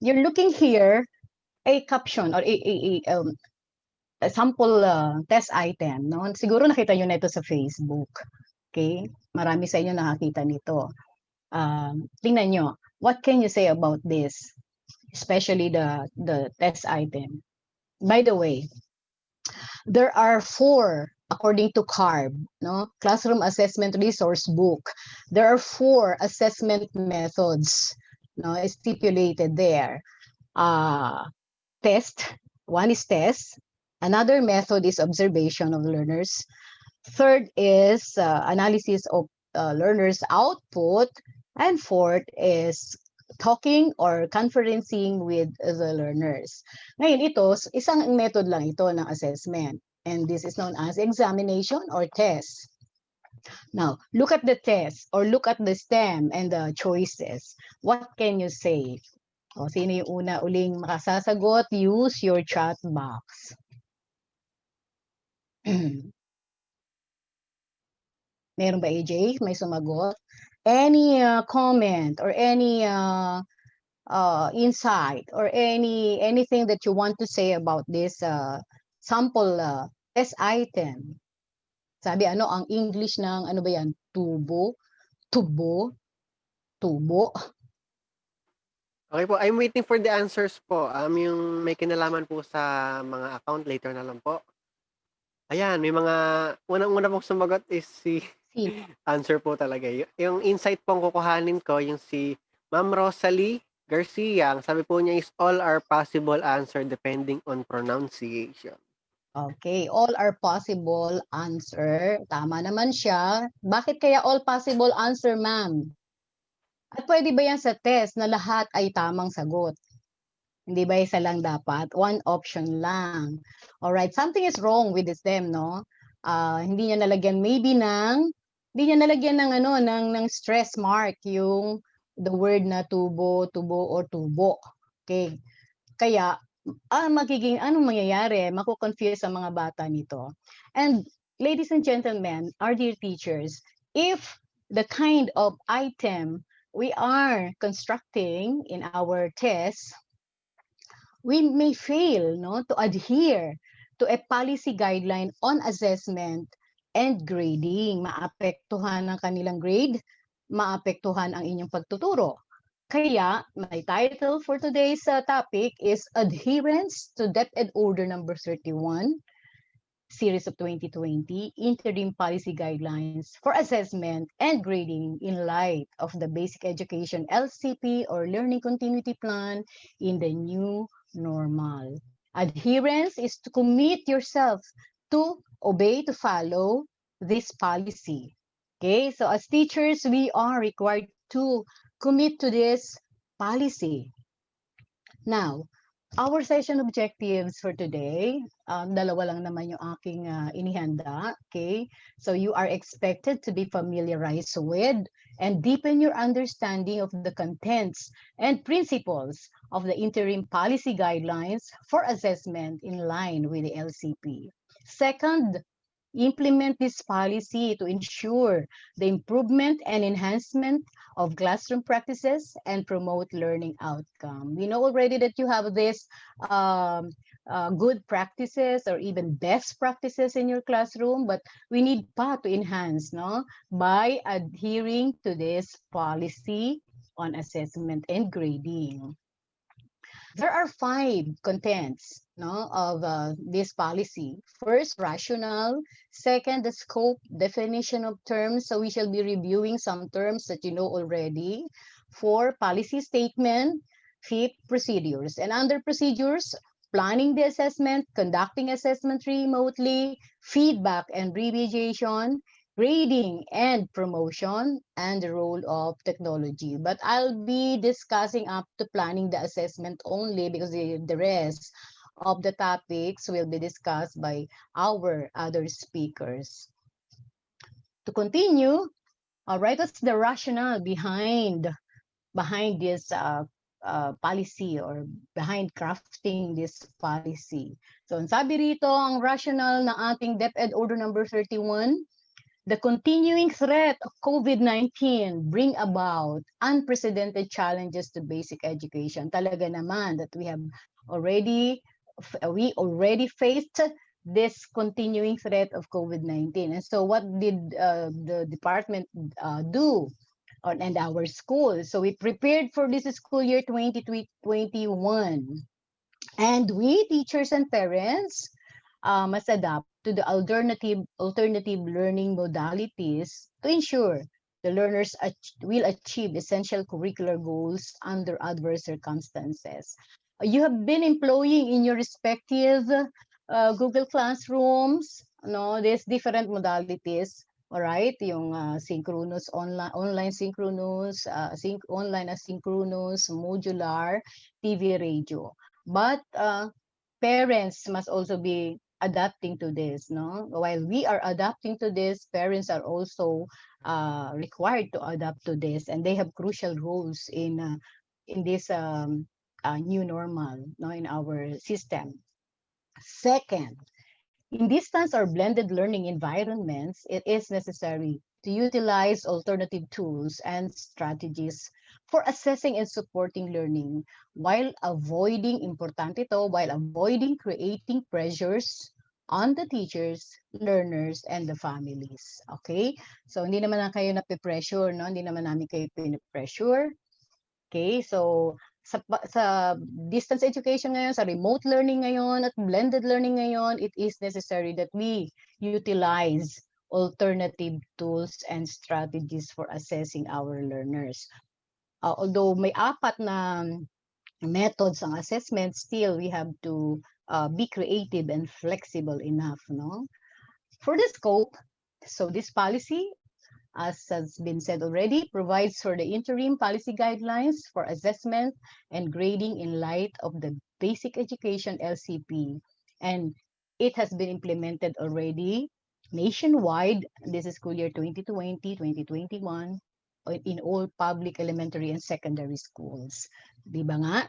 you're looking here a caption or a sample test item, no? Siguro nakita nyo na ito sa Facebook. Okay? Marami sa inyo nakakita nito. Tingnan nyo. What can you say about this? Especially the test item. By the way, there are 4, according to CARB, no? Classroom Assessment Resource Book. There are 4 assessment methods, no, stipulated there. Test. One is test. Another method is observation of learners. Third is analysis of learners' output. And fourth is talking or conferencing with the learners. Ngayon, ito, isang method lang ito ng assessment. And this is known as examination or test. Now, look at the test or look at the STEM and the choices. What can you say? O, sino yung una uling makasasagot? Use your chat box. Meron ba, AJ? May sumagot? Any comment or any insight or anything that you want to say about this sample test item? Sabi, ano ang English ng, ano ba yan? Tubo? Tubo? Tubo? Okay po, I'm waiting for the answers po. Yung may kinalaman po sa mga account later na lang po. Ayan, may mga unang-una pong sumagot is si Sino? answer po talaga. Yung insight pong kukuhanin ko, yung si Ma'am Rosalie Garcia, ang sabi po niya is all are possible answer depending on pronunciation. Okay, all are possible answer. Tama naman siya. Bakit kaya all possible answer, ma'am? At pwede ba yan sa test na lahat ay tamang sagot? Hindi ba isa lang dapat? One option lang. Alright, something is wrong with this them, no? Hindi niya nalagyan hindi niya nalagyan ng ano ng stress mark yung the word na tubo or tubo. Okay. Kaya magiging anong mangyayari? Mako-confuse ang mga bata nito. And ladies and gentlemen, our dear teachers, if the kind of item we are constructing in our tests, we may fail, no, to adhere to a policy guideline on assessment and grading. Maapektuhan ang kanilang grade, maapektuhan ang inyong pagtuturo. Kaya, my title for today's topic is Adherence to DepEd Order number 31, series of 2020, Interim Policy Guidelines for Assessment and Grading in light of the Basic Education LCP or Learning Continuity Plan in the new normal. Adherence is to commit yourself to obey, to follow this policy. Okay, so as teachers, we are required to commit to this policy. Now, our session objectives for today, dalawa lang naman yung aking inihanda, okay? So you are expected to be familiarized with and deepen your understanding of the contents and principles of the interim policy guidelines for assessment in line with the LCP. Second, implement this policy to ensure the improvement and enhancement of classroom practices and promote learning outcome. We know already that you have this good practices or even best practices in your classroom, but we need pa to enhance, no, by adhering to this policy on assessment and grading. There are 5 contents, no, of this policy. First, rationale. Second, the scope, definition of terms. So we shall be reviewing some terms that you know already. 4, policy statement. 5, procedures. And under procedures, planning the assessment, conducting assessment remotely, feedback and remediation, grading and promotion, and the role of technology. But I'll be discussing up to planning the assessment only because the rest of the topics will be discussed by our other speakers. To continue, all right, what's the rationale behind this policy or behind crafting this policy? So, ang sabi rito, ang rationale ng ating DepEd Order number 31, The continuing threat of COVID-19 bring about unprecedented challenges to basic education. Talaga naman that we already faced this continuing threat of COVID-19. And so what did the department do and our school? So we prepared for this school year 2021. And we, teachers and parents, must adapt to the alternative learning modalities to ensure the learners will achieve essential curricular goals under adverse circumstances. You have been employing in your respective Google Classrooms, no, there's different modalities. All right, yung synchronous online synchronous, online asynchronous, modular, TV, radio. But parents must also be adapting to this, no? While we are adapting to this, parents are also required to adapt to this, and they have crucial roles in this new normal, no, in our system. Second, in distance or blended learning environments, it is necessary to utilize alternative tools and strategies for assessing and supporting learning while avoiding creating pressures on the teachers, learners, and the families. Okay? So, hindi naman na kayo nape-pressure, no? Hindi naman namin kayo pinipressure. Okay? So, sa distance education ngayon, sa remote learning ngayon, at blended learning ngayon, it is necessary that we utilize alternative tools and strategies for assessing our learners. Although may apat na methods ang assessment, still we have to be creative and flexible enough, no? For the scope, so this policy, as has been said already, provides for the interim policy guidelines for assessment and grading in light of the basic education LCP. And it has been implemented already nationwide. This is school year 2020, 2021 in all public elementary and secondary schools. Di ba nga?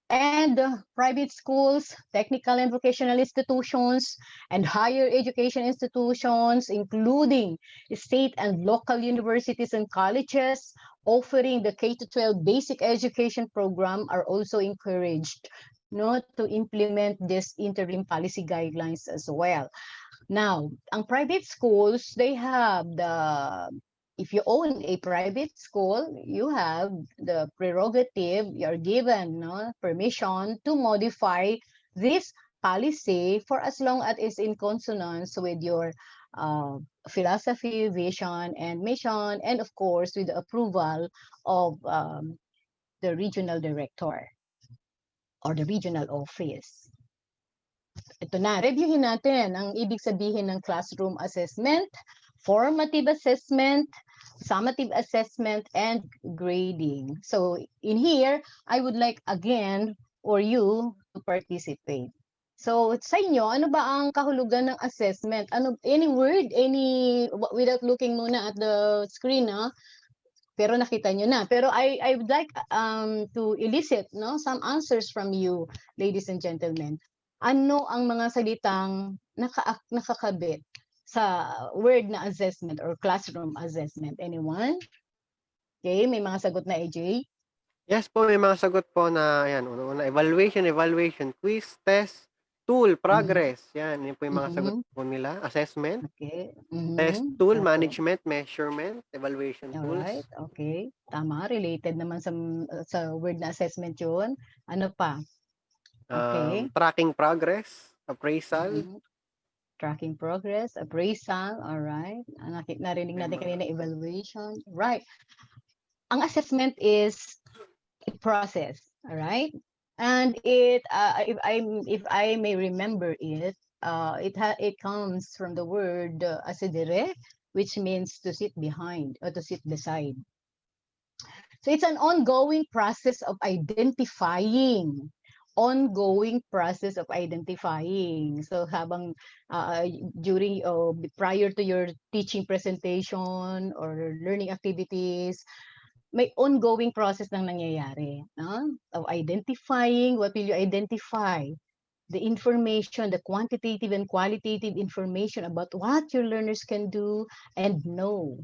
And private schools, technical and vocational institutions, and higher education institutions, including state and local universities and colleges offering the K-12 basic education program are also encouraged not to implement this interim policy guidelines as well. Now, ang private schools, they have if you own a private school, you have the prerogative, you're given permission to modify this policy for as long as it's in consonance with your philosophy, vision, and mission, and of course, with the approval of the regional director or the regional office. Ito na, reviewin natin ang ibig sabihin ng classroom assessment, formative assessment, summative assessment, and grading. So in here, I would like again for you to participate. So sa inyo, ano ba ang kahulugan ng assessment? Any word, without looking muna at the screen, pero nakita nyo na. Pero I would like to elicit some answers from you, ladies and gentlemen. Ano ang mga salitang nakakabit sa word na assessment or classroom assessment? Anyone? Okay, may mga sagot na, AJ? Yes po, may mga sagot po na, yan, una, evaluation, quiz, test, tool, progress. Yan, yun po yung mga sagot po nila. Assessment, okay. test tool, management, measurement, evaluation tools. Alright, okay. Tama, related naman sa word na assessment yun. Ano pa? Okay. Tracking progress, appraisal. Tracking progress, appraisal, all right. Narinig natin kanina evaluation, right. Ang assessment is a process, all right. And it, if I may remember it, it comes from the word asedere, which means to sit behind or to sit beside. So it's an ongoing process of identifying. So habang prior to your teaching presentation or learning activities, may ongoing process nang nangyayari, of identifying. What will you identify? the information, the quantitative and qualitative information about what your learners can do and know.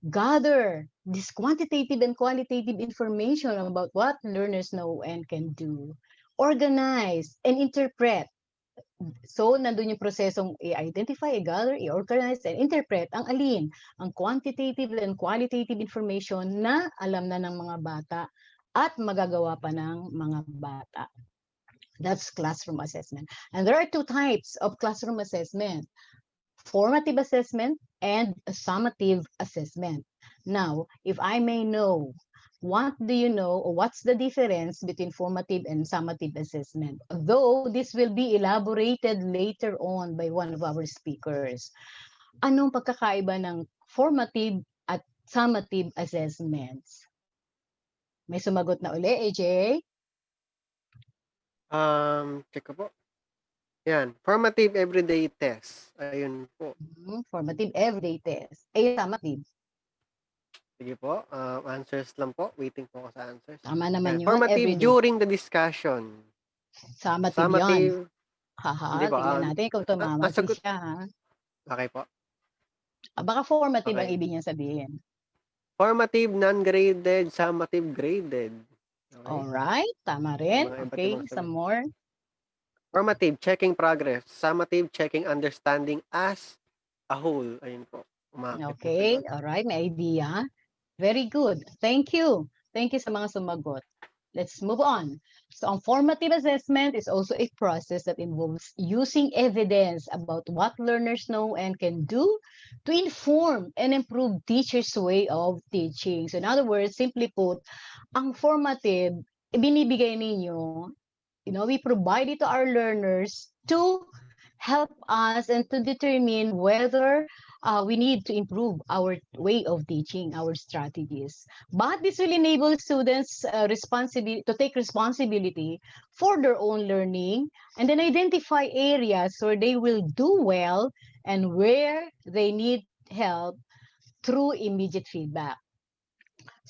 Gather this quantitative and qualitative information about what learners know and can do. Organize and interpret. So, nandun yung prosesong i-identify, i-gather, i-organize, and interpret ang alin? Ang quantitative and qualitative information na alam na ng mga bata at magagawa pa ng mga bata. That's classroom assessment. And there are two types of classroom assessment: formative assessment and summative assessment. Now, if I may know, what do you know, or what's the difference between formative and summative assessment? Though this will be elaborated later on by one of our speakers. Anong pagkakaiba ng formative at summative assessments? May sumagot na uli, AJ? Check ko po. Yan, formative everyday test. Ayun po. Formative everyday test. Ay, summative. Sige po, answers lang po. Waiting po ako sa answers. Tama naman Yan, yun. formative Everyday. during the discussion. Summative yan. Summative, Haha, hindi po. tingnan natin kung tumama ang sagot- siya, ha? Okay po. Baka formative ang Okay. ibig niya sabihin. Formative, non-graded, summative, graded. Okay. Alright, tama rin. Mga iba't Okay, ibang sagot. some more. Formative, checking progress. Summative, checking understanding as a whole. Ayun po. Umakit po Okay, sagot. alright, may idea. Very good. Thank you. Thank you sa mga sumagot. Let's move on. So, ang formative assessment is also a process that involves using evidence about what learners know and can do to inform and improve teachers' way of teaching. So, in other words, simply put, ang formative, binibigay ninyo, we provide it to our learners to help us and to determine whether we need to improve our way of teaching, our strategies. But this will enable students to take responsibility for their own learning and then identify areas where they will do well and where they need help through immediate feedback.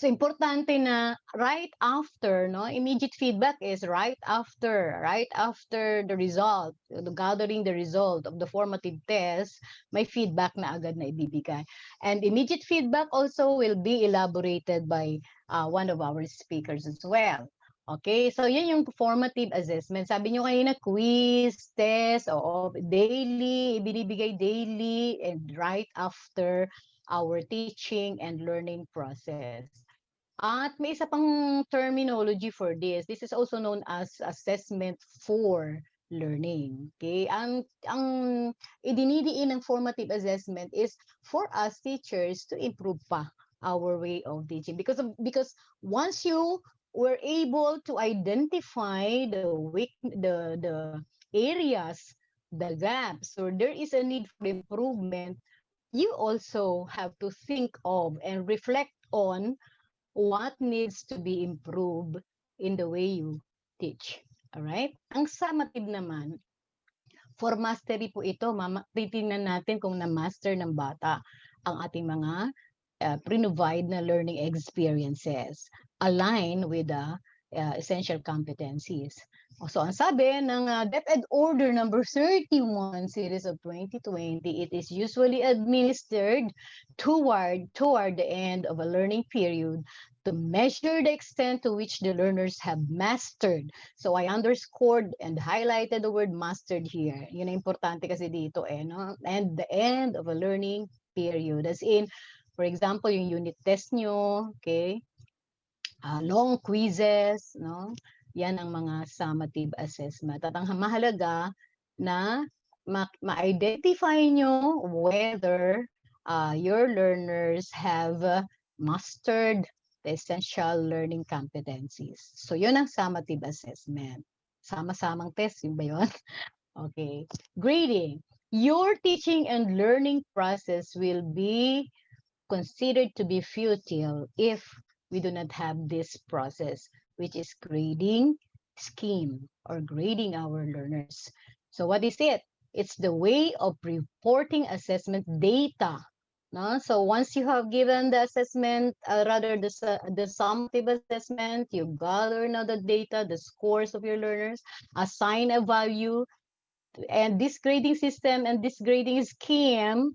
So, importante na right after, immediate feedback is right after the result, gathering the result of the formative test, may feedback na agad na ibibigay. And immediate feedback also will be elaborated by one of our speakers as well. Okay, so yun yung formative assessment. Sabi nyo kanina, quiz, test, daily, ibinibigay daily and right after our teaching and learning process. At may isa pang terminology for this. This is also known as assessment for learning. Okay? Ang idinidiin ng formative assessment is for us teachers to improve pa our way of teaching. Because once you were able to identify the areas, the gaps, or there is a need for improvement, you also have to think of and reflect on what needs to be improved in the way you teach. Alright? Ang summative naman, for mastery po ito, titingnan natin kung na-master ng bata ang ating mga pre-provide na learning experiences aligned with the essential competencies. So, ang sabi ng DepEd Order number 31 series of 2020, it is usually administered toward the end of a learning period to measure the extent to which the learners have mastered. So, I underscored and highlighted the word mastered here. Yun ang importante kasi dito no? And the end of a learning period. As in, for example, yung unit test nyo, okay? Long quizzes, no? Yan ang mga summative assessment. At ang mahalaga na ma-identify nyo whether your learners have mastered the essential learning competencies. So, yun ang summative assessment. Sama-samang test, yun ba yun? Okay. Grading. Your teaching and learning process will be considered to be futile if we do not have this process, which is grading scheme or grading our learners. So what is it? It's the way of reporting assessment data. No? So once you have given the assessment, the summative assessment, you gather now the data, the scores of your learners, assign a value, And this grading system and this grading scheme,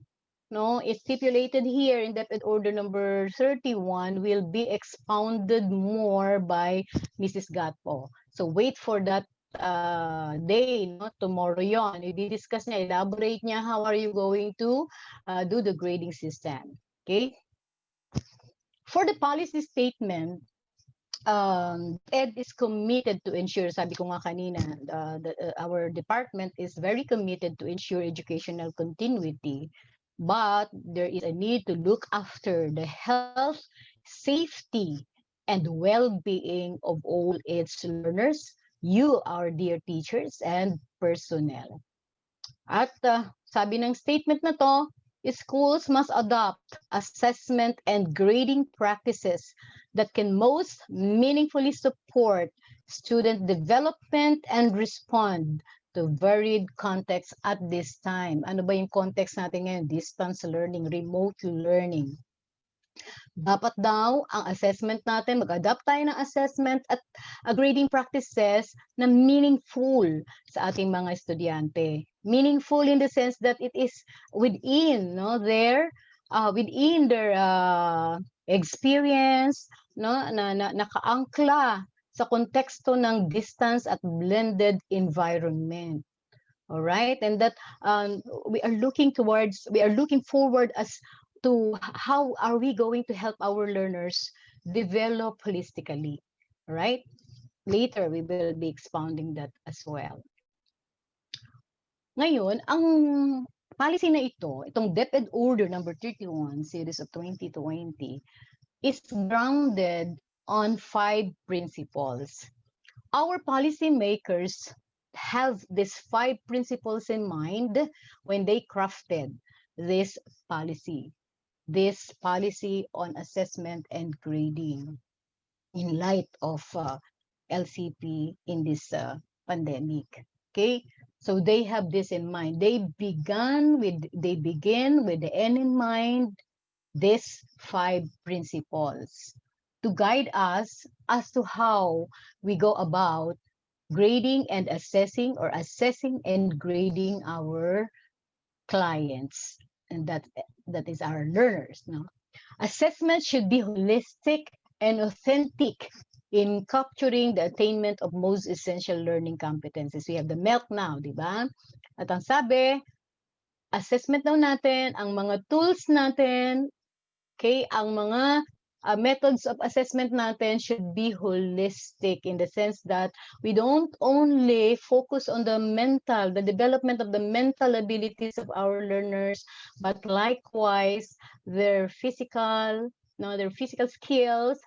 no, is stipulated here in DepEd Order number 31, will be expounded more by Mrs. Gatpo. So wait for that day, no, tomorrow yon. I-discuss niya, elaborate niya how are you going to do the grading system. Okay? For the policy statement, Ed is committed to ensure, sabi ko nga kanina, our department is very committed to ensure educational continuity, but there is a need to look after the health, safety, and well-being of all its learners, you, our dear teachers, and personnel. At sabi ng statement na to, schools must adopt assessment and grading practices that can most meaningfully support student development and respond to varied contexts at this time. Ano ba yung context natin ngayon? Distance learning, remote learning. Dapat daw ang assessment natin, mag-adapt tayo ng assessment at grading practices na meaningful sa ating mga estudyante. Meaningful in the sense that it is within, no, within their experience, no, na nakaangkla sa konteksto ng distance at blended environment. All right, and that we are looking forward as to how are we going to help our learners develop holistically. All right, later we will be expounding that as well. Ngayon, ang policy na ito, itong DepEd Order number 31, series of 2020, is grounded on 5 principles. Our policymakers have these 5 principles in mind when they crafted this policy on assessment and grading in light of LCP in this pandemic. Okay, so they have this in mind. They begin with the end in mind, these 5 principles to guide us as to how we go about grading and assessing, or assessing and grading our clients, and that is our learners. No? Assessment should be holistic and authentic in capturing the attainment of most essential learning competencies. We have the MELC now, di ba? At ang sabi, assessment daw natin, ang mga tools natin, okay, ang mga methods of assessment natin should be holistic in the sense that we don't only focus on the development of the mental abilities of our learners, but likewise their physical skills,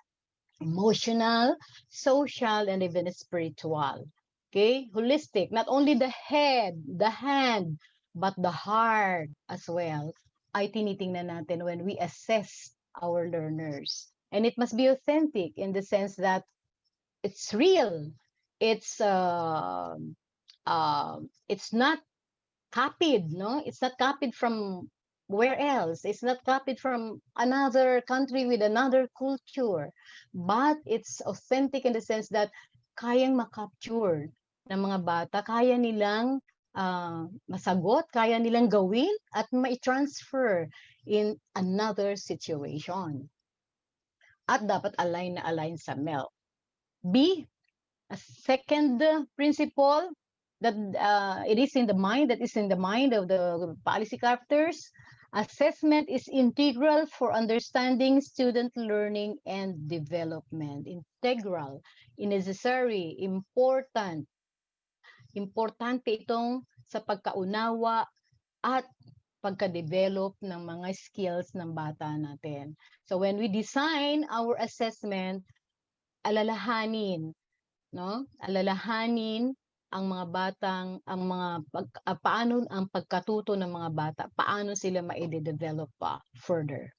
emotional, social, and even spiritual. Okay, holistic, not only the head, the hand, but the heart as well ay tinitingnan natin when we assess our learners. And it must be authentic in the sense that it's real. It's not copied, no? It's not copied from where else. It's not copied from another country with another culture. But it's authentic in the sense that kayang makapture ng mga bata, kaya nilang masagot, kaya nilang gawin at mai-transfer in another situation. At dapat align sa MELC. B, a second principle that is in the mind of the policy crafters. Assessment is integral for understanding student learning and development. Integral, necessary, important. Importante itong sa pagkaunawa at pagka-develop ng mga skills ng bata natin. So when we design our assessment, alalahanin ang mga batang, paano ang pagkatuto ng mga bata, paano sila ma-develop pa further.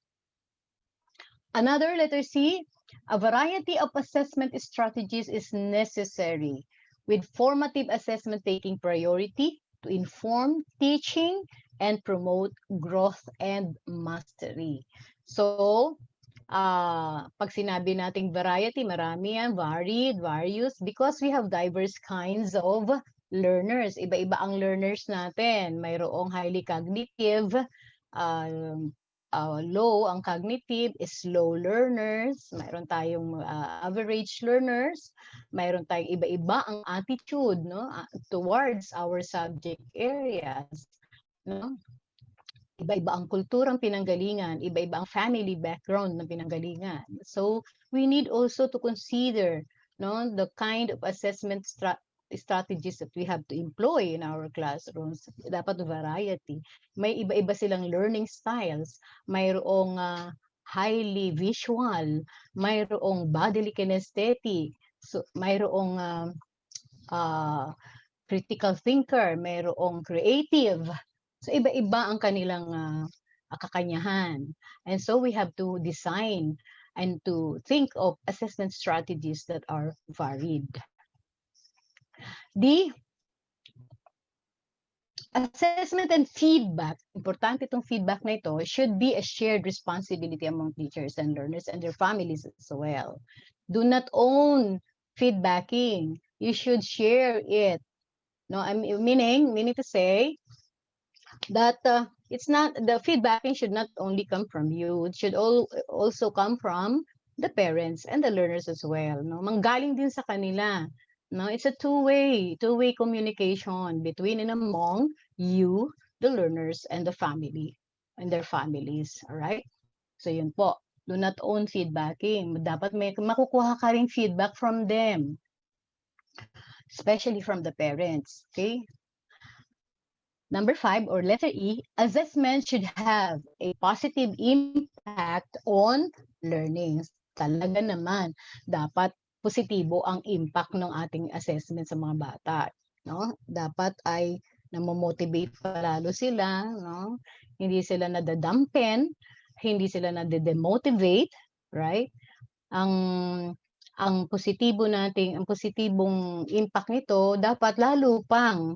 Another, letter C, a variety of assessment strategies is necessary, with formative assessment taking priority to inform teaching and promote growth and mastery. So, pag sinabi nating variety, marami yan, varied, various, because we have diverse kinds of learners. Iba-iba ang learners natin. Mayroong highly cognitive, low ang cognitive, slow learners, mayroon tayong average learners, mayroon tayong iba-iba ang attitude, no, towards our subject areas, no? Iba-iba ang kulturang pinanggalingan, iba-iba ang family background ng pinanggalingan. So we need also to consider, no, the kind of assessment strategies that we have to employ in our classrooms. Dapat variety. May iba-iba silang learning styles. Mayroong highly visual, mayroong bodily kinesthetic, so mayroong critical thinker, mayroong creative. So iba-iba ang kanilang kakanyahan. And so we have to design and to think of assessment strategies that are varied. The assessment and feedback, importante itong feedback na ito, should be a shared responsibility among teachers and learners and their families as well. Do not own feedbacking. You should share it. No, meaning to say that it's not, the feedbacking should not only come from you, it should also come from the parents and the learners as well, no, manggaling din sa kanila, no, it's a two-way communication between and among you, the learners, and the family and their families. All right, so yun po, do not own feedbacking, dapat may makukuha ka ring feedback from them, especially from the parents. Okay. Number 5, or letter E, assessment should have a positive impact on learning. Talaga naman, dapat positibo ang impact ng ating assessment sa mga bata. No? Dapat ay namomotivate palalo sila, no? Hindi sila nadadampen, hindi sila nade-demotivate, right? Ang positibong impact nito, dapat lalo pang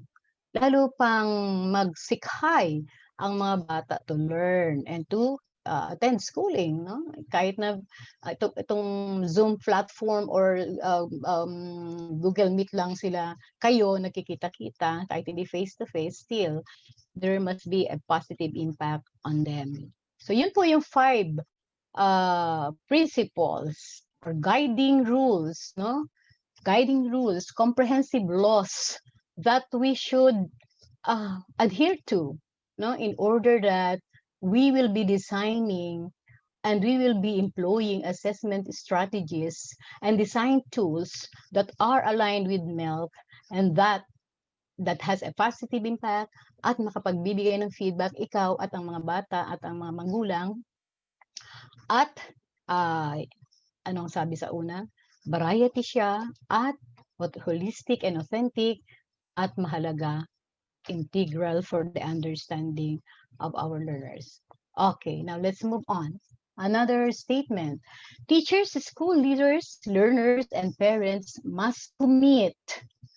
magsikhay ang mga bata to learn and to attend schooling, no? Kahit na itong Zoom platform or Google Meet lang sila kayo nakikita-kita, kahit hindi face-to-face, still there must be a positive impact on them. So yun po yung 5 principles or guiding rules, no? Guiding rules, comprehensive laws that we should adhere to, no, in order that we will be designing and we will be employing assessment strategies and design tools that are aligned with MELC and that has a positive impact at makapagbibigay ng feedback ikaw at ang mga bata at ang mga magulang. At anong sabi sa una? Variety siya at holistic and authentic at mahalaga, integral for the understanding of our learners. Okay, now let's move on. Another statement. Teachers, school leaders, learners, and parents must commit.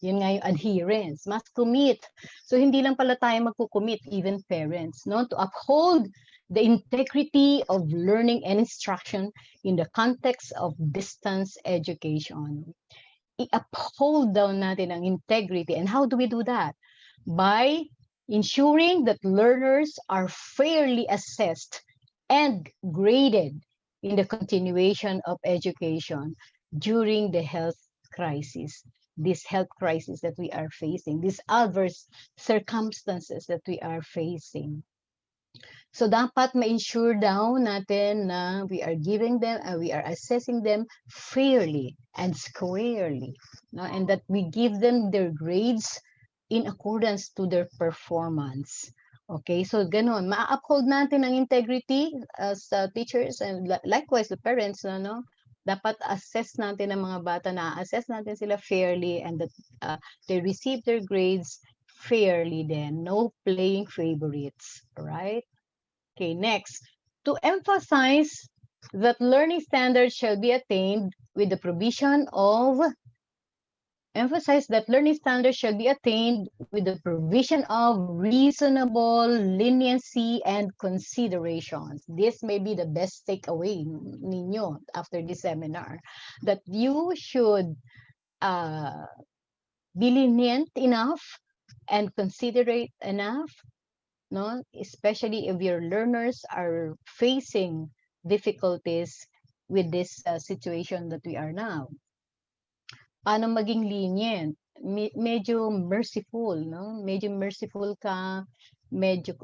Yun nga yung adherence, must commit. So hindi lang pala tayo magkukommit, even parents, no, to uphold the integrity of learning and instruction in the context of distance education. I-uphold down natin ang integrity. And how do we do that? By ensuring that learners are fairly assessed and graded in the continuation of education during the health crisis. This health crisis that we are facing, these adverse circumstances that we are facing. So dapat ma-ensure daw natin na we are giving them, we are assessing them fairly and squarely, no? And that we give them their grades in accordance to their performance. Okay, so ganun, ma-uphold natin ang integrity as teachers and likewise the parents, no? Dapat assess natin ang mga bata, na-assess natin sila fairly and that they receive their grades fairly then, no playing favorites, right? Okay, next, to emphasize that learning standards shall be attained with the provision of reasonable leniency and considerations. This may be the best takeaway ninyo after this seminar, that you should be lenient enough and considerate enough, no? Especially if your learners are facing difficulties with this situation that we are now. Paano maging lenient? Medyo merciful, no? Medyo merciful ka, medyo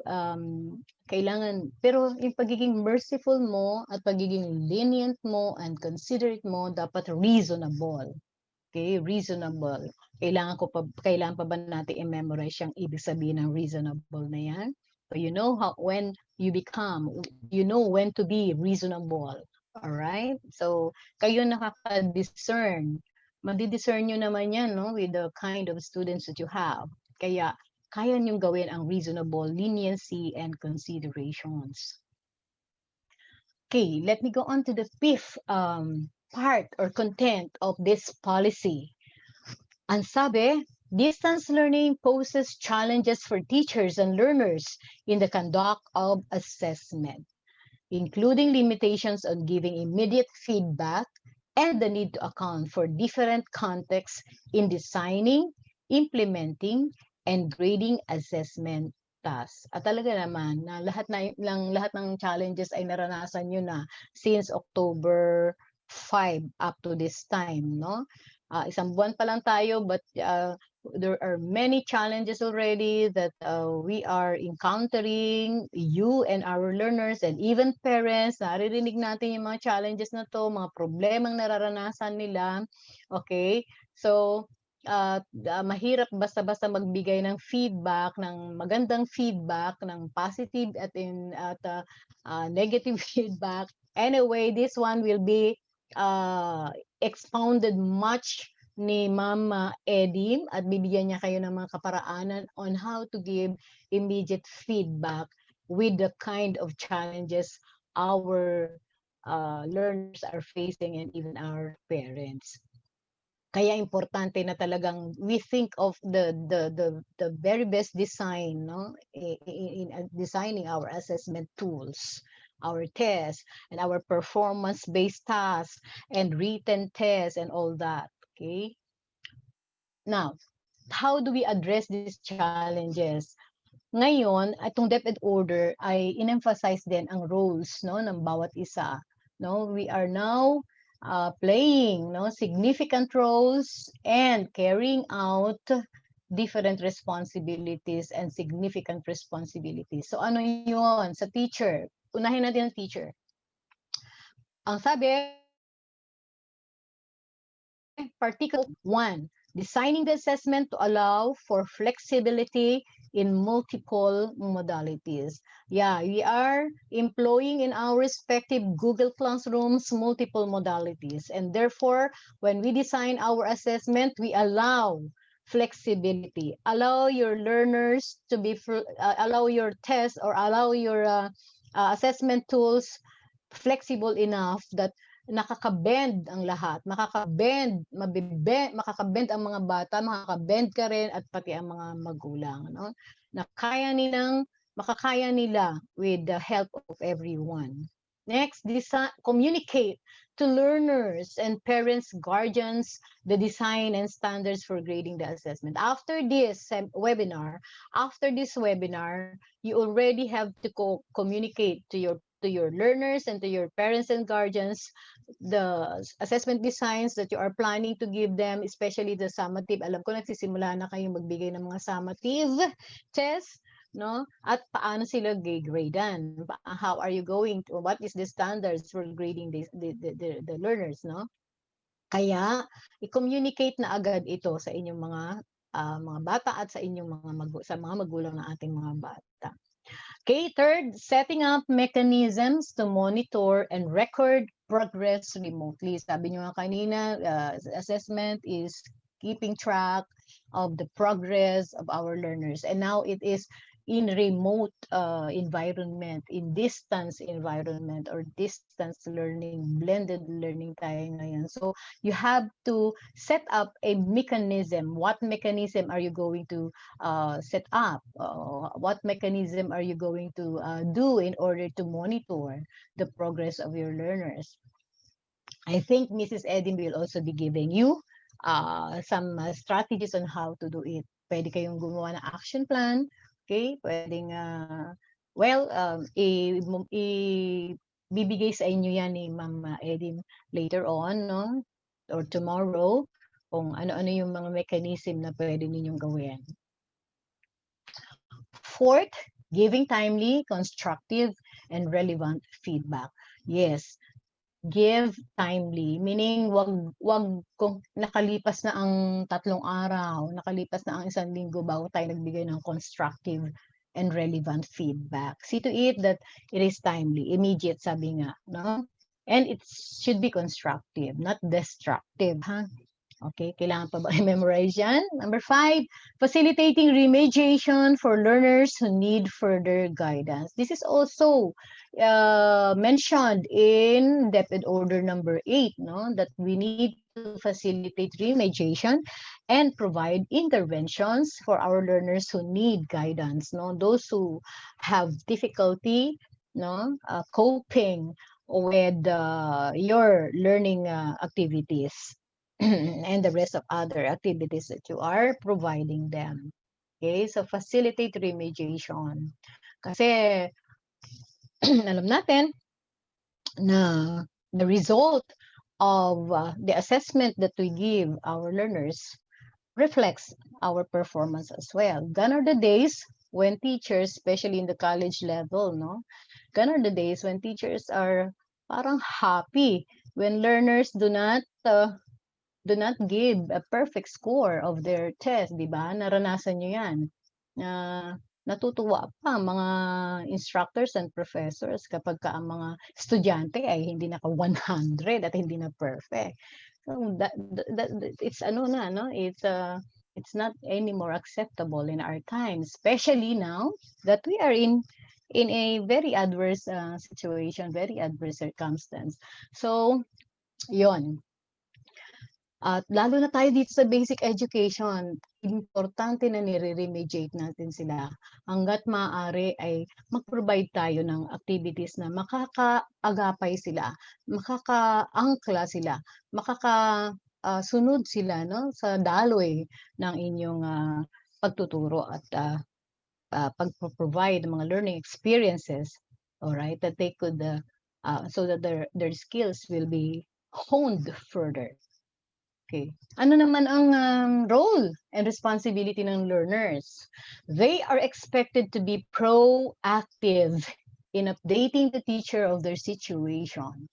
kailangan, pero yung pagiging merciful mo at pagiging lenient mo and considerate mo dapat reasonable. Okay, reasonable. Kailangan pa ba natin i-memorize yung ibig sabihin ng reasonable na yan? So you know when when to be reasonable. All right? So kayo nakaka-discern. Madi-discern nyo naman yan, no, with the kind of students that you have. Kaya kaya nyo gawin ang reasonable leniency and considerations. Okay, let me go on to the fifth part or content of this policy. Ang sabi, distance learning poses challenges for teachers and learners in the conduct of assessment, including limitations on giving immediate feedback and the need to account for different contexts in designing, implementing, and grading assessment tasks. At talaga naman na lahat ng challenges ay naranasan nyo na since October 5 up to this time, no? Isang buwan pa lang tayo, but there are many challenges already that we are encountering, you and our learners and even parents. Naririnig natin yung mga challenges na to, mga problemang nararanasan nila. Okay? So, mahirap basta-basta magbigay ng feedback, ng magandang feedback, ng positive at negative feedback. Anyway, this one will be expounded much ni Ma'am Edim at bibigyan niya kayo ng mga kaparaanan on how to give immediate feedback with the kind of challenges our learners are facing and even our parents. Kaya importante na talagang we think of the very best design, no, in designing our assessment tools, our tests and our performance-based tasks and written tests and all that. Okay. Now, how do we address these challenges? Ngayon, itong DepEd order ay in-emphasize din ang roles, no, ng bawat isa. No, we are now playing, no, significant roles and carrying out different responsibilities and significant responsibilities. So ano yun sa teacher? Unahin natin ang teacher. Ang sabi, Particle 1, designing the assessment to allow for flexibility in multiple modalities. Yeah, we are employing in our respective Google Classrooms multiple modalities. And therefore, when we design our assessment, we allow flexibility. Allow your learners to be, allow your tests or allow your assessment tools flexible enough that nakaka-bend ang lahat, makaka-bend ang mga bata, makaka-bend ka rin at pati ang mga magulang, no? Na makakaya nila with the help of everyone. Next, communicate to learners and parents, guardians, the design and standards for grading the assessment. After this webinar, you already have to communicate to your learners and to your parents and guardians the assessment designs that you are planning to give them, especially the summative. Alam ko nagsisimula na kayong magbigay ng mga summative tests, no? At paano sila gradean? How are you going to, what is the standards for grading the learners, no? Kaya i-communicate na agad ito sa inyong mga bata at sa inyong mga magulang ng ating mga bata. Okay, third, setting up mechanisms to monitor and record progress remotely. Sabi nyo nga kanina, assessment is keeping track of the progress of our learners. And now it is in remote environment, in distance environment or distance learning, blended learning tayo ngayon. So you have to set up a mechanism. What mechanism are you going to set up? What mechanism are you going to do in order to monitor the progress of your learners? I think Mrs. Edim will also be giving you some strategies on how to do it. Pwede kayong gumawa ng action plan, okay? Pwedeng, bibigay sa inyo yan ni Ma'am Edin later on, no? Or tomorrow, kung ano-ano yung mga mechanism na pwede ninyong gawin. Fourth, giving timely, constructive, and relevant feedback. Yes, give timely, meaning wag kung nakalipas na ang 3 araw, nakalipas na ang 1 linggo bago tayo nagbigay ng constructive and relevant feedback. See to it that it is timely, immediate, sabi nga, no? And it should be constructive, not destructive, ha? Okay, kailangan pa ba i-memorize yan? Number 5, facilitating remediation for learners who need further guidance. This is also mentioned in DepEd Order number 8, no? That we need to facilitate remediation and provide interventions for our learners who need guidance, no? Those who have difficulty, no, coping with your learning activities. And the rest of other activities that you are providing them. Okay, so facilitate remediation. Kasi alam natin na the result of the assessment that we give our learners reflects our performance as well. Gone are the days when teachers, especially in the college level, no? Gone are the days when teachers are parang happy when learners do not give a perfect score of their test, di ba? Naranasan nyo yan. Natutuwa pa ang mga instructors and professors kapag ka ang mga estudyante ay hindi naka 100 at hindi na perfect. So it's ano na, no? It's not anymore acceptable in our time, especially now that we are in a very adverse situation, very adverse circumstance. So, yon. At lalo na tayo dito sa basic education, importante na nire-remediate natin sila. Hangga't maaari ay mag-provide tayo ng activities na makakaagapay sila, makakaangkla sila, sunod sila, no, sa daloy ng inyong pagtuturo at pag-provide mga learning experiences, all right, that they could so that their skills will be honed further. Okay. Ano naman ang role and responsibility ng learners? They are expected to be proactive in updating the teacher of their situation,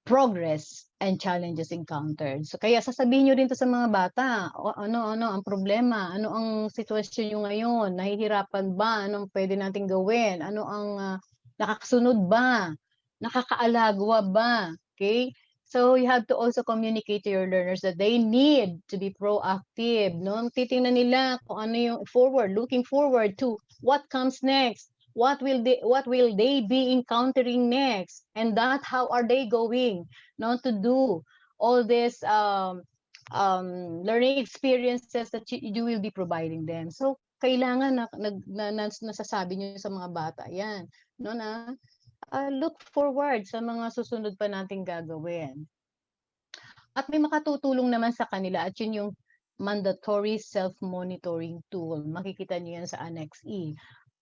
progress, and challenges encountered. So kaya sasabihin nyo rin to sa mga bata, ano ang problema? Ano ang sitwasyon nyo ngayon? Nahihirapan ba? Anong pwede natin gawin? Ano ang nakakasunod ba? Nakakaalagwa ba? Okay? So you have to also communicate to your learners that they need to be proactive, no? Titingnan nila kung ano yung looking forward to what comes next. What will they be encountering next? And that how are they going, no, to do all this learning experiences that you will be providing them. So kailangan nasasabi niyo sa mga bata yan, no, na look forward sa mga susunod pa nating gagawin. At may makatutulong naman sa kanila at yun yung mandatory self-monitoring tool. Makikita niyo yan sa Annex E.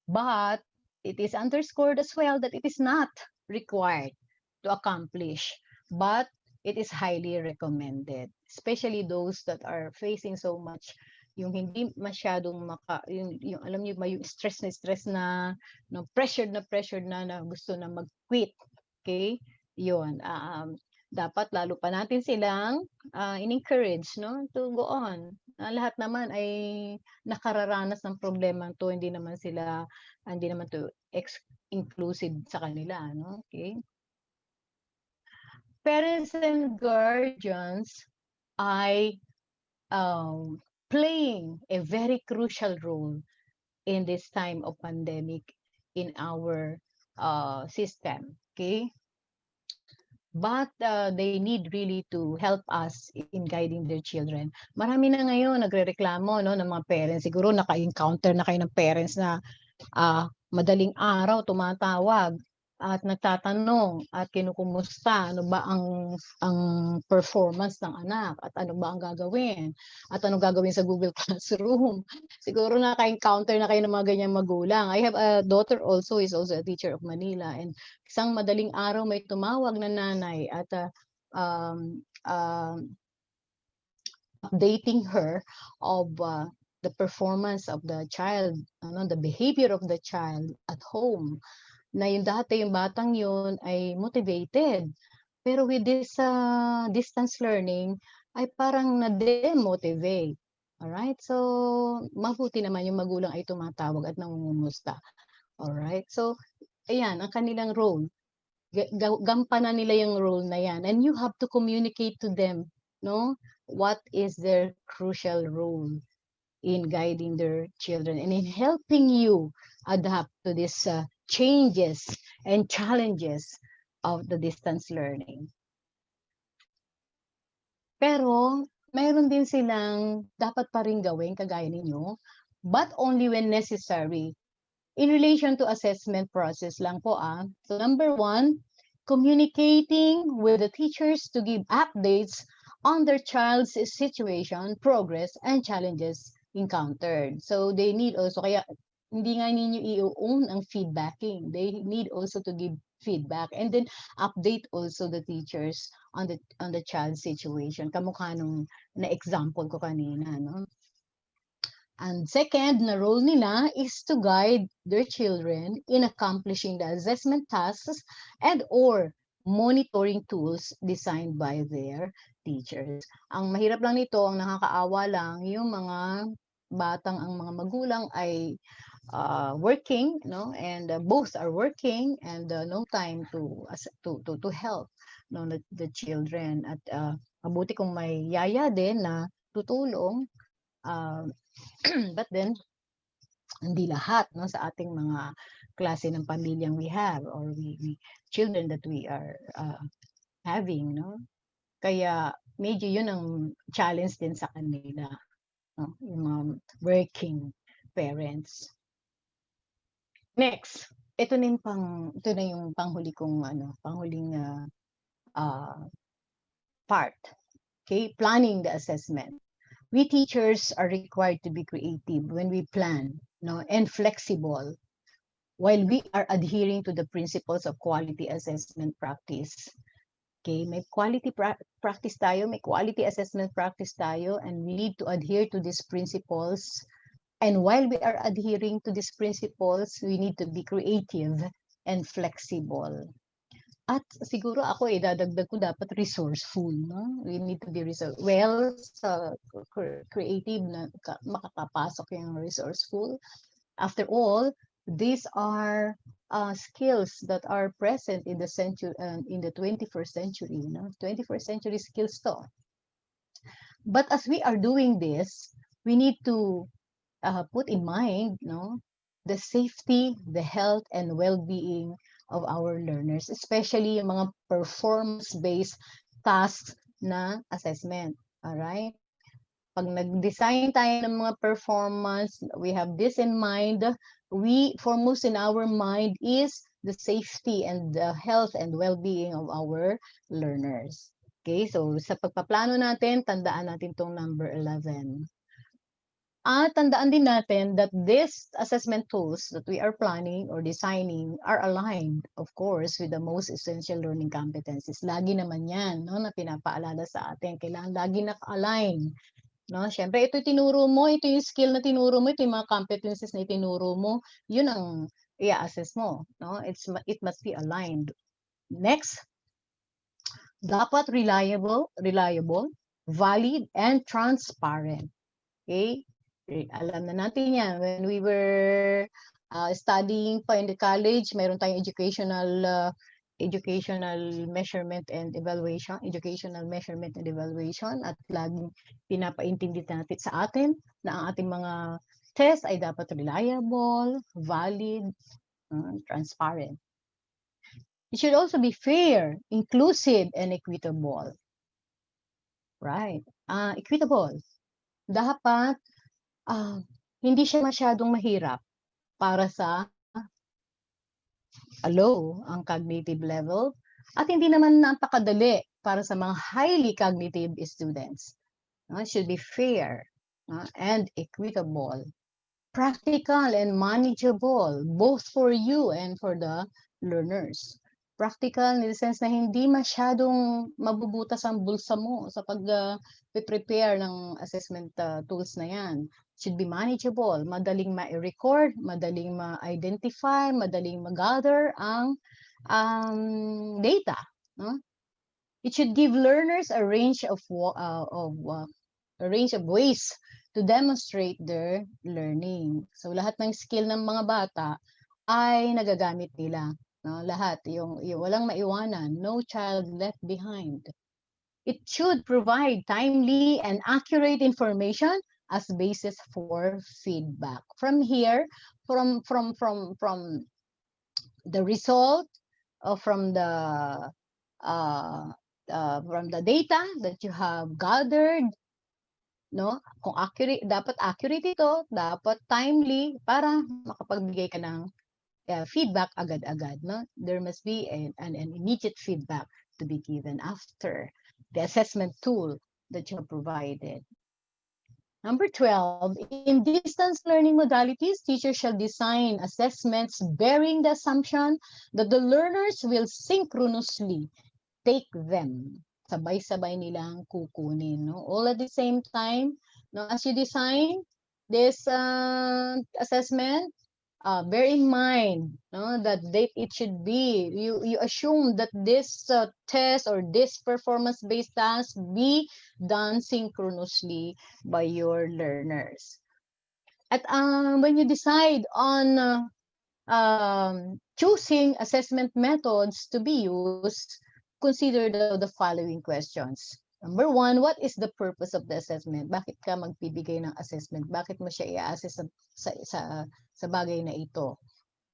But it is underscored as well that it is not required to accomplish, but it is highly recommended, especially those that are facing so much yung hindi masyadong yung alam niyo ba yung stress na no, pressured na gusto na mag-quit. Okay? Yun. Dapat lalo pa natin silang in-encourage, no, to go on. Lahat naman ay nakararanas ng problema to, hindi naman to inclusive sa kanila, no? Okay? Parents and guardians ay playing a very crucial role in this time of pandemic in our system, okay? But they need really to help us in guiding their children. Marami na ngayon nagrereklamo, no, ng mga parents. Siguro naka-encounter na kayo ng parents na madaling araw tumatawag. at nagtatanong at kinukumusta ano ba ang performance ng anak at ano ba ang gagawin at ano gagawin sa Google Classroom. Siguro naka-encounter na kayo ng mga ganyang magulang. I have a daughter also, is also a teacher of Manila, and isang madaling araw may tumawag na nanay at updating her of the performance of the child, the behavior of the child at home. Na yung dati yung batang yun ay motivated. Pero with this distance learning, ay parang na-demotivate. Alright? So, mabuti naman yung magulang ay tumatawag at nangungumusta. Alright? So, ayan, ang kanilang role. Gampanan nila yung role na yan. And you have to communicate to them, no? What is their crucial role in guiding their children and in helping you adapt to these changes and challenges of the distance learning. Pero mayroon din silang dapat pa rin gawin kagaya ninyo, but only when necessary. In relation to assessment process lang po . So number 1, communicating with the teachers to give updates on their child's situation, progress, and challenges encountered. So they need also, kaya hindi nga ninyo i-own ang feedbacking. They need also to give feedback and then update also the teachers on the child's situation. Kamukha nung na-example ko kanina, no? And second na role nila is to guide their children in accomplishing the assessment tasks and or monitoring tools designed by their teachers. Ang mahirap lang nito, ang nakakaawa lang, yung mga batang ang mga magulang ay working, no, and both are working and no time to help, no, the children. At mabuti kung may yaya din na tutulong, but then hindi lahat, no, sa ating mga klase ng pamilyang we have or we children that we are having, no. Kaya medyo yun ang challenge din sa kanila, no, yung mga working parents. Next, ito na yung panghuling part. Okay, planning the assessment. We teachers are required to be creative when we plan, no, and flexible while we are adhering to the principles of quality assessment practice. Okay, may quality practice tayo, may quality assessment practice tayo, and we need to adhere to these principles. And while we are adhering to these principles, we need to be creative and flexible. At siguro ako dadagdag ko dapat resourceful, no? We need to be well, sa creative na makakapasok yung resourceful. After all, these are skills that are present in the 21st century, no? 21st century skills to. But as we are doing this, we need to put in mind, no, the safety, the health, and well-being of our learners, especially yung mga performance-based tasks na assessment. Alright? Pag nag-design tayo ng mga performance, we have this in mind. Foremost in our mind is the safety and the health and well-being of our learners. Okay, so sa pagpaplano natin, tandaan natin tong number 11. Tandaan din natin that these assessment tools that we are planning or designing are aligned, of course, with the most essential learning competencies. Lagi naman yan, no, na pinapaalala sa atin. Kailangan lagi naka-align. No? Siyempre, ito tinuro mo, ito yung skill na tinuro mo, ito yung mga competencies na tinuro mo, yun ang i-assess mo. No? It must be aligned. Next, dapat reliable, valid, and transparent. Okay? Alam na natin yan. When we were studying pa in the college, mayroon tayong educational measurement and evaluation, at laging pinapaintindi natin sa atin na ang ating mga test ay dapat reliable, valid, transparent. It should also be fair, inclusive, and equitable. Right. Equitable. Dapat hindi siya masyadong mahirap para sa low ang cognitive level at hindi naman napakadali para sa mga highly cognitive students. It should be fair and equitable, practical and manageable, both for you and for the learners. Practical in the sense na hindi masyadong mabubutas ang bulsa mo sa pag-prepare ng assessment tools na yan. Should be manageable, madaling ma-record, madaling ma-identify, madaling ma-gather ang data. No? It should give learners a range of ways to demonstrate their learning. So lahat ng skill ng mga bata ay nagagamit nila. No? Lahat, yung walang maiwanan, no child left behind. It should provide timely and accurate information as basis for feedback. From here, from the result, from the data that you have gathered, no? Kung accurate, dapat accurate ito, dapat timely para makapagbigay ka ng feedback agad-agad, no? There must be an immediate feedback to be given after the assessment tool that you have provided. Number 12, in distance learning modalities, teachers shall design assessments bearing the assumption that the learners will synchronously take them. Sabay-sabay nilang kukunin, no? All at the same time, no? As you design this assessment, bear in mind, no, that it should be, you assume that this test or this performance-based task be done synchronously by your learners. At when you decide on choosing assessment methods to be used, consider the following questions. Number 1, what is the purpose of the assessment? Bakit ka magbibigay ng assessment? Bakit mo siya i-assess sa bagay na ito?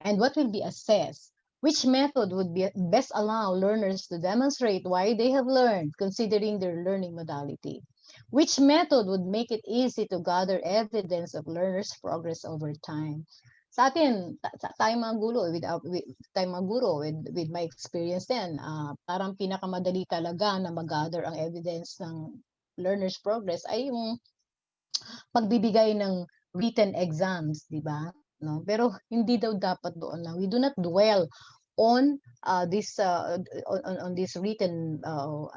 And what will be assessed? Which method would best allow learners to demonstrate why they have learned, considering their learning modality? Which method would make it easy to gather evidence of learners' progress over time? Sa atin, tayo mga guro, with my experience din, parang pinakamadali talaga na mag-gather ang evidence ng learners' progress ay yung pagbibigay ng written exams, di ba? No? Pero hindi daw dapat doon lang. We do not dwell on this written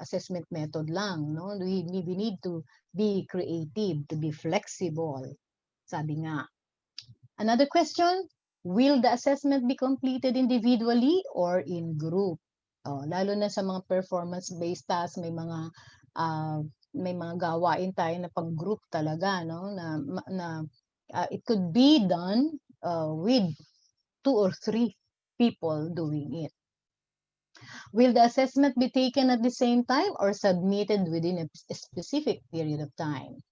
assessment method lang. No? We need to be creative, to be flexible. Sabi nga. Another question, will the assessment be completed individually or in group? Lalo na sa mga performance-based tasks, may mga gawain tayo na pag-group talaga, no? Na it could be done with 2 or 3 people doing it. Will the assessment be taken at the same time or submitted within a specific period of time?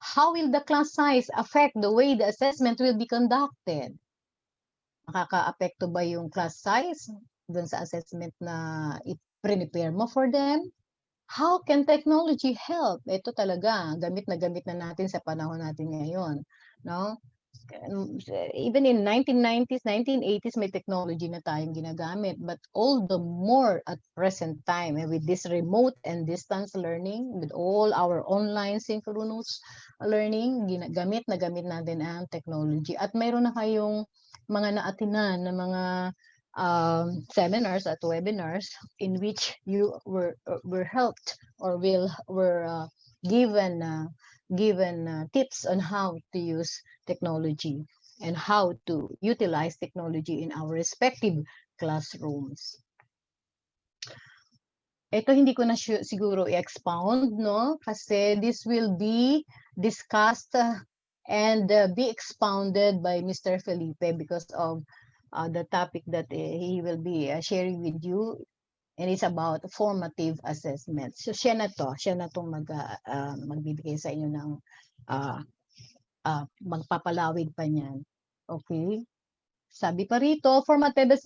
How will the class size affect the way the assessment will be conducted? Makaka-apekto ba yung class size dun sa assessment na i-prepare mo for them? How can technology help? Ito talaga, gamit na natin sa panahon natin ngayon. No? Even in 1990s, 1980s, may technology na tayong ginagamit. But all the more at present time, with this remote and distance learning, with all our online synchronous learning, gamit natin ang technology. At mayroon na kayong mga naatinan na mga seminars at webinars in which you were helped or were given tips on how to use technology and how to utilize technology in our respective classrooms. Ito hindi ko na siguro i-expound, no? Kasi this will be discussed and be expounded by Mr. Felipe because of the topic that he will be sharing with you, and it's about formative assessment. So siya na tong magbibigay sa inyo ng magpapalawig pa niyan. Okay? Sabi pa rito, formative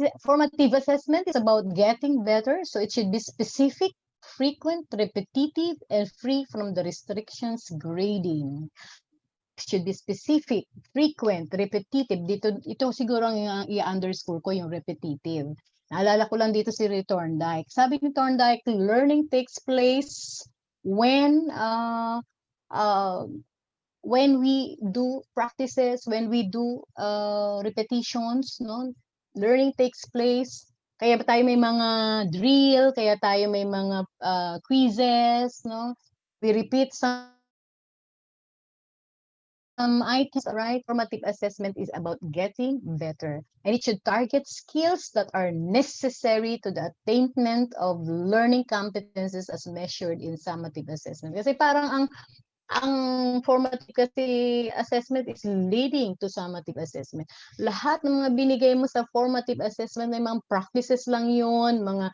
assessment is about getting better, so it should be specific, frequent, repetitive, and free from the restrictions grading. should be specific, frequent, repetitive. Ito siguro ang i-underscore ko yung repetitive. Naalala ko lang dito si Thorndike. Sabi ni Thorndike, learning takes place when we do practices, when we do repetitions, no? Learning takes place. Kaya tayo may mga drill, kaya tayo may mga quizzes, no? We repeat some items, right? Formative assessment is about getting better, and it should target skills that are necessary to the attainment of learning competences as measured in summative assessment. Kasi parang ang formative kasi assessment is leading to summative assessment. Lahat ng mga binigay mo sa formative assessment, may mga practices lang yun, mga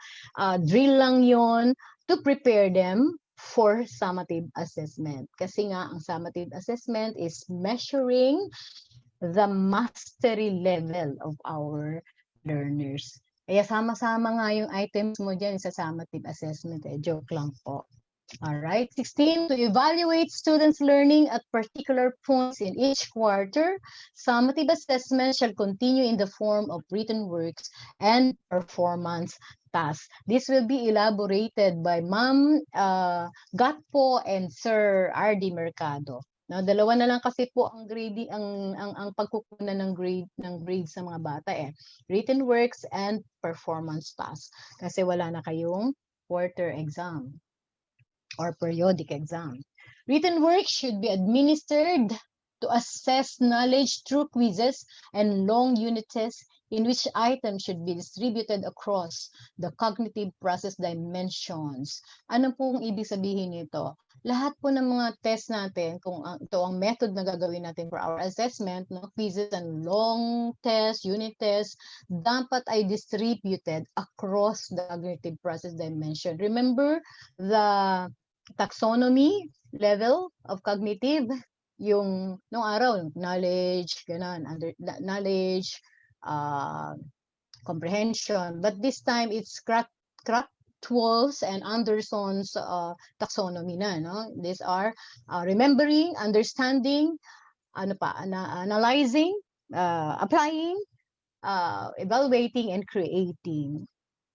drill lang yun to prepare them for summative assessment. Kasi nga, ang summative assessment is measuring the mastery level of our learners. Kaya sama-sama nga yung items mo dyan sa summative assessment. Joke lang po. All right. 16, to evaluate students' learning at particular points in each quarter, summative assessment shall continue in the form of written works and performance tasks. This will be elaborated by Ma'am Gatpo and Sir R.D. Mercado. No, dalawa na lang kasi po ang grading ang pagkukunan ng grades sa mga bata written works and performance tasks kasi wala na kayong quarter exam or periodic exam. Written work should be administered to assess knowledge through quizzes and long unit tests in which items should be distributed across the cognitive process dimensions. Ano pong ibig sabihin nito? Lahat po ng mga test natin, kung ito ang method na gagawin natin for our assessment, no, quizzes and long tests, unit tests, dapat ay distributed across the cognitive process dimension. Remember the taxonomy level of cognitive, yung nung araw, knowledge, ganun, knowledge, comprehension. But this time, it's Krathwohl's and Anderson's taxonomy na, no? These are remembering, understanding, analyzing, applying, evaluating, and creating.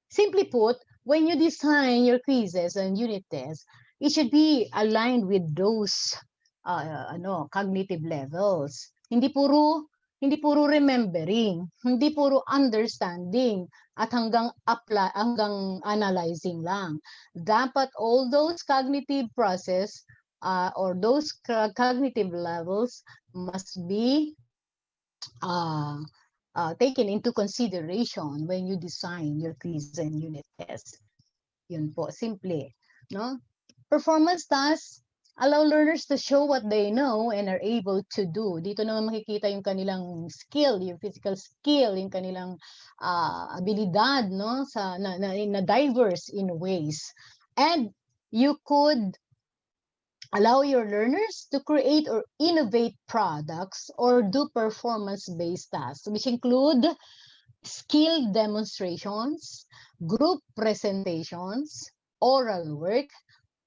Simply put, when you design your quizzes and unit tests, it should be aligned with those cognitive levels. Hindi puro remembering, hindi puro understanding at hanggang analyzing lang. Dapat all those cognitive process or those cognitive levels must be taken into consideration when you design your quiz and unit test. Yun po, simple, no? Performance tasks allow learners to show what they know and are able to do. Dito naman makikita yung kanilang skill, yung physical skill, yung kanilang abilidad, no, na diverse in ways. And you could allow your learners to create or innovate products or do performance-based tasks, which include skill demonstrations, group presentations, oral work,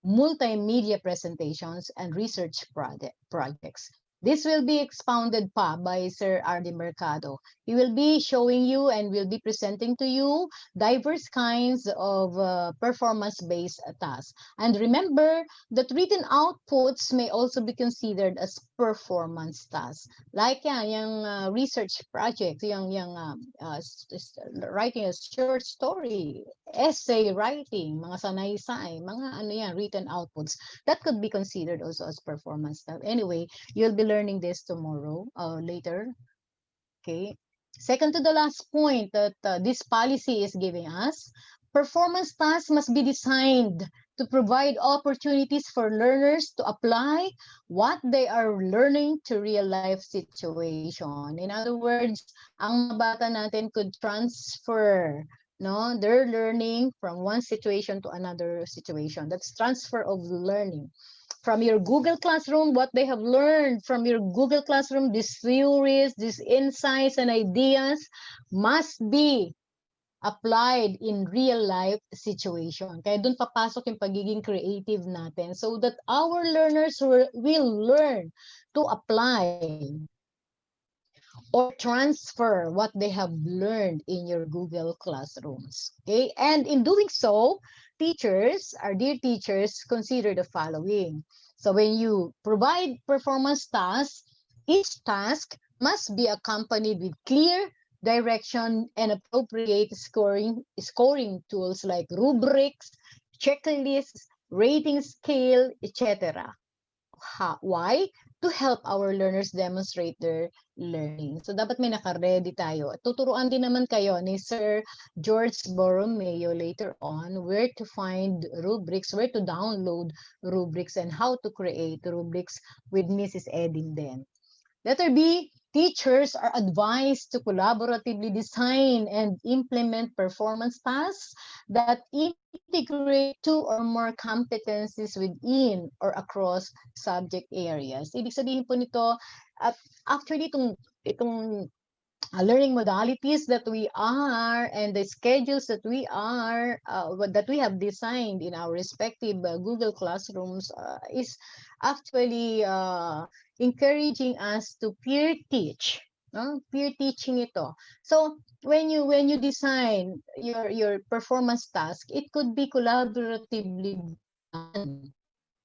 multimedia presentations, and research projects. This will be expounded pa by Sir R.D. Mercado. He will be showing you and will be presenting to you diverse kinds of performance-based tasks. And remember that written outputs may also be considered as performance tasks. Like yung research project, yung writing a short story, essay writing, mga sanaysay, mga written outputs. That could be considered also as performance tasks. Anyway, you'll be learning this tomorrow, later. Okay. Second to the last point that this policy is giving us, performance tasks must be designed to provide opportunities for learners to apply what they are learning to real-life situation. In other words, ang mga bata natin could transfer their learning from one situation to another situation. That's transfer of learning. From your Google Classroom, what they have learned from your Google Classroom, these theories, these insights and ideas must be applied in real life situation. Kaya doon papasok yung pagiging creative natin so that our learners will learn to apply or transfer what they have learned in your Google Classrooms. Okay, and in doing so, teachers, our dear teachers, consider the following. So when you provide performance tasks, each task must be accompanied with clear direction and appropriate scoring tools like rubrics, checklists, rating scale, etc. Why? To help our learners demonstrate their learning. So, dapat may naka-ready tayo. Tuturuan din naman kayo ni Sir George Borromeo later on where to find rubrics, where to download rubrics, and how to create rubrics with Mrs. Edin then. Letter B, teachers are advised to collaboratively design and implement performance tasks that integrate two or more competencies within or across subject areas. Ibig sabihin po nito, actually itong learning modalities that we are and the schedules that we have designed in our respective Google Classrooms is actually encouraging us to peer teach, no? Peer teaching ito. So when you design your performance task, it could be collaboratively done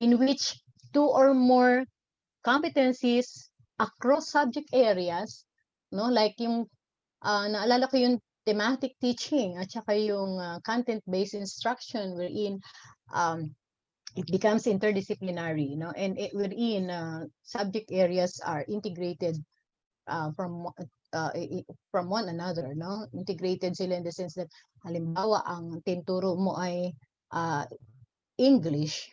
in which two or more competencies across subject areas, no? Like yung naalala ko yung thematic teaching at saka yung content-based instruction wherein it becomes interdisciplinary, no? And wherein subject areas are integrated from one another, no? Integrated sila in the sense that halimbawa ang tinuturo mo ay English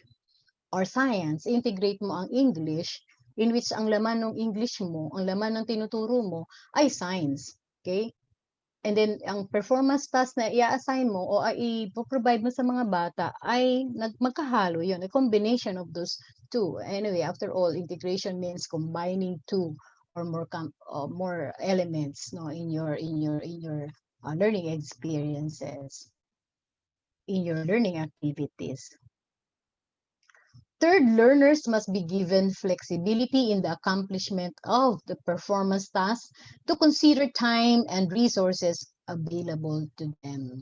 or science, integrate mo ang English in which ang laman ng English mo, ang laman ng tinuturo mo ay science. Okay? And then, ang performance task na i-assign mo o i-provide mo sa mga bata ay magkahalo yun, a combination of those two. Anyway, after all, integration means combining two or more elements, no, in your learning experiences, in your learning activities. Third, learners must be given flexibility in the accomplishment of the performance tasks to consider time and resources available to them.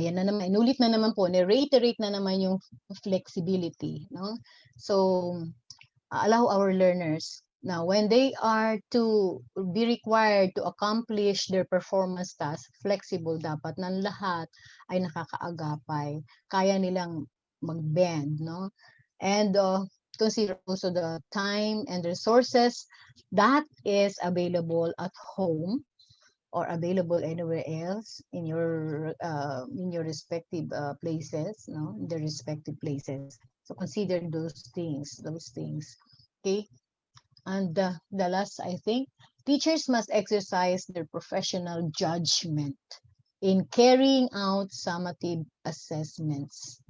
Ayan na naman, inulit na naman po, reiterate na naman yung flexibility, no? So, allow our learners now when they are to be required to accomplish their performance task, flexible dapat ng lahat ay nakakaagapay, kaya nilang mag-bend, no? And consider also the time and resources that is available at home or available anywhere else in your respective places, no, in the respective places. So consider those things. Okay. And the last, I think, teachers must exercise their professional judgment in carrying out summative assessments.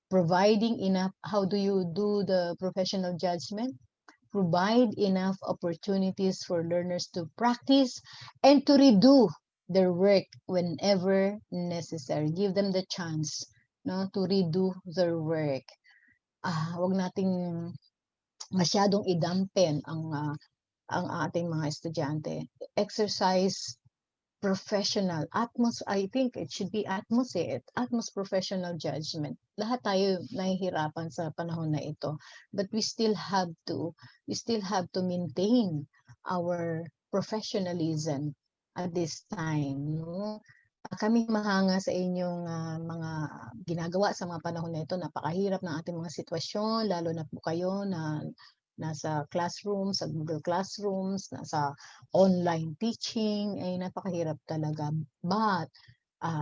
Providing enough, how do you do the professional judgment? Provide enough opportunities for learners to practice and to redo their work whenever necessary. Give them the chance, no, to redo their work. Wag nating masyadong idampen ang ating mga estudyante. Exercise professional, I think it should be atmos professional judgment. Lahat tayo nahihirapan sa panahon na ito, but we still have to maintain our professionalism at this time, no? Kami mahanga sa inyong mga ginagawa sa mga panahon na ito. Napakahirap ng ating mga sitwasyon, lalo na po kayo na nasa classrooms, sa Google Classrooms, nasa online teaching, ay napakahirap talaga. But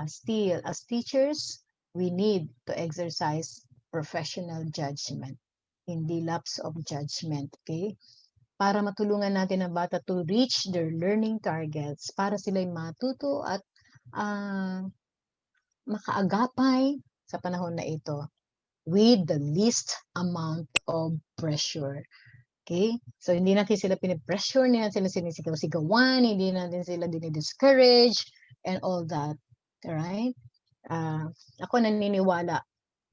still, as teachers, we need to exercise professional judgment, hindi lapse of judgment, okay? Para matulungan natin ang bata to reach their learning targets, para sila'y matuto at makaagapay sa panahon na ito with the least amount of pressure. Okay? So, hindi natin sila pinipressure, hindi natin sila sinisigaw-sigawan, hindi natin sila dinidiscourage, and all that. Alright? Ako naniniwala,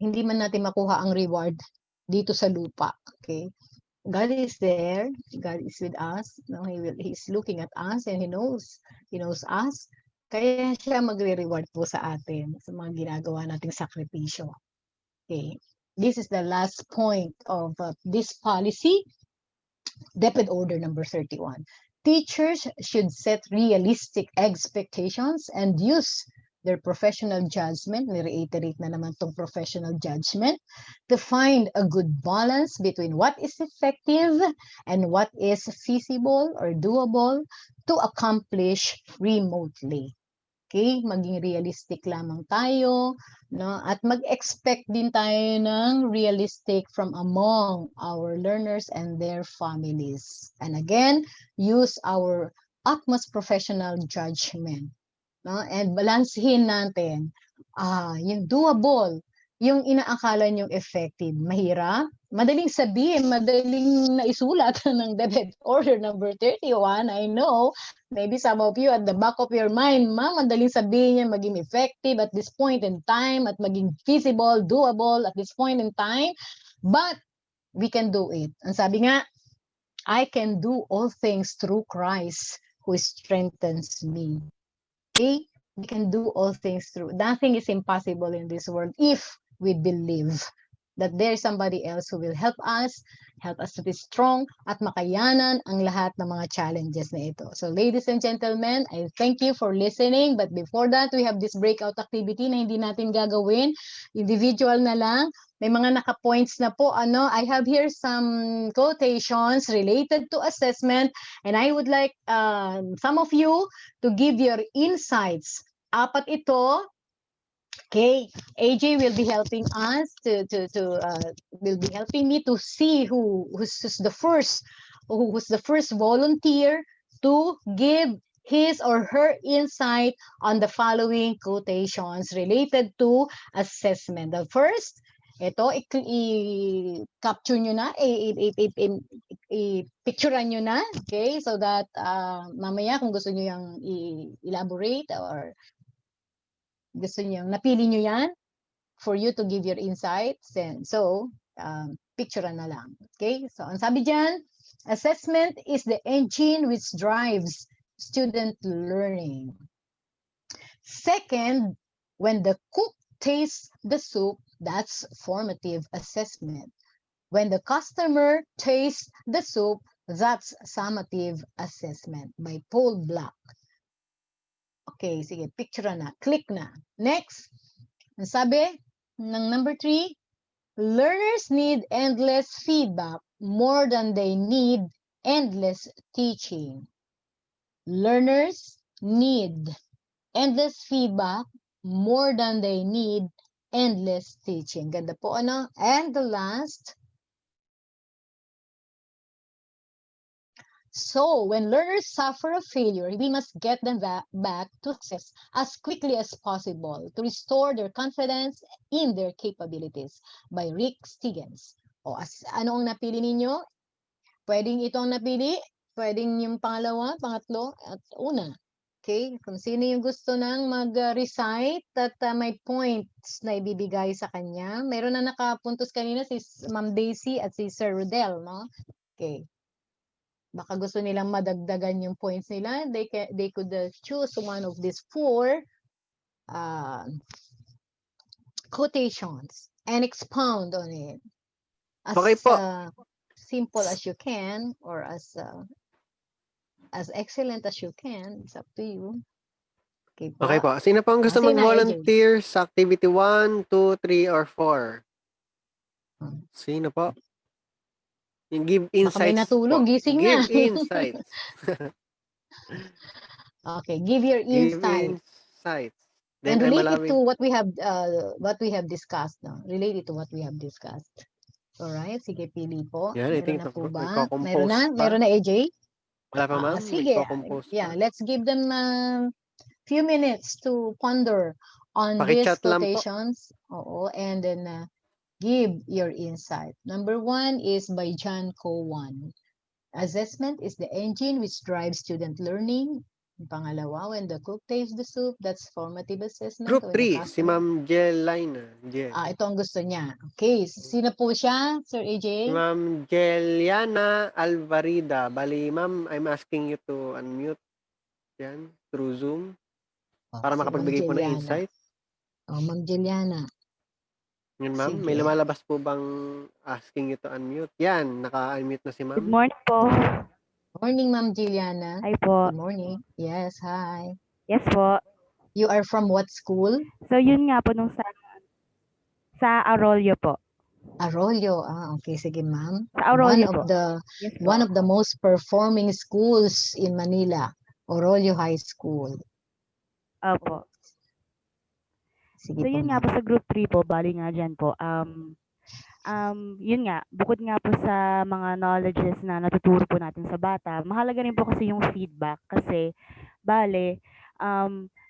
hindi man natin makuha ang reward dito sa lupa. Okay? God is there. God is with us. No, he's looking at us and he knows us. Kaya siya magre-reward po sa atin sa mga ginagawa nating sakripisyo. Okay. This is the last point of this policy, DepEd Order number 31. Teachers should set realistic expectations and use their professional judgment, reiterate na naman tong professional judgment, to find a good balance between what is effective and what is feasible or doable to accomplish remotely. Okay, maging realistic lamang tayo, no? At mag-expect din tayo ng realistic from among our learners and their families. And again, use our utmost professional judgment, no? And balansehin natin yung doable, yung inaakala niyong effective. Mahirap, madaling sabihin, madaling naisulat ng DepEd Order number 31. I know, maybe some of you at the back of your mind, madaling sabihin yan maging effective at this point in time at maging feasible, doable at this point in time. But we can do it. Ang sabi nga, I can do all things through Christ who strengthens me. Okay? We can do all things through. Nothing is impossible in this world if we believe that there's somebody else who will help us to be strong at makayanan ang lahat ng mga challenges na ito. So ladies and gentlemen, I thank you for listening. But before that, we have this breakout activity na hindi natin gagawin. Individual na lang. May mga naka-points na po. I have here some quotations related to assessment, and I would like some of you to give your insights. Apat ito. Okay, AJ will be helping us will be helping me to see who's the first volunteer to give his or her insight on the following quotations related to assessment. The first, ito i-capture nyo na, i-picturean nyo na, okay, so that mamaya kung gusto nyo yung i-elaborate or gusto niyo, napili niyo yan for you to give your insights. And so, picture na lang. Okay? So, ang sabi dyan, assessment is the engine which drives student learning. Second, when the cook tastes the soup, that's formative assessment. When the customer tastes the soup, that's summative assessment by Paul Black. Okay, sige, picture na. Click na. Next, ang sabi ng number 3, learners need endless feedback more than they need endless teaching. Learners need endless feedback more than they need endless teaching. Ganda po, ano? And the last, so, when learners suffer a failure, we must get them back to success as quickly as possible to restore their confidence in their capabilities. By Rick Stiggins. O, ano ang napili ninyo? Pwedeng ito ang napili, pwedeng yung pangalawa, pangatlo, at una. Okay? Kung sino yung gusto nang mag-recite at may points na ibibigay sa kanya. Meron na nakapuntos kanina si Ma'am Daisy at si Sir Rodel, no? Okay. Baka gusto nilang madagdagan yung points nila, they could choose one of these 4 quotations and expound on it as Okay po. Simple as you can or as excellent as you can. It's up to you. Okay po. Okay po. Sino po ang gusto Sige na, mag-volunteer sa activity 1, 2, 3, or 4? Sino po? Yung give insights. Baka may natulog, gising na. Give insights. Okay, give your insight. Give insights. Then and relate it to what we have discussed. No? Relate it to what we have discussed. Alright, sige, pili po. Yan, meron na po ba? Meron na? Meron na, AJ? Wala pa, ma'am? Sige, yeah, let's give them a few minutes to ponder on these quotations. Oo, and then give your insight. Number 1 is by John Cowan. Assessment is the engine which drives student learning. Pangalawa, when the cook tastes the soup, that's formative assessment. Group When the 3, si customer... Ma'am Jelina. ito ang gusto niya. Okay, sino po siya, Sir Si AJ? Ma'am Jeliana Alvarida. Bali, ma'am, I'm asking you to unmute yan through Zoom para Si Ma'am makapagbigay po ng Jeliana. insight. Ma'am Jeliana. Yan, ma'am. May Sige. lumalabas po bang asking you to unmute? Yan, naka-unmute na si Good ma'am. morning po. Morning, Ma'am Jeliana. Hi po. Good morning. Yes, hi. Yes po. You are from what school? So yun nga po nung sa Arroyo po. Arroyo. Okay, sige, ma'am. Sa Arroyo po. Yes po. One of the most performing schools in Manila, Arroyo High School. Opo. Sige So po, yun nga ma'am. po sa group 3 po, bali nga dyan po. Yun nga, bukod nga po sa mga knowledges na natuturo po natin sa bata, mahalaga rin po kasi yung feedback kasi bale,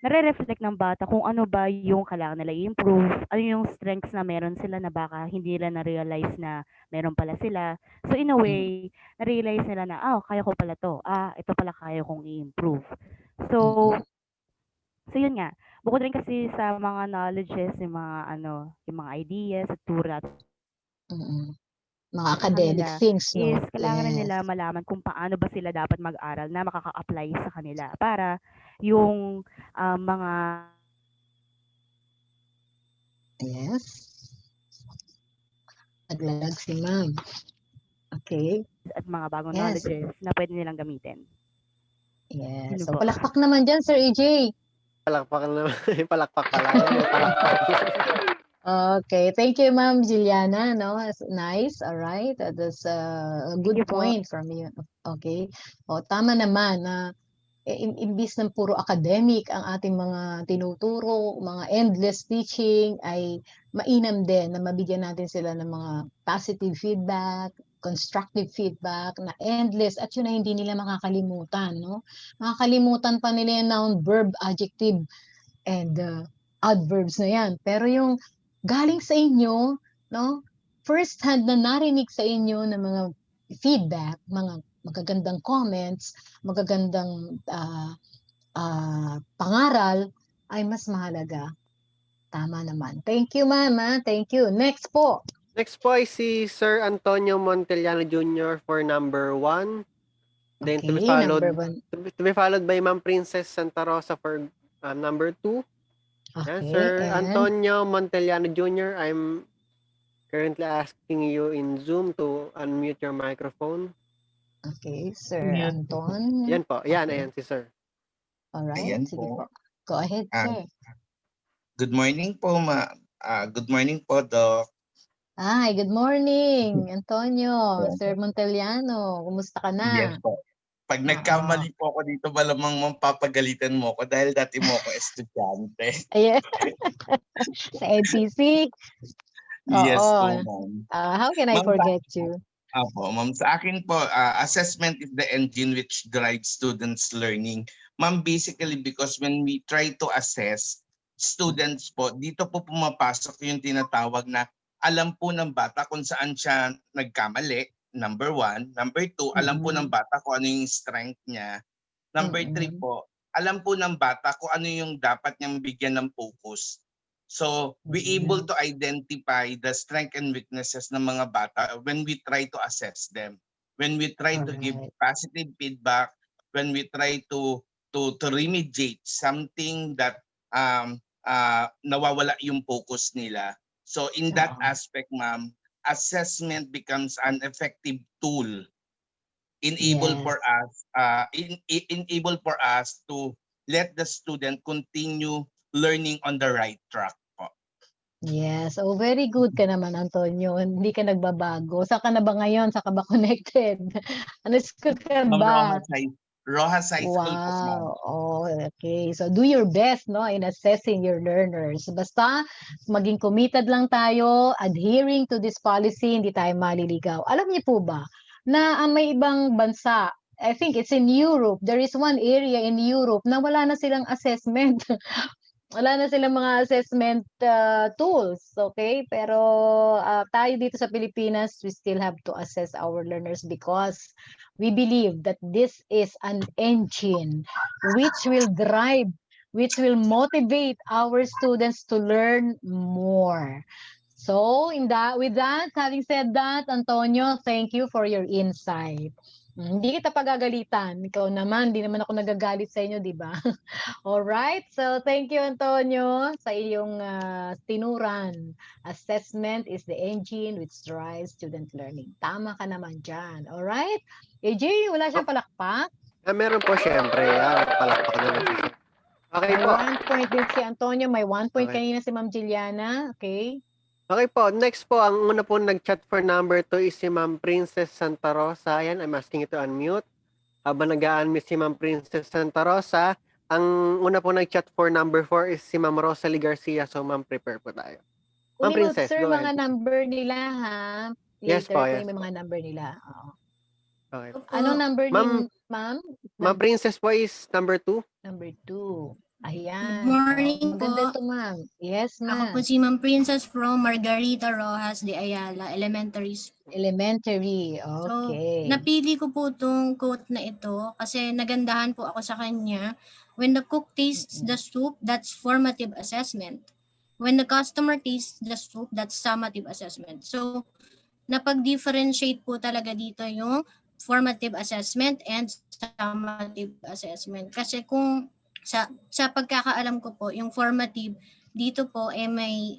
nare-reflect ng bata kung ano ba yung kailangan nila i-improve, ano yung strengths na meron sila na baka hindi nila na-realize na meron pala sila. So in a way, na-realize nila na, kaya ko pala to. Ito pala kaya kong i-improve. So yun nga, bukod rin kasi sa mga knowledges, yung mga ideas at turo natin Mga sa academic kanila things, no? is kailangan rin Yes. nila malaman kung paano ba sila dapat mag-aral na makaka-apply sa kanila para yung mga Yes. Naglalag si ma'am. Okay. at mga bagong Yes. knowledges na pwede nilang gamitin. Yes. Yun So, po. palakpak naman dyan, Sir AJ. Palakpak naman. Palakpak pala. Yan, may palakpak. Okay. Thank you, Ma'am Juliana. No, that's nice. All right. That's a Thank good you po. point from you. Okay. Tama naman na imbis ng puro academic ang ating mga tinuturo, mga endless teaching, ay mainam din na mabigyan natin sila ng mga positive feedback, constructive feedback na endless at yun na hindi nila makakalimutan, no? Makakalimutan pa nila yung noun, verb, adjective, and adverbs na yan. Pero yung galing sa inyo, no? First hand na narinig sa inyo ng mga feedback, mga magagandang comments, magagandang pangaral, ay mas mahalaga. Tama naman. Thank you, Mama. Thank you. Next po. Next po ay si Sir Antonio Montellano Jr. for number 1. Then to be followed, number 1. to be followed by Ma'am Princess Santa Rosa for number 2. Okay. Sir And Antonio Montellano Jr., I'm currently asking you in Zoom to unmute your microphone. okay, Sir Anton. Yan po. Yan, Okay. ayan si Sir. Alright. Ayan Sige po. po. Go ahead, sir. Good morning po, good morning po, Doc. Hi, good morning, Antonio. Yes. Sir Montellano, kumusta ka na? Yes po. Pag nagkamali po ako dito, malamang mapapagalitan mo ko dahil dati mo ako estudyante. Ayan. Sa NTC? Yes Oo. po, ma'am. How can I Ma'am, forget you? Apo, ma'am, sa akin po, assessment is the engine which drives students' learning. Ma'am, basically because when we try to assess students po, dito po pumapasok yung tinatawag na alam po ng bata kung saan siya nagkamali, number 1. Number 2, alam po ng bata kung ano yung strength niya. Number 3 po, alam po ng bata kung ano yung dapat niyang bigyan ng focus. So, we able to identify the strength and weaknesses ng mga bata when we try to assess them. When we try to give positive feedback, when we try to remediate something that nawawala yung focus nila. So, in that aspect, ma'am, assessment becomes an effective tool enable for us to let the student continue learning on the right track po. Yes. Very good ka naman, Antonio. Hindi ka nagbabago. Saan ka na ba ngayon? Saan ka ba connected? Ano school ka ba? Rojas High School po, ma'am. Wow. Okay. So do your best, no, in assessing your learners. Basta maging committed lang tayo, adhering to this policy, hindi tayo maliligaw. Alam niyo po ba na may ibang bansa, I think it's in Europe, there is one area in Europe na wala na silang assessment. Wala na silang mga assessment tools, okay? Pero tayo dito sa Pilipinas, we still have to assess our learners because we believe that this is an engine which will drive, which will motivate our students to learn more. So, with that, having said that, Antonio, thank you for your insight. Hindi kita pagagalitan. Ikaw naman, hindi naman ako nagagalit sa inyo, di ba? Alright, so thank you, Antonio, sa iyong tinuran. Assessment is the engine which drives student learning. Tama ka naman dyan. Alright? AJ, wala siyang palakpak? Meron po syempre. Palakpak naman po. Okay May po. 1 point din si Antonio, may 1 point Okay. kanina si Ma'am Jilliana. Okay? Okay po, next po, ang una po nag-chat for number 2 is si Ma'am Princess Santa Rosa. Ayan, I'm asking you to unmute. Habang nag-unmute si Ma'am Princess Santa Rosa, ang una po nag-chat for number 4 is si Ma'am Rosalie Garcia. So, Ma'am, prepare po tayo. Ma'am Kunin mo, Princess, sir, go mga ahead. number nila, ha? Yes Later, po, kunin yes mo po. mga number nila. Oo. Okay. Anong number Ma'am, ni Ma'am? Ma'am Princess po is number 2. Number 2. Ayan. Good morning Maganda po. ito, ma'am. Yes, Ako ma'am. po si Ma'am Princess from Margarita Rojas de Ayala Elementary School. Elementary. So, Okay. napili ko po itong quote na ito kasi nagandahan po ako sa kanya. When the cook tastes the soup, that's formative assessment. When the customer tastes the soup, that's summative assessment. So, napag-differentiate po talaga dito yung formative assessment and summative assessment. Kasi kung sa pagkakaalam ko po, yung formative, dito po may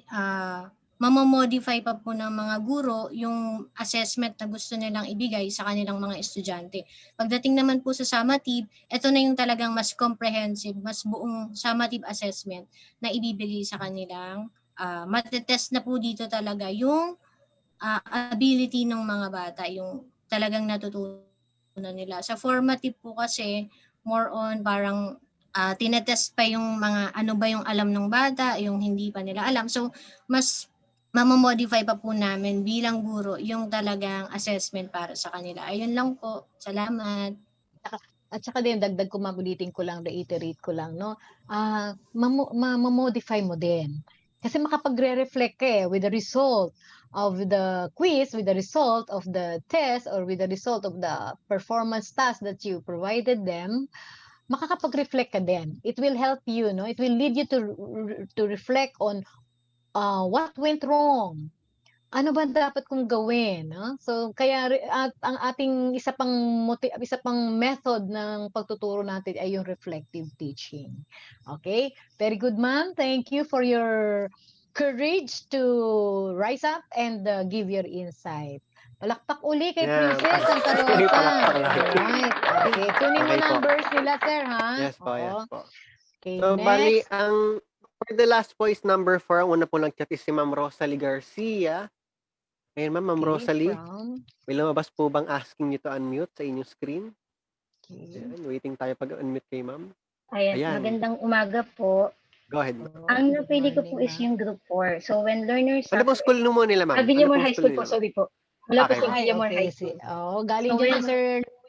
mamomodify pa po ng mga guro yung assessment na gusto nilang ibigay sa kanilang mga estudyante. Pagdating naman po sa summative, ito na yung talagang mas comprehensive, mas buong summative assessment na ibibigay sa kanilang matetest na po dito talaga yung ability ng mga bata, yung talagang natutunan nila. Sa formative po kasi, more on parang tinetest pa yung mga ano ba yung alam ng bata, yung hindi pa nila alam. So, mas mamomodify pa po namin bilang guro yung talagang assessment para sa kanila. Ayun lang po. Salamat. At saka din, dagdag ko, mabulitin ko lang, reiterate ko lang, no? Mamodify mo din. Kasi makapagre-reflect ka with the result of the quiz, with the result of the test, or with the result of the performance task that you provided them, makakapag-reflect ka din. It will help you, no? It will lead you to reflect on what went wrong. Ano ba dapat kong gawin, no? So kaya ang ating isa pang method ng pagtuturo natin ay yung reflective teaching. Okay? Very good, ma'am. Thank you for your courage to rise up and give your insight. Palakpak uli kay Yeah. Princess Santa Rosa. Palakpak lang. Alright. Okay. Kunin mo Okay po. numbers nila, sir, ha? Yes po, yes Oo. po. Okay, So, bali, next. for the last po is number 4. Ang una po nag-chat is si Ma'am Rosalie Garcia. Ayun, Ma'am Okay, Rosalie. from. May lumabas po bang asking you to unmute sa inyong screen? Okay. Ayan, waiting tayo pag-unmute kay Ma'am. Ayan, Ayan. magandang umaga po. Go ahead, Ma'am. Ang Good napili ko po morning, is ma'am. yung group 4. So when learners Ano pong school mo nila, Ma'am? Villamor Ano pong High School po, nila, ma'am? sorry po. Wala po Okay, sa ma'am. Villamor okay, High School. galing So, dyan when- si Sir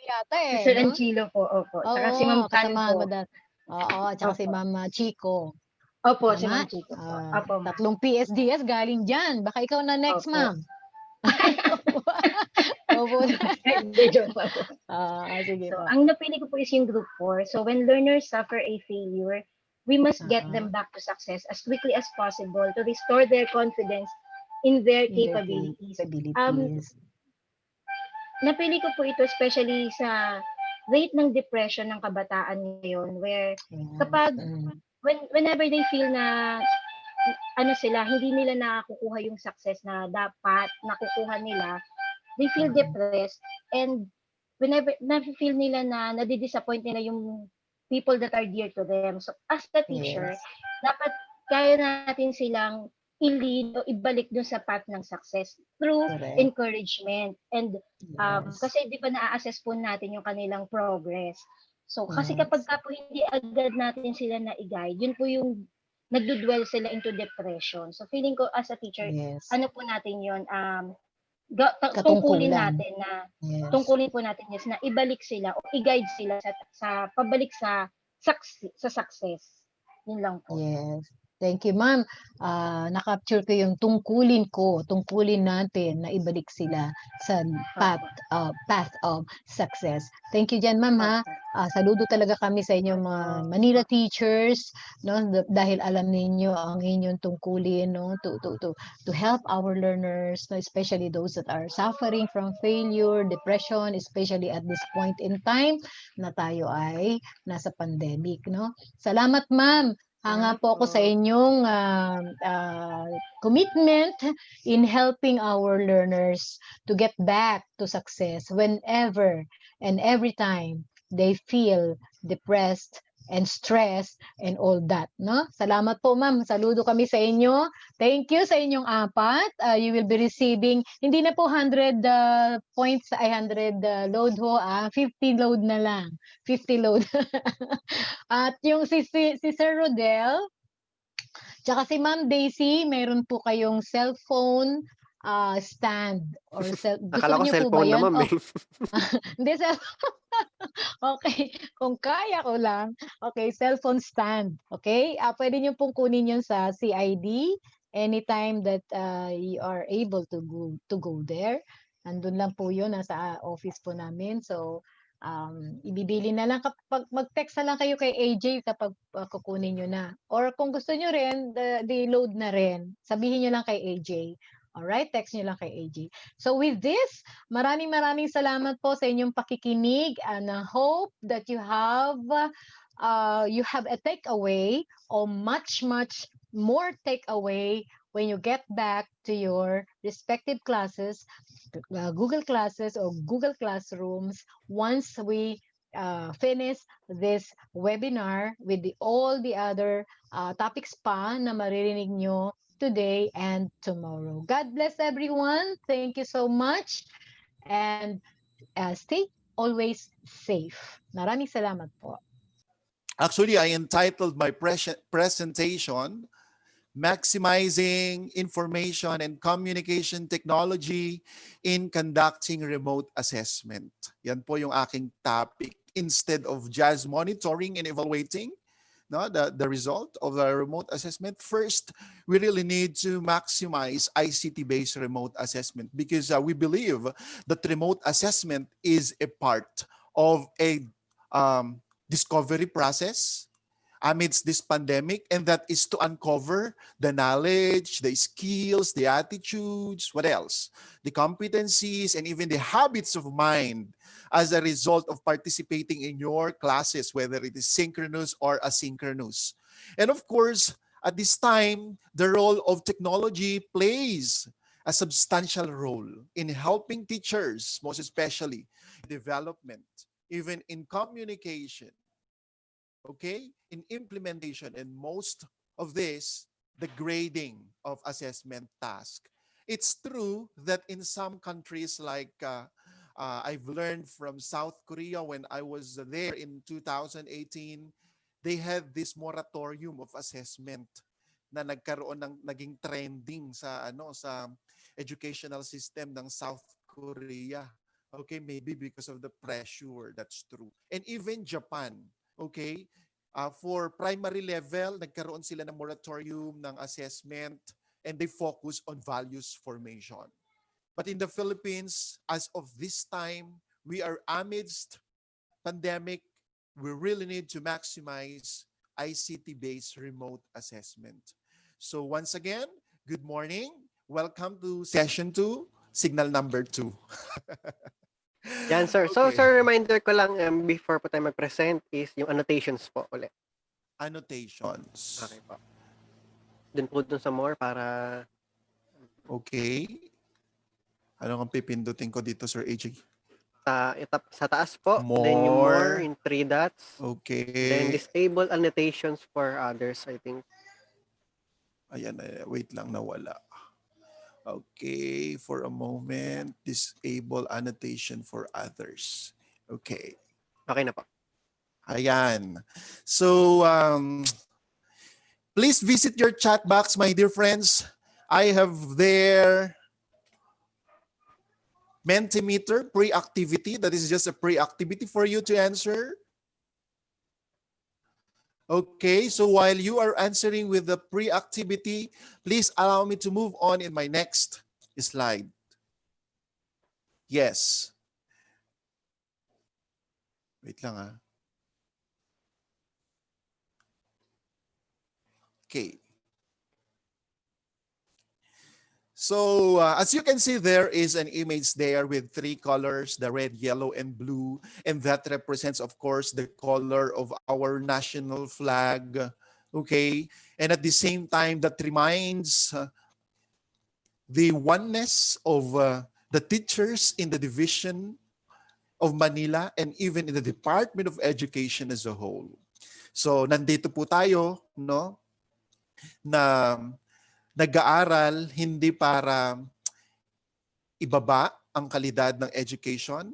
yata Sir no? Anchilo po, opo. Saka si Ma'am Oo, Tan kasamahan mo po. Oo, at saka si Opo. Ma'am Chico. Opo, si Tama? Ma'am Chico po. Ah, Opo, ma'am. tatlong PSDS galing dyan. Baka ikaw na next, Opo. ma'am. Opo. Hindi, joke pa po. Sige So, po. ang napili ko po is yung group 4. So when learners suffer a failure, we must get Uh-uh. them back to success as quickly as possible to restore their confidence in their In their capabilities. capabilities. Napili ko po ito especially sa rate ng depression ng kabataan ngayon where Yes. kapag whenever they feel na hindi nila nakukuha yung success na dapat nakukuha nila, they feel depressed, and whenever na-feel nila na nadi-disappoint nila yung people that are dear to them. So as a teacher, Yes. dapat kaya natin silang i-lead o ibalik dun sa path ng success through Correct. encouragement. And Yes. kasi di ba na-assess po natin yung kanilang progress. So kasi Yes. kapag po hindi agad natin sila na-guide, yun po yung nagdudwell sila into depression. So feeling ko as a teacher, Yes. ano po natin yun, Katungkulan. tungkulin natin na Yes. tungkulin po natin yes na ibalik sila o i-guide sila sa pabalik sa success. Yun lang po. Yes. Thank you, ma'am. Na-capture ko yung tungkulin natin na ibalik sila sa path of success. Thank you dyan, ma'am, ha. Saludo talaga kami sa inyong mga Manila teachers, no, dahil alam ninyo ang inyong tungkulin, no, to help our learners, no, especially those that are suffering from failure, depression, especially at this point in time na tayo ay nasa pandemic, no. Salamat, ma'am. Hanga po ako sa inyong commitment in helping our learners to get back to success whenever and every time they feel depressed and stressed and all that, no? Salamat po, ma'am. Saludo kami sa inyo. Thank you sa inyong apat. You will be receiving, hindi na po 100 points, 100 load ho, 50 load na lang. 50 load. At yung si Sir Rodel, tsaka si Ma'am Daisy, meron po kayong cellphone stand or gusto Akala ko niyo po ba cellphone na, yan? ma'am. Hindi, okay, kung kaya ko lang. Okay, cellphone stand. Okay, pwede niyo pong kunin yun sa CID anytime that you are able to go there. Nandun lang po yun, nasa office po namin. So, ibibili na lang kapag mag-text na lang kayo kay AJ kapag kukunin nyo na. Or kung gusto nyo rin, load na rin. Sabihin nyo lang kay AJ. Alright, text nyo lang kay AJ. So with this, maraming salamat po sa inyong pakikinig and I hope that you have a takeaway or much more takeaway when you get back to your respective classes, Google Classes or Google Classrooms once we finish this webinar with all the other topics pa na maririnig nyo today and tomorrow. God bless everyone. Thank you so much. And stay always safe. Maraming salamat po. Actually, I entitled my presentation, Maximizing Information and Communication Technology in Conducting Remote Assessment. Yan po yung aking topic. Instead of just monitoring and evaluating the result of the remote assessment, first, we really need to maximize ICT-based remote assessment because we believe that remote assessment is a part of a discovery process amidst this pandemic, and that is to uncover the knowledge, the skills, the attitudes, what else? The competencies, and even the habits of mind as a result of participating in your classes, whether it is synchronous or asynchronous. And of course, at this time, the role of technology plays a substantial role in helping teachers, most especially development, even in communication, okay, in implementation, and most of this, the grading of assessment task. It's true that in some countries like I've learned from South Korea when I was there in 2018, they had this moratorium of assessment na naging trending sa sa educational system ng South Korea. Okay, maybe because of the pressure, that's true. And even Japan, okay, for primary level, nagkaroon sila ng moratorium ng assessment and they focus on values formation. But in the Philippines, as of this time, we are amidst pandemic. We really need to maximize ICT-based remote assessment. So once again, good morning. Welcome to session 2, signal number 2. Yan, sir. So, Okay. sir, reminder ko lang before po tayo mag-present is yung annotations po ulit. Annotations. Okay po. Dun sa more para... Okay. Ano ang pipindutin ko dito, Sir AJ? Sa taas po. Then yung more in 3 dots. Okay. Then disable annotations for others, I think. Ayan, wait lang, nawala. Okay, for a moment, disable annotation for others. Okay. Okay na po. Ayan. So, please visit your chat box, my dear friends. I have there Mentimeter pre-activity. That is just a pre-activity for you to answer. Okay, so while you are answering with the pre-activity, please allow me to move on in my next slide. Yes. Wait lang ah. Okay. So as you can see, there is an image there with 3 colors, the red, yellow, and blue. And that represents, of course, the color of our national flag. Okay. And at the same time, that reminds the oneness of the teachers in the division of Manila and even in the Department of Education as a whole. So nandito po tayo, no, na nag-aaral hindi para ibaba ang kalidad ng education,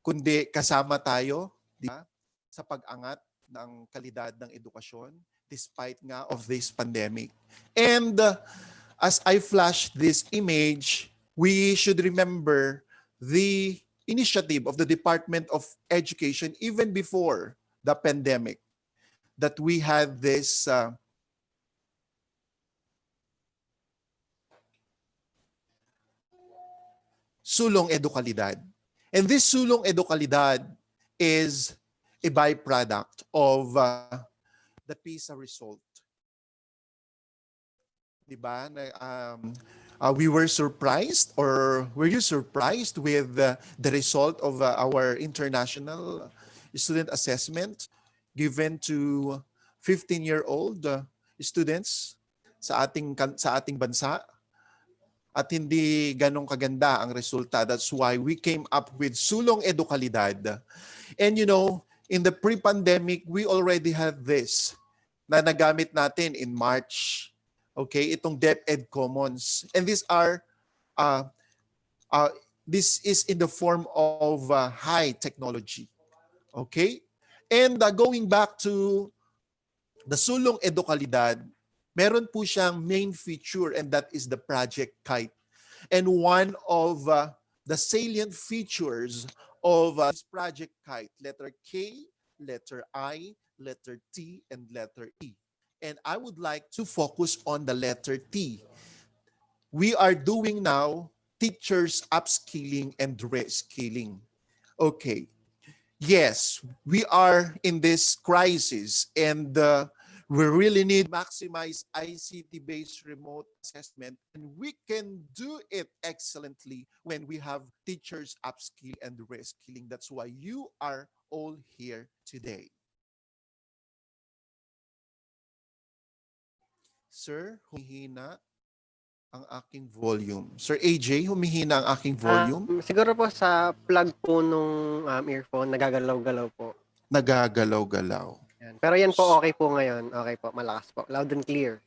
kundi kasama tayo, di ba, sa pag-angat ng kalidad ng edukasyon despite nga of this pandemic. And as I flash this image, we should remember the initiative of the Department of Education even before the pandemic, that we had this sulong edukalidad. And this sulong edukalidad is a byproduct of the PISA result. Diba? We were surprised, or were you surprised with the result of our international student assessment given to 15-year-old students sa ating bansa? At hindi ganong kaganda ang resulta. That's why we came up with sulong edukalidad. And you know, in the pre-pandemic, we already had this na nagamit natin in March. Okay, itong DepEd Commons. And these are, this is in the form of high technology. Okay? And going back to the sulong edukalidad, meron po siyang main feature, and that is the Project Kite. And one of the salient features of this Project Kite, letter K, letter I, letter T, and letter E. And I would like to focus on the letter T. We are doing now teachers upskilling and reskilling. Okay. Yes, we are in this crisis, and we really need to maximize ICT-based remote assessment, and we can do it excellently when we have teachers upskill and reskilling. That's why you are all here today. Sir, humihina ang aking volume. Sir AJ, humihina ang aking volume? Siguro po sa plug po nung earphone, nagagalaw-galaw po. Nagagalaw-galaw. Yan. Pero yan po, okay po ngayon. Okay po, malakas po. Loud and clear.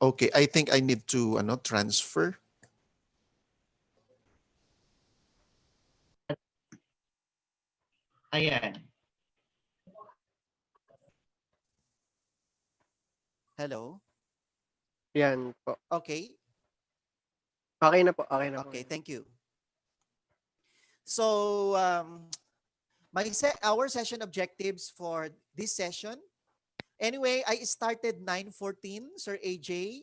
Okay, I think I need to transfer. Ayan. Hello? Yan po. Okay. Okay na po, okay na po. Okay, thank you. So, our session objectives for this session. Anyway, I started 9:14, Sir AJ.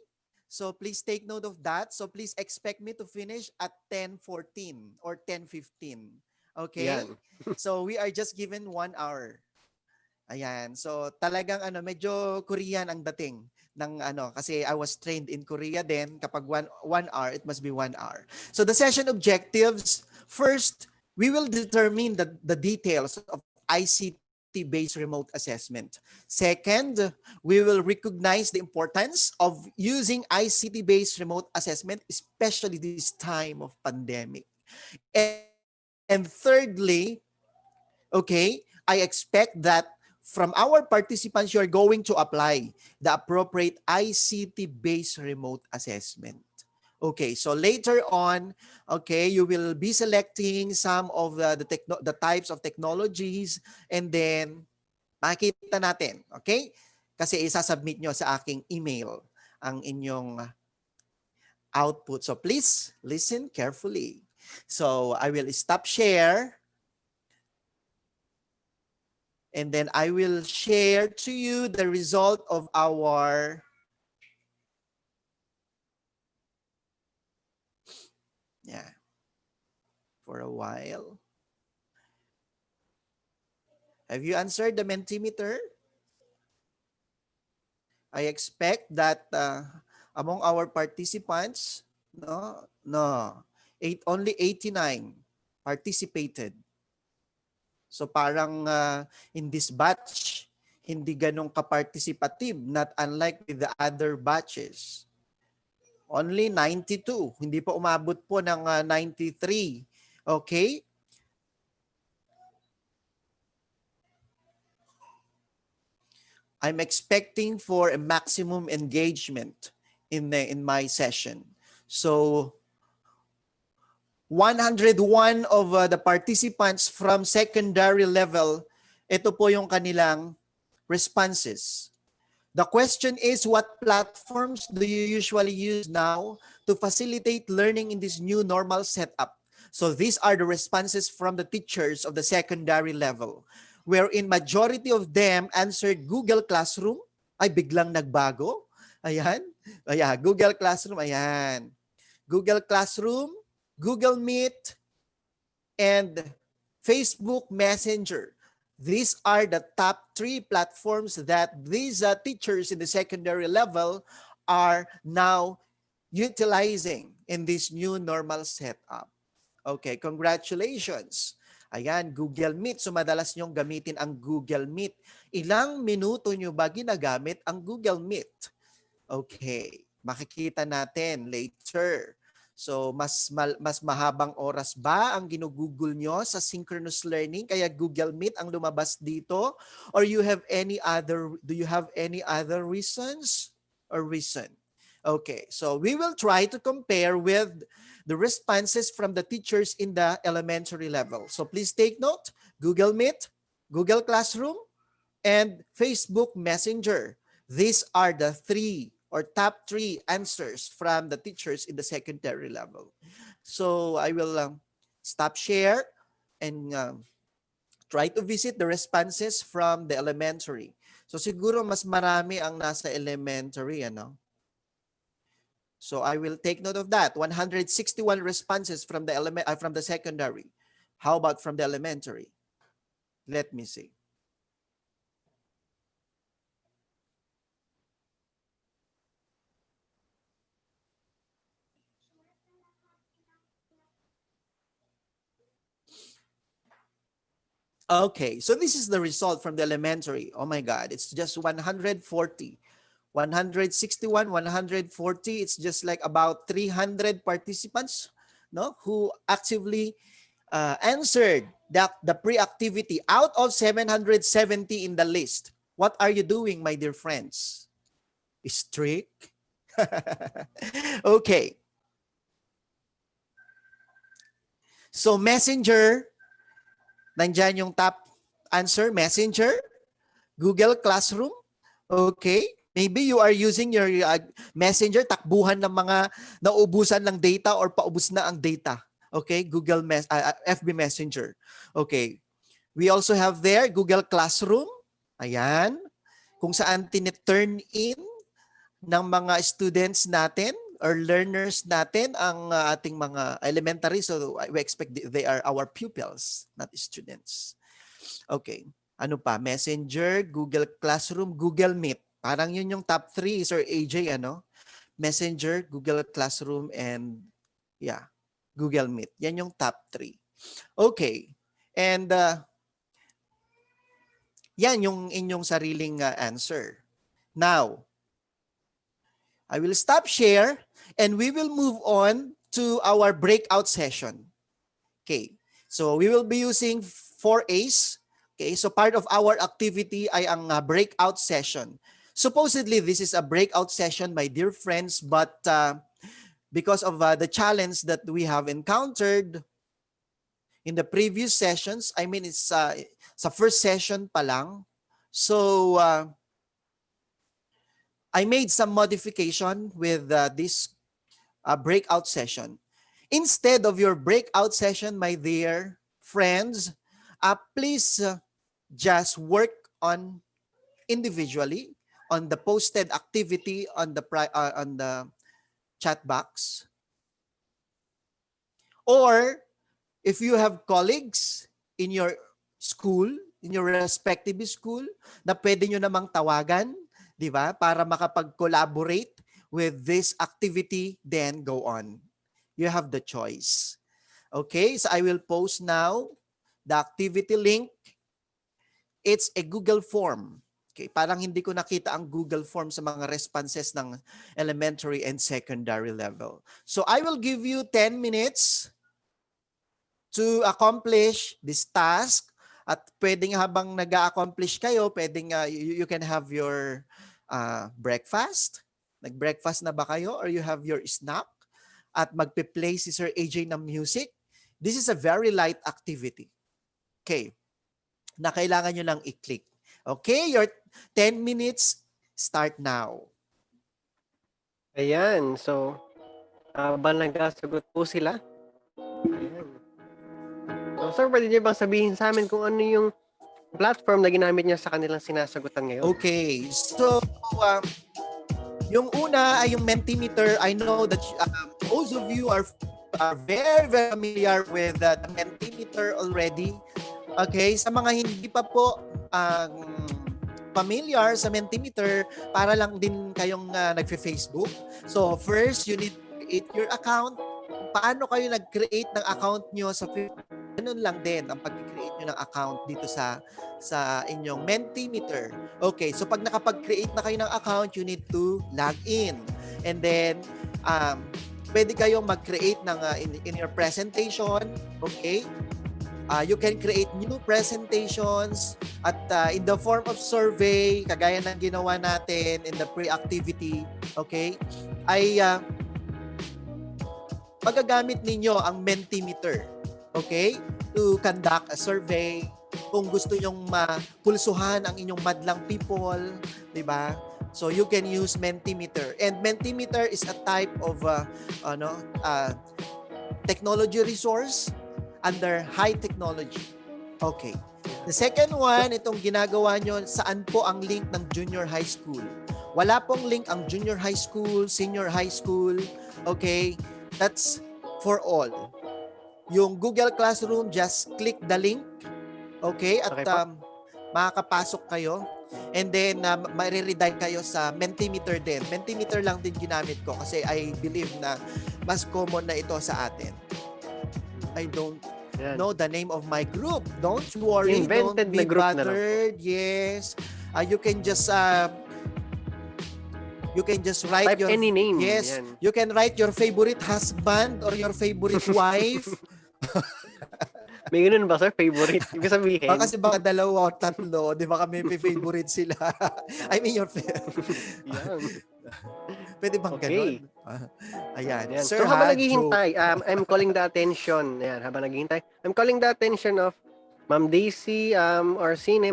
So please take note of that. So please expect me to finish at 10:14 or 10:15. Okay? Yan. So we are just given 1 hour. Ayan. So talagang medyo Korean ang dating ng kasi I was trained in Korea then kapag one hour, it must be 1 hour. So the session objectives, first, we will determine the details of ICT-based remote assessment. Second, we will recognize the importance of using ICT-based remote assessment, especially this time of pandemic. And thirdly, okay, I expect that from our participants, you are going to apply the appropriate ICT-based remote assessment. Okay, so later on, okay, you will be selecting some of the types of technologies, and then makikita natin, okay? Kasi isasubmit nyo sa aking email ang inyong output. So please listen carefully. So I will stop share. And then I will share to you the result of our for a while. Have you answered the Mentimeter? I expect that among our participants, only 89 participated. So parang in this batch, hindi ganong ka-participative, not unlike with the other batches. Only 92, hindi pa umabot po ng 93. Okay? I'm expecting for a maximum engagement in my session. So 101 of the participants from secondary level, ito po yung kanilang responses. The question is, what platforms do you usually use now to facilitate learning in this new normal setup? So these are the responses from the teachers of the secondary level, wherein majority of them answered Google Classroom. Ay, biglang nagbago. Ayan. Ayan, Google Classroom. Ayan. Google Classroom, Google Meet, and Facebook Messenger. These are the top 3 platforms that these teachers in the secondary level are now utilizing in this new normal setup. Okay, congratulations. Ayan, Google Meet. So madalas nyong gamitin ang Google Meet. Ilang minuto nyo ba ginagamit ang Google Meet? Okay, makikita natin later. So mas mahabang oras ba ang ginugugol nyo sa synchronous learning kaya Google Meet ang lumabas dito, or do you have any other reasons or reason? Okay, so we will try to compare with the responses from the teachers in the elementary level. So please take note, Google Meet, Google Classroom, and Facebook Messenger. These are the 3 or top 3 answers from the teachers in the secondary level. So I will stop share and try to visit the responses from the elementary. So siguro mas marami ang nasa elementary, ano? So I will take note of that. 161 responses from the secondary. How about from the elementary? Let me see. Okay, so this is the result from the elementary. Oh my God, it's just 140. 161, 140, it's just like about 300 participants, no, who actively answered the pre-activity out of 770 in the list. What are you doing, my dear friends? Strict? Okay. So Messenger, nandyan yung top answer, Messenger, Google Classroom. Okay. Maybe you are using your Messenger, takbuhan ng mga naubusan ng data or paubos na ang data. Okay, FB Messenger. Okay. We also have there Google Classroom. Ayan. Kung saan tiniturn in ng mga students natin or learners natin ang ating mga elementary. So we expect they are our pupils, not students. Okay. Ano pa? Messenger, Google Classroom, Google Meet. Parang yun yung top 3, Sir AJ, ano? Messenger, Google Classroom, and Google Meet. Yan yung top 3. Okay. And yan yung inyong sariling answer. Now, I will stop share and we will move on to our breakout session. Okay. So we will be using 4 A's. Okay. So part of our activity ay ang breakout session. Supposedly, this is a breakout session, my dear friends, but because of the challenge that we have encountered in the previous sessions, I mean, it's sa first session pa lang. So, I made some modification with this breakout session. Instead of your breakout session, my dear friends, please just work on individually on the posted activity on the chat box. Or if you have colleagues in your school, in your respective school, na pwede nyo namang tawagan, di ba? Para makapag-collaborate with this activity, then go on. You have the choice. Okay, so I will post now the activity link. It's a Google form. Okay, parang hindi ko nakita ang Google form sa mga responses ng elementary and secondary level. So I will give you 10 minutes to accomplish this task. At pwedeng habang nag-a-accomplish kayo, pwedeng you can have your breakfast. Nag-breakfast na ba kayo or you have your snack? At magpe-play si Sir AJ ng music. This is a very light activity. Okay. Na kailangan nyo lang i-click. Okay, your 10 minutes start now. Ayan, so habang nagsasagot po sila. Ayan. So, sir, pwede niyo bang sabihin sa amin kung ano yung platform na ginamit niya sa kanilang sinasagutan ngayon? Okay, so yung una ay yung Mentimeter. I know that most of you are very, very familiar with the Mentimeter already. Okay, sa mga hindi pa po familiar sa Mentimeter, para lang din kayong nagfe-Facebook. So first, you need to create your account. Paano kayo nag-create ng account nyo sa Facebook? Ganun lang din ang pag-create nyo ng account dito sa inyong Mentimeter. Okay, so pag nakapag-create na kayo ng account, you need to log in. And then, pwede kayong mag-create ng in your presentation. Okay? You can create new presentations at in the form of survey, kagaya ng ginawa natin in the pre-activity, okay, ay magagamit ninyo ang Mentimeter, okay, to conduct a survey kung gusto nyong mapulsuhan ang inyong madlang people, di ba? So you can use Mentimeter. And Mentimeter is a type of technology resource under high technology. Okay. The second one, itong ginagawa nyo, saan po ang link ng junior high school? Wala pong link ang junior high school, senior high school. Okay? That's for all. Yung Google Classroom, just click the link. Okay? At makakapasok kayo. And then, mariredirect kayo sa Mentimeter din. Mentimeter lang din ginamit ko kasi I believe na mas common na ito sa atin. I don't know the name of my group. Don't worry. Invented don't be na group bothered. Yes. You can just write type any name. Yes. Yan. You can write your favorite husband or your favorite wife. May ganun ba, sir? Favorite? Ibig sabihin? Kasi baka dalawa o tatlo, di ba kami favorite sila? I mean your Yan. Pwede bang Okay. ganun? Ayan. Ayan. Sir, So habang ha, naghihintay, I'm calling the attention. Ayan, habang naghihintay, I'm calling the attention of Ma'am Daisy Orsine,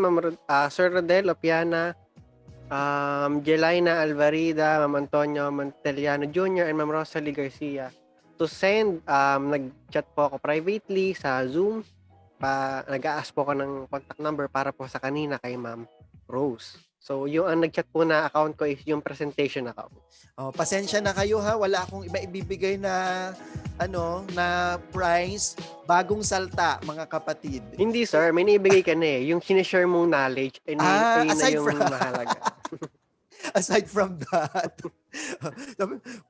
Sir Rodel Opiana, Jelina Alvarida, Ma'am Antonio Monteliano Jr., and Ma'am Rosalie Garcia to send, nag-chat po ako privately sa Zoom, nag-a-ask po ako ng contact number para po sa kanina kay Ma'am Rose. So, yung nag-chat po na account ko is yung presentation account. Oh, pasensya na kayo ha, wala akong iba ibibigay na na prize, bagong salta mga kapatid. Hindi sir, may naibigay ka na yung sinishare mong knowledge ay na yung mahalaga. Aside from that,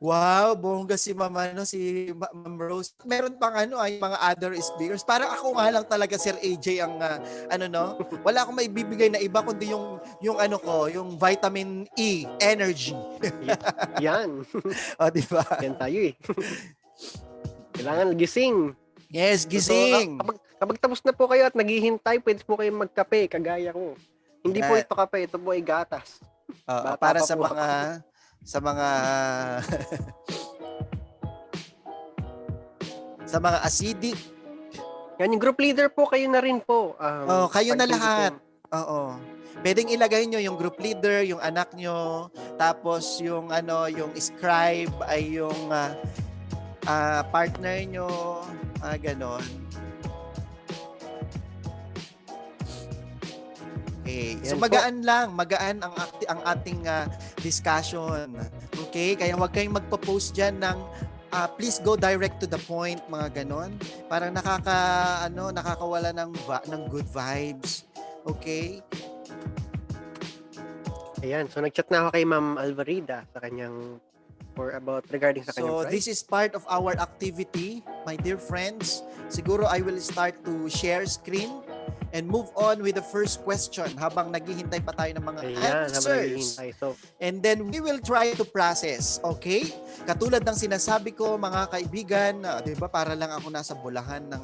wow, bongga si Mama, si Ma'am Rose. Meron pang ay mga other speakers. Parang ako nga lang talaga, Sir AJ, ang wala akong maibibigay na iba kundi yung yung vitamin E, energy. Yan. O, di ba? Yan tayo eh. Kailangan gising. Yes, gising. So, kapag tapos na po kayo at naghihintay, pwede po kayo magkape, kagaya ko. Hindi po ito kape, ito po ay gatas. Para sa mga sa mga acidic. Yan, yung group leader po, kayo na rin po. Kayo na lahat. Oo. Pwedeng ilagay nyo yung group leader, yung anak nyo, tapos yung yung scribe ay yung partner nyo, ganon. Okay. So Yan po. magaan lang, magaan ang ating discussion. Okay? Kaya huwag kayong magpo-post diyan ng please go direct to the point, mga ganon. Parang nakakawala ng good vibes. Okay? Ayan, so nag-chat na ako kay Ma'am Alvarida sa kanyang regarding sa kanyang So price. this is part of our activity, my dear friends. Siguro I will start to share screen and move on with the first question habang naghihintay pa tayo ng mga Ayan, habang answers. naghihintay. So, And then we will try to process, okay? Katulad ng sinasabi ko, mga kaibigan, 'di ba, para lang ako nasa bulahan ng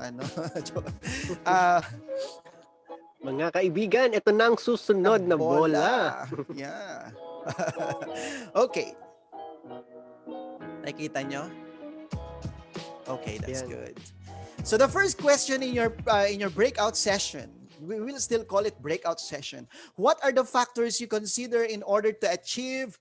mga kaibigan, ito na ang susunod na bola. Yeah. Okay. Nakita nyo? Okay, that's Yan. good. So the first question in your breakout session, we will still call it breakout session. What are the factors you consider in order to achieve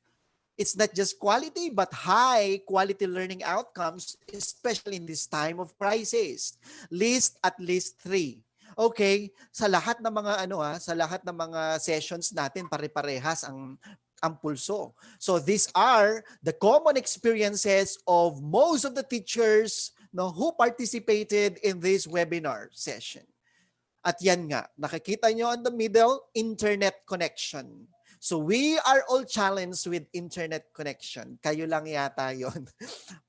it's not just quality but high quality learning outcomes, especially in this time of crisis? List at least 3. Okay, sa lahat ng mga sa lahat ng mga sessions natin pare-parehas ang pulso. So these are the common experiences of most of the teachers who participated in this webinar session. At yan nga, nakikita nyo on the middle, internet connection. So we are all challenged with internet connection. Kayo lang yata yon.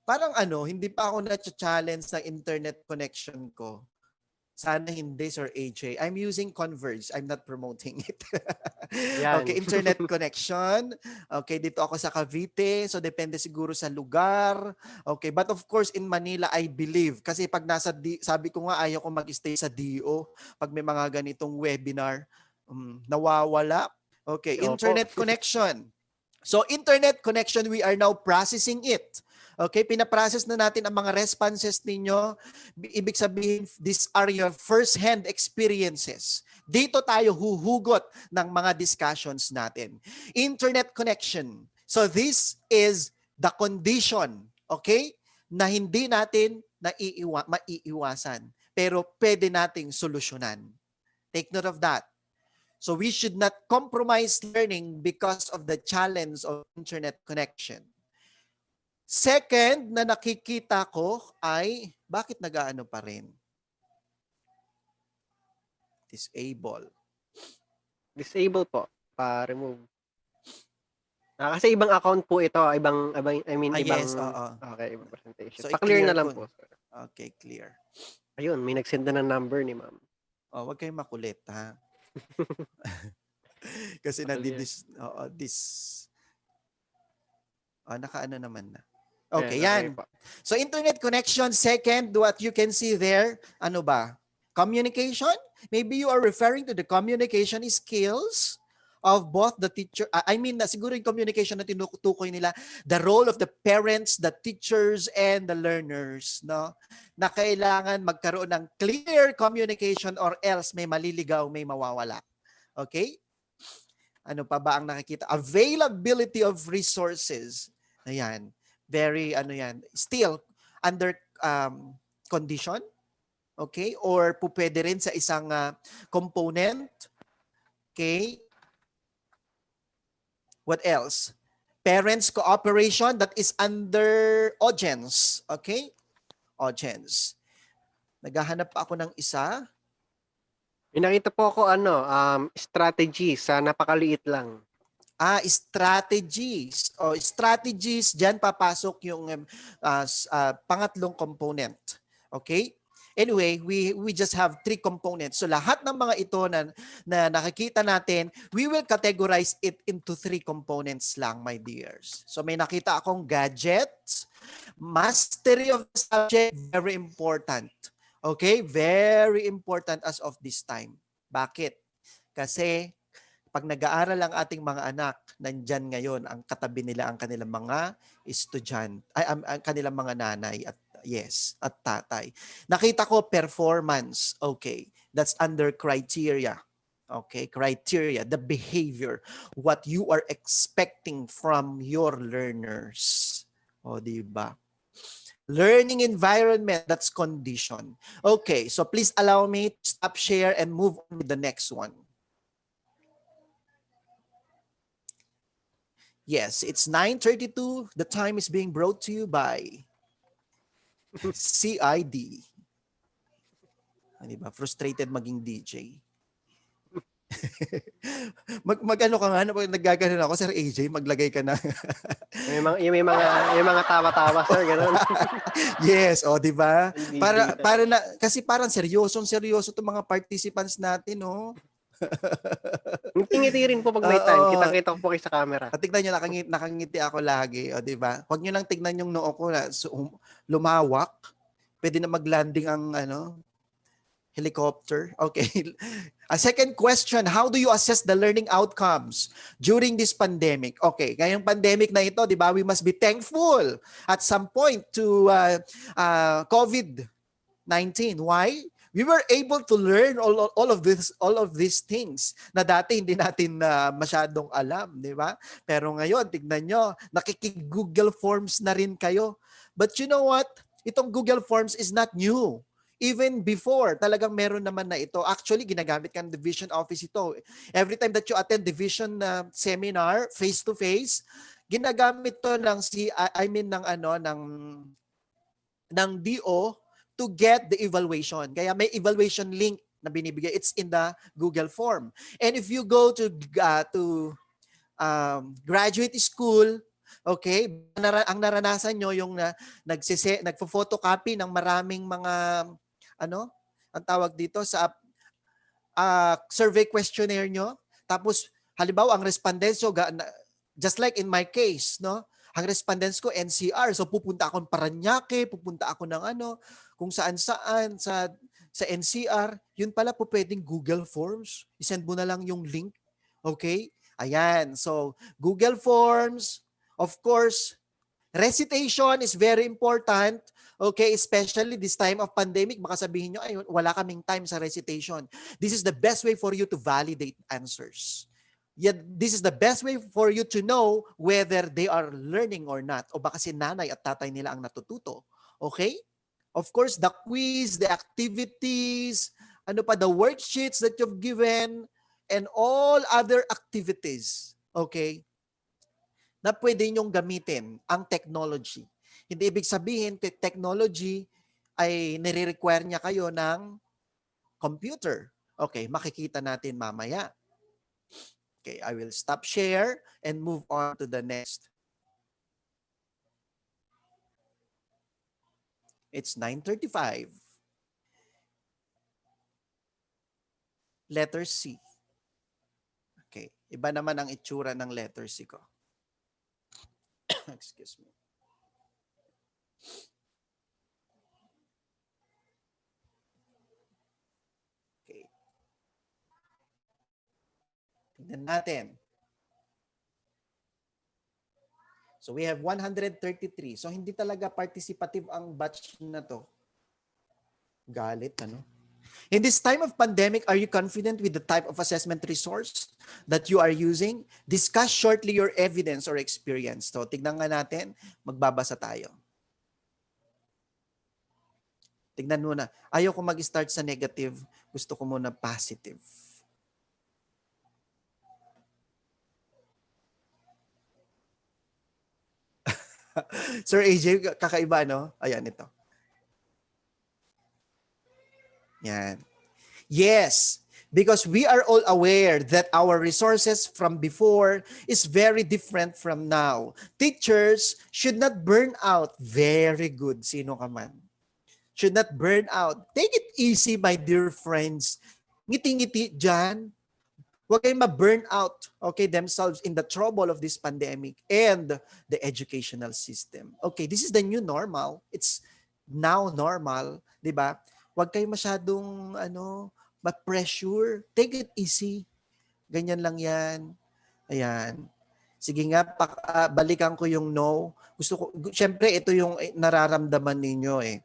Parang hindi pa ako na-challenge sa internet connection ko. Sana hindi, Sir AJ. I'm using Converge. I'm not promoting it. Yan. Okay, internet connection. Okay, dito ako sa Cavite. So, depende siguro sa lugar. Okay, but of course, in Manila, I believe. Kasi pag sabi ko nga, ayaw ko mag-stay sa DO. Pag may mga ganitong webinar, nawawala. Okay, internet connection. So, internet connection, we are now processing it. Okay, pinaprocess na natin ang mga responses ninyo. Ibig sabihin, these are your first-hand experiences. Dito tayo huhugot ng mga discussions natin. Internet connection. So this is the condition, okay, na hindi natin maiiwasan. Pero pwede nating solusyonan. Take note of that. So we should not compromise learning because of the challenge of internet connection. Second na nakikita ko ay, bakit nag-aano pa rin? Disable. Disable po. Pa-remove. Kasi ibang account po ito. Ibang Yes, oo. Okay, ibang presentation. So, Pa-clear na i-clear lang ko. po, sir. Okay, clear. Ayun, may nag-send na ng number ni ma'am. Huwag kayong makulit, ha? Kasi nakaano naman na. Okay, yan. So, internet connection. Second, what you can see there, ano ba? Communication? Maybe you are referring to the communication skills of both the teacher. Siguro yung communication na tinutukoy nila, the role of the parents, the teachers, and the learners, no? Na kailangan magkaroon ng clear communication or else may maliligaw, may mawawala. Okay? Ano pa ba ang nakikita? Availability of resources. Ayan. Very, still under condition. Okay? Or pwede rin sa isang component. Okay? What else? Parents cooperation, that is under audience. Okay? Audience. Naghahanap ako ng isa. May nakita po ako strategy sa napakaliit lang. Strategies. Strategies, dyan papasok yung pangatlong component. Okay? Anyway, we just have 3 components. So lahat ng mga ito na nakikita natin, we will categorize it into 3 components lang, my dears. So may nakita akong gadgets, mastery of the subject, very important. Okay? Very important as of this time. Bakit? Kasi pag nag-aaral ang ating mga anak, nandyan ngayon ang katabi nila ang kanilang mga estudyante, ang kanilang mga nanay at tatay. Nakita ko performance. Okay. That's under criteria. Okay, criteria, the behavior, what you are expecting from your learners. Di ba? Learning environment, that's condition. Okay, so please allow me to stop share and move on with the next one. Yes, it's 9:32. The time is being brought to you by CID. Di ba? Frustrated maging DJ. Mag-ano ka nga, naggaganon ako, Sir AJ, maglagay ka na. yung mga tawa-tawa, sir, gano'n. Yes, o, di ba? Hindi Para na, kasi parang seryoso itong mga participants natin, no? Ngiti rin po pag may time. Kita-kita ko po kayo sa camera. Tignan nyo, nakangiti ako lagi, o, di ba? Huwag nyo lang tignan yung noo ko na lumawak. Pwede na mag-landing ang helicopter. Okay. A second question, how do you assess the learning outcomes during this pandemic? Okay, ngayong pandemic na ito, di ba, we must be thankful at some point to COVID-19. Why? We were able to learn all of these things na dati hindi natin masyadong alam, di ba? Pero ngayon, tignan nyo, nakikig-Google Forms na rin kayo. But you know what? Itong Google Forms is not new. Even before, talagang meron naman na ito. Actually, ginagamit ka ng division office ito. Every time that you attend division seminar, face-to-face, ginagamit to ng ng DO to get the evaluation. Kaya may evaluation link na binibigay. It's in the Google form. And if you go to graduate school, okay, ang naranasan nyo yung nagpo-photocopy ng maraming mga ang tawag dito sa survey questionnaire nyo. Tapos halimbawa ang respondents just like in my case, no? Ang respondents ko NCR. So pupunta ako ng Paranaque, pupunta ako ng kung saan-saan sa NCR. Yun pala po pwedeng Google Forms. I-send mo na lang yung link. Okay? Ayan. So Google Forms, of course, recitation is very important. Okay, especially this time of pandemic, baka sabihin nyo, ay, wala kaming time sa recitation. This is the best way for you to validate answers. Yet, this is the best way for you to know whether they are learning or not. O baka si nanay at tatay nila ang natututo. Okay? Of course, the quiz, the activities, the worksheets that you've given, and all other activities. Okay? Na pwede nyong gamitin ang technology. Hindi ibig sabihin, technology ay nire-require niya kayo ng computer. Okay, makikita natin mamaya. Okay, I will stop share and move on to the next. It's 9:35. Letter C. Okay, iba naman ang itsura ng letter C ko. Excuse me. Okay. Tignan natin. So we have 133. So hindi talaga participative ang batch na to. Galit, In this time of pandemic, are you confident with the type of assessment resource that you are using? Discuss shortly your evidence or experience. So, tignan nga natin, magbabasa tayo. Tignan muna. Ayaw ko mag-start sa negative. Gusto ko muna positive. Sir AJ, kakaiba, no? Ayan, ito. Yan. Yes, because we are all aware that our resources from before is very different from now. Teachers should not burn out. Very good. Sino ka man? Should not burn out. Take it easy, my dear friends. Ngiti-ngiti dyan. Huwag kayong ma-burn out, okay, themselves in the trouble of this pandemic and the educational system. Okay, this is the new normal. It's now normal, di ba? Huwag kayong masyadong ma-pressure. Take it easy. Ganyan lang yan. Ayan. Sige nga, balikan ko yung no. Gusto ko, syempre ito yung nararamdaman ninyo eh.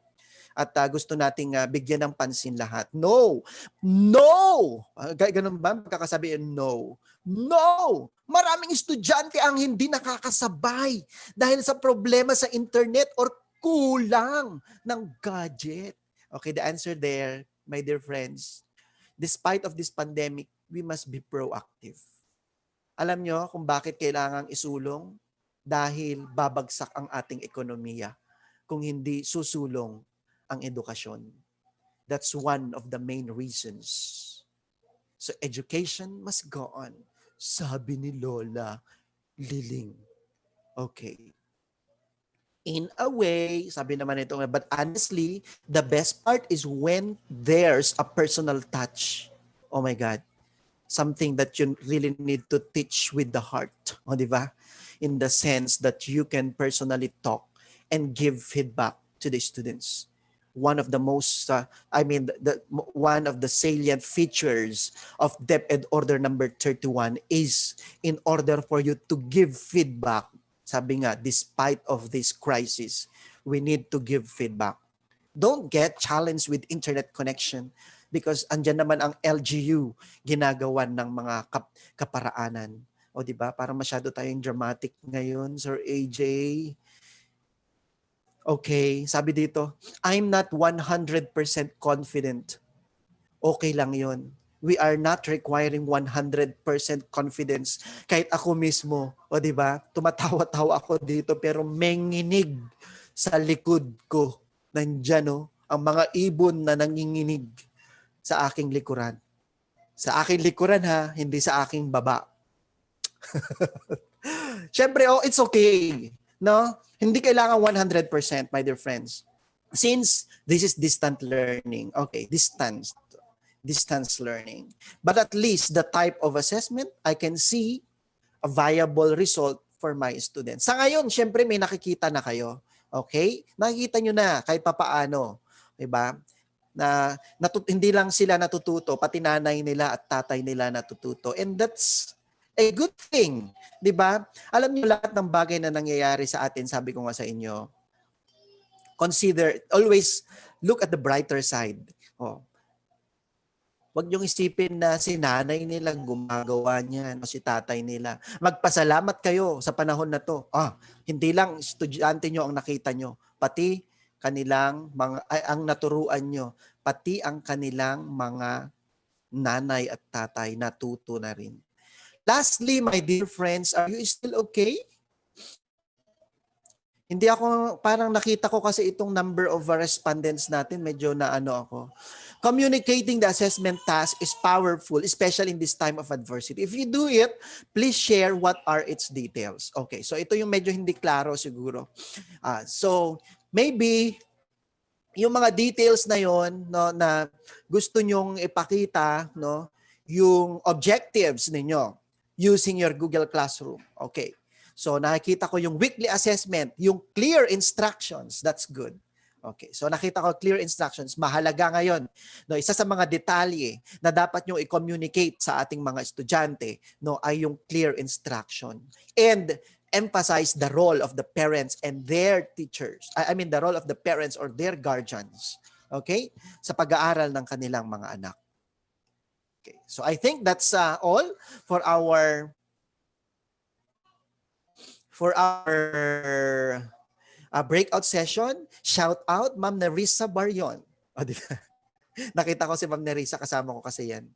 At gusto nating bigyan ng pansin lahat. No! No! Ganun ba? Magkakasabihin, no. No! Maraming estudyante ang hindi nakakasabay dahil sa problema sa internet or kulang ng gadget. Okay, the answer there, my dear friends, despite of this pandemic, we must be proactive. Alam nyo kung bakit kailangang isulong? Dahil babagsak ang ating ekonomiya kung hindi susulong ang edukasyon. That's one of the main reasons. So education must go on. Sabi ni Lola Liling. Okay. In a way, sabi naman ito, but honestly, the best part is when there's a personal touch. Oh my God. Something that you really need to teach with the heart. O, di ba? In the sense that you can personally talk and give feedback to the students. One of the most, one of the salient features of DepEd Order number 31 is in order for you to give feedback. Sabi nga, despite of this crisis, we need to give feedback. Don't get challenged with internet connection because andyan naman ang LGU ginagawan ng mga kaparaanan. O di ba? Parang masyado tayong dramatic ngayon, Sir AJ. Okay, sabi dito, I'm not 100% confident. Okay lang 'yon. We are not requiring 100% confidence. Kahit ako mismo, o di ba? Tumatawa-tawa ako dito pero menginig sa likod ko. Nandiyan, no? Ang mga ibon na nanginginig sa aking likuran. Sa aking likuran ha, hindi sa aking baba. Siyempre, it's okay. No? Hindi kailangan 100%, my dear friends. Since this is distant learning, okay, distance learning. But at least the type of assessment, I can see a viable result for my students. Sa ngayon, siyempre may nakikita na kayo. Okay? Nakikita nyo na kahit papaano. Diba? Na hindi lang sila natututo, pati nanay nila at tatay nila natututo. And that's a good thing. Diba? Alam niyo lahat ng bagay na nangyayari sa atin, sabi ko nga sa inyo, always look at the brighter side. Oh. Huwag niyong isipin na si nanay nila gumagawa niyan o si tatay nila. Magpasalamat kayo sa panahon na to. Hindi lang estudyante nyo ang nakita nyo, pati kanilang ang naturuan nyo, pati ang kanilang mga nanay at tatay natuto na rin. Lastly, my dear friends, are you still okay? Hindi ako, parang nakita ko kasi itong number of respondents natin, medyo na ako. Communicating the assessment task is powerful, especially in this time of adversity. If you do it, please share what are its details. Okay, so ito yung medyo hindi klaro siguro. So, maybe, yung mga details na yon, no, na gusto nyong ipakita, no, yung objectives ninyo using your Google Classroom. Okay. So nakikita ko yung weekly assessment, yung clear instructions. That's good. Okay. So nakita ko clear instructions. Mahalaga ngayon. No, isa sa mga detalye na dapat nyo i-communicate sa ating mga estudyante, no, ay yung clear instruction. And emphasize the role of the parents and their teachers. The role of the parents or their guardians. Okay? Sa pag-aaral ng kanilang mga anak. Okay. So I think that's all for our breakout session. Shout out, Ma'am Nerissa Baryon. Nakita ko si Ma'am Nerissa, kasama ko kasi yan.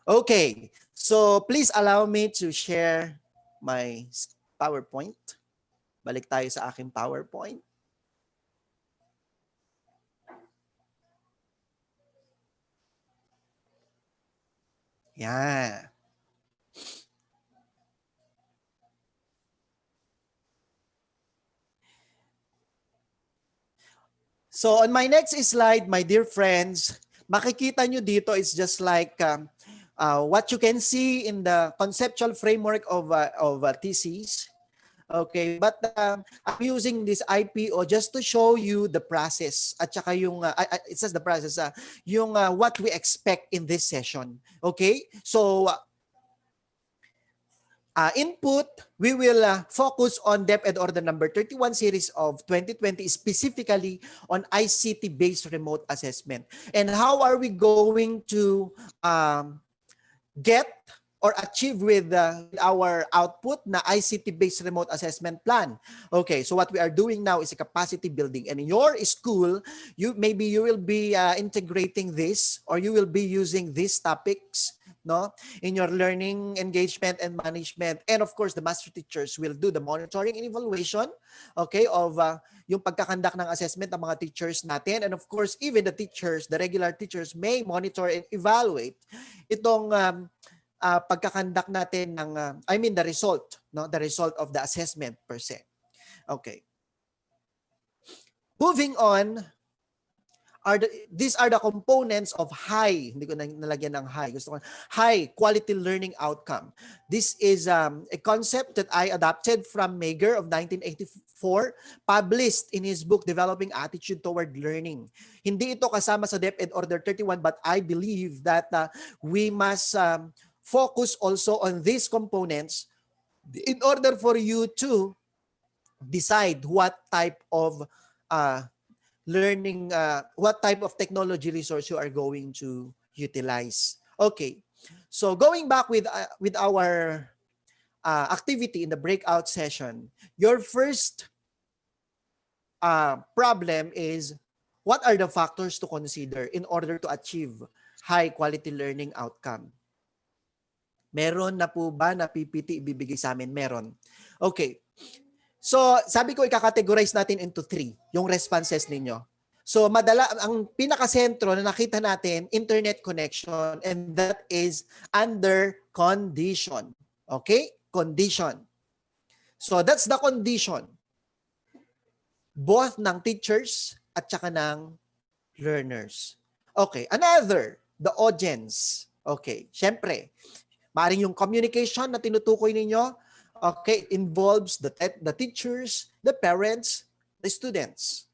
Okay, so please allow me to share my PowerPoint. Balik tayo sa aking PowerPoint. Yan. So on my next slide, my dear friends, makikita nyo dito is just like what you can see in the conceptual framework of thesis. Okay, but I'm using this IPO just to show you the process at saka yung it says the process yung what we expect in this session. Okay? So input, we will focus on DepEd Order number 31 series of 2020, specifically on ICT-based remote assessment. And how are we going to get or achieve with our output na ICT-based remote assessment plan. Okay, so what we are doing now is a capacity building. And in your school, maybe you will be integrating this, or you will be using these topics, no, in your learning, engagement, and management. And of course, the master teachers will do the monitoring and evaluation, okay, of yung pagkakandak ng assessment ng mga teachers natin. And of course, even the teachers, the regular teachers may monitor and evaluate itong pagkakandak natin ng the result, no, the result of the assessment per se. Okay. Moving on, these are the components of hindi ko nalagyan ng gusto ko, high quality learning outcome. This is a concept that I adopted from Mager of 1984, published in his book Developing Attitude Toward Learning. Hindi ito kasama sa DepEd Order 31, but I believe that we must focus also on these components in order for you to decide what type of learning, what type of technology resource you are going to utilize. Okay, so going back with our activity in the breakout session, your first problem is, what are the factors to consider in order to achieve high quality learning outcome? Meron na po ba na PPT ibibigay sa amin? Meron. Okay. So, sabi ko, i-categorize natin into 3, yung responses ninyo. So, ang pinakasentro na nakita natin, internet connection, and that is under condition. Okay? Condition. So, that's the condition. Both ng teachers at saka ng learners. Okay. Another, the audience. Okay. Siyempre, maaaring yung communication na tinutukoy ninyo, okay, involves the teachers, the parents, the students.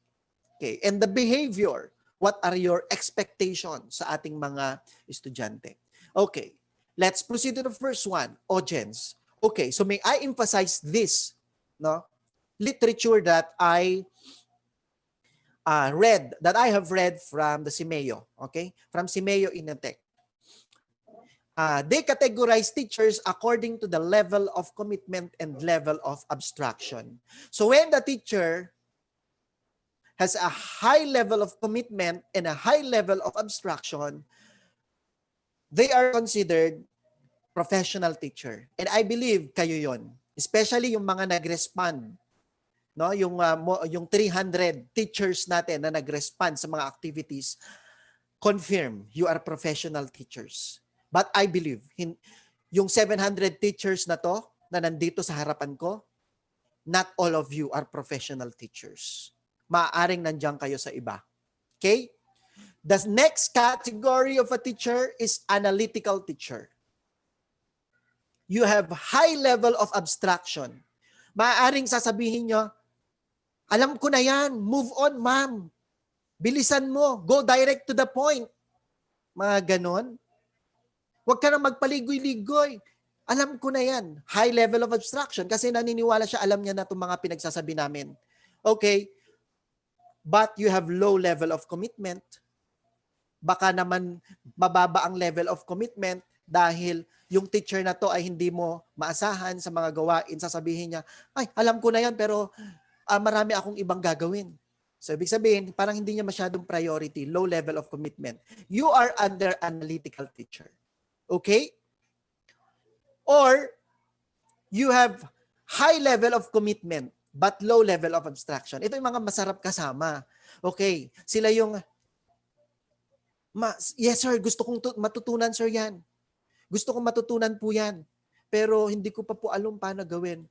Okay, and the behavior. What are your expectations sa ating mga estudyante? Okay, let's proceed to the first one, audience. Okay, so may I emphasize this, no? Literature that I have read from the CIMEO, okay? From CIMEO Inatech. They categorize teachers according to the level of commitment and level of abstraction. So when the teacher has a high level of commitment and a high level of abstraction, they are considered professional teacher. And I believe kayo yon, especially yung mga nag-respond, no? Yung 300 teachers natin na nag-respond sa mga activities, confirm you are professional teachers. But I believe, yung 700 teachers na to, na nandito sa harapan ko, not all of you are professional teachers. Maaaring nandiyan kayo sa iba. Okay? The next category of a teacher is analytical teacher. You have high level of abstraction. Maaaring sasabihin nyo, alam ko na yan, move on ma'am. Bilisan mo, go direct to the point. Mga ganon. Huwag ka na magpaligoy-ligoy. Alam ko na yan. High level of abstraction kasi naniniwala siya, alam niya na itong mga pinagsasabi namin. Okay. But you have low level of commitment. Baka naman mababa ang level of commitment dahil yung teacher na to ay hindi mo maasahan sa mga gawain. Sasabihin niya, ay, alam ko na yan pero marami akong ibang gagawin. So, ibig sabihin, parang hindi niya masyadong priority, low level of commitment. You are under analytical teacher. Okay? Or, you have high level of commitment but low level of abstraction. Ito yung mga masarap kasama. Okay? Sila yung, yes sir, gusto kong matutunan sir yan. Gusto kong matutunan po yan. Pero hindi ko pa po alam paano gawin.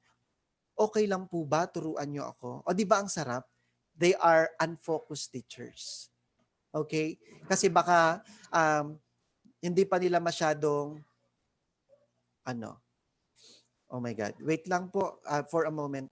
Okay lang po ba? Turuan niyo ako. O di ba ang sarap? They are unfocused teachers. Okay? Kasi baka hindi pa nila masyadong oh my God. Wait lang po for a moment.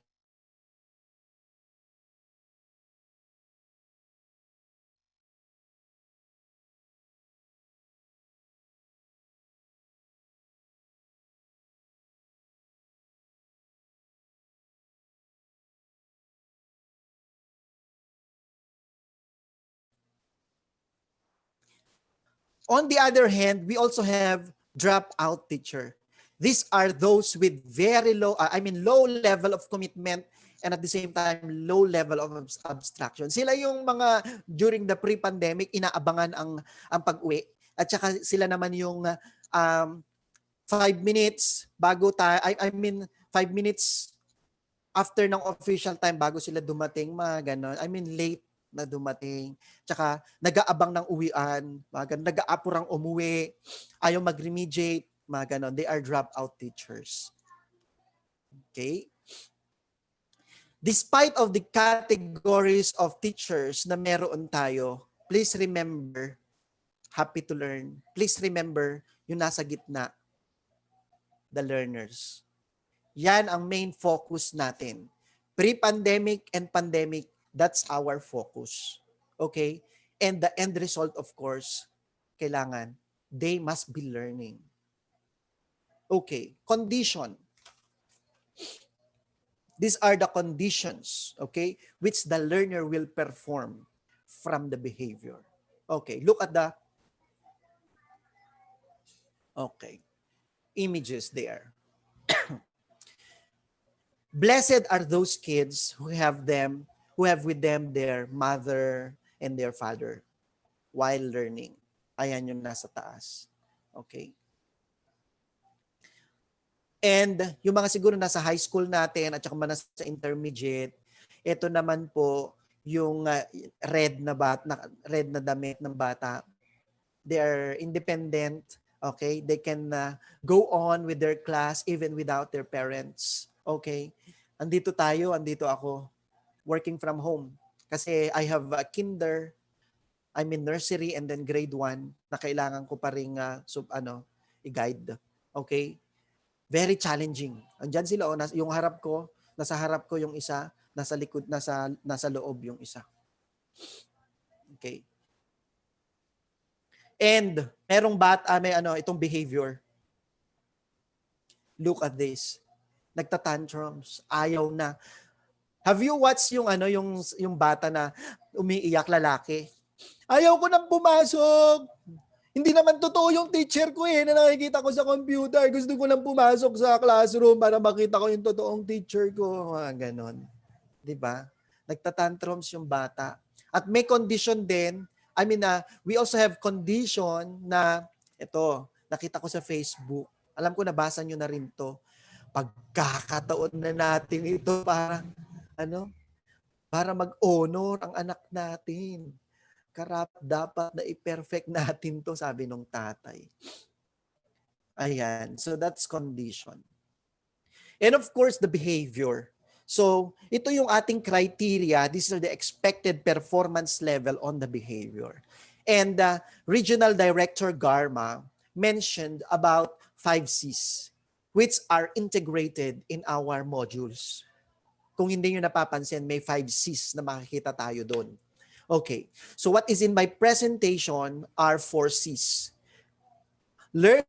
On the other hand, we also have dropout teacher. These are those with very low, low level of commitment and at the same time, low level of abstraction. Sila yung mga during the pre-pandemic, inaabangan ang pag-uwi. At saka sila naman yung 5 minutes bago tayo, 5 minutes after ng official time bago sila dumating, mga ganon. Late na dumating. Tsaka nag-aabang ng uwian, mga ganon. Nag-aapurang umuwi, ayaw mag-remediate, mga ganon. They are dropout teachers. Okay? Despite of the categories of teachers na meron tayo, please remember, happy to learn. Please remember yung nasa gitna, the learners. Yan ang main focus natin. Pre-pandemic and pandemic, that's our focus. Okay? And the end result, of course, kailangan, they must be learning. Okay, condition. These are the conditions, okay, which the learner will perform from the behavior. Okay, look at the images there. Blessed are those kids who have with them their mother and their father while learning. Ayan yung nasa taas. Okay. And yung mga siguro nasa high school natin at saka nasa intermediate, ito naman po yung red na damit ng bata. They are independent, okay? They can go on with their class even without their parents, okay? Andito ako, working from home. Kasi I have a nursery and then grade 1 na kailangan ko pa ring i-guide, okay? Very challenging. Andiyan sila, yung nasa harap ko yung isa, nasa likod, nasa loob yung isa. Okay. And merong itong behavior. Look at this. Nagtatantrums, ayaw na. Have you watched yung bata na umiiyak, lalaki? Ayaw ko nang pumasok. Hindi naman totoo yung teacher ko na nakikita ko sa computer. Gusto ko lang pumasok sa classroom para makita ko yung totoong teacher ko. Ganon. Diba? Nagtatantrums yung bata. At may condition din. We also have condition na, ito, nakita ko sa Facebook. Alam ko, nabasa nyo na rin to. Pagkakataon na natin ito para mag-honor ang anak natin. Dapat na i-perfect natin to, sabi nung tatay. Ayan. So that's condition. And of course, the behavior. So ito yung ating criteria. These are the expected performance level on the behavior. And Regional Director Garma mentioned about 5 C's, which are integrated in our modules. Kung hindi nyo napapansin, may 5 C's na makikita tayo doon. Okay, so what is in my presentation are 4 C's. Learning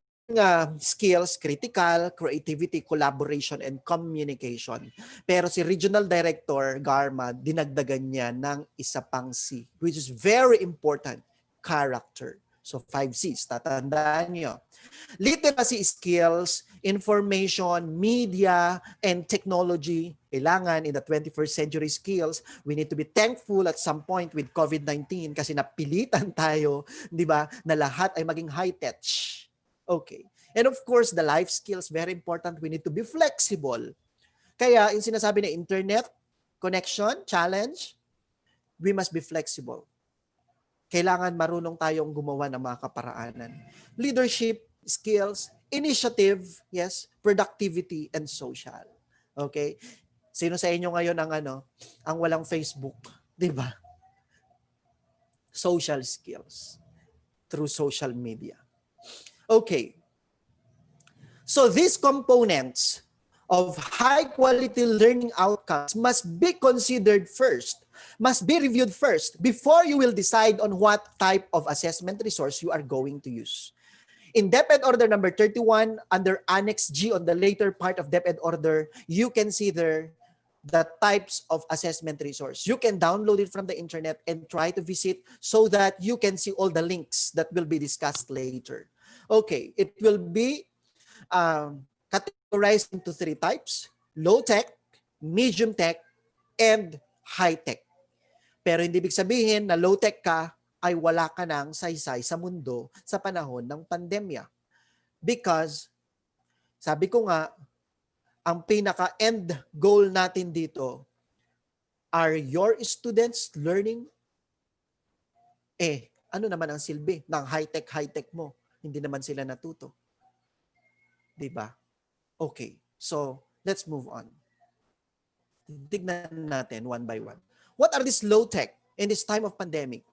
skills, critical, creativity, collaboration, and communication. Pero si Regional Director Garma, dinagdagan niya ng isa pang C, which is very important, character. So 5 C's, tatandaan nyo. Literacy skills, information, media, and technology. Kailangan in the 21st century skills, we need to be thankful at some point with COVID-19 kasi napilitan tayo, di ba, na lahat ay maging high-tech. Okay. And of course, the life skills, very important. We need to be flexible. Kaya, yung sinasabi na internet, connection, challenge, we must be flexible. Kailangan marunong tayong gumawa ng mga kaparaanan. Leadership, skills, initiative, yes, productivity, and social. Okay? Sino sa inyo ngayon ang walang Facebook? Di ba? Social skills through social media. Okay. So these components of high-quality learning outcomes must be considered first, must be reviewed first before you will decide on what type of assessment resource you are going to use. In DepEd Order number 31, under Annex G on the later part of DepEd Order, you can see there the types of assessment resource. You can download it from the internet and try to visit so that you can see all the links that will be discussed later. Okay, it will be categorized into 3 types: low tech, medium tech, and high tech. Pero hindi ibig sabihin na low tech ka ay wala ka ng saysay sa mundo sa panahon ng pandemya. Because, sabi ko nga, ang pinaka-end goal natin dito, are your students learning? Ano naman ang silbi ng high-tech mo? Hindi naman sila natuto. Diba? Okay, so let's move on. Tignan natin one by one. What are these low-tech in this time of pandemic?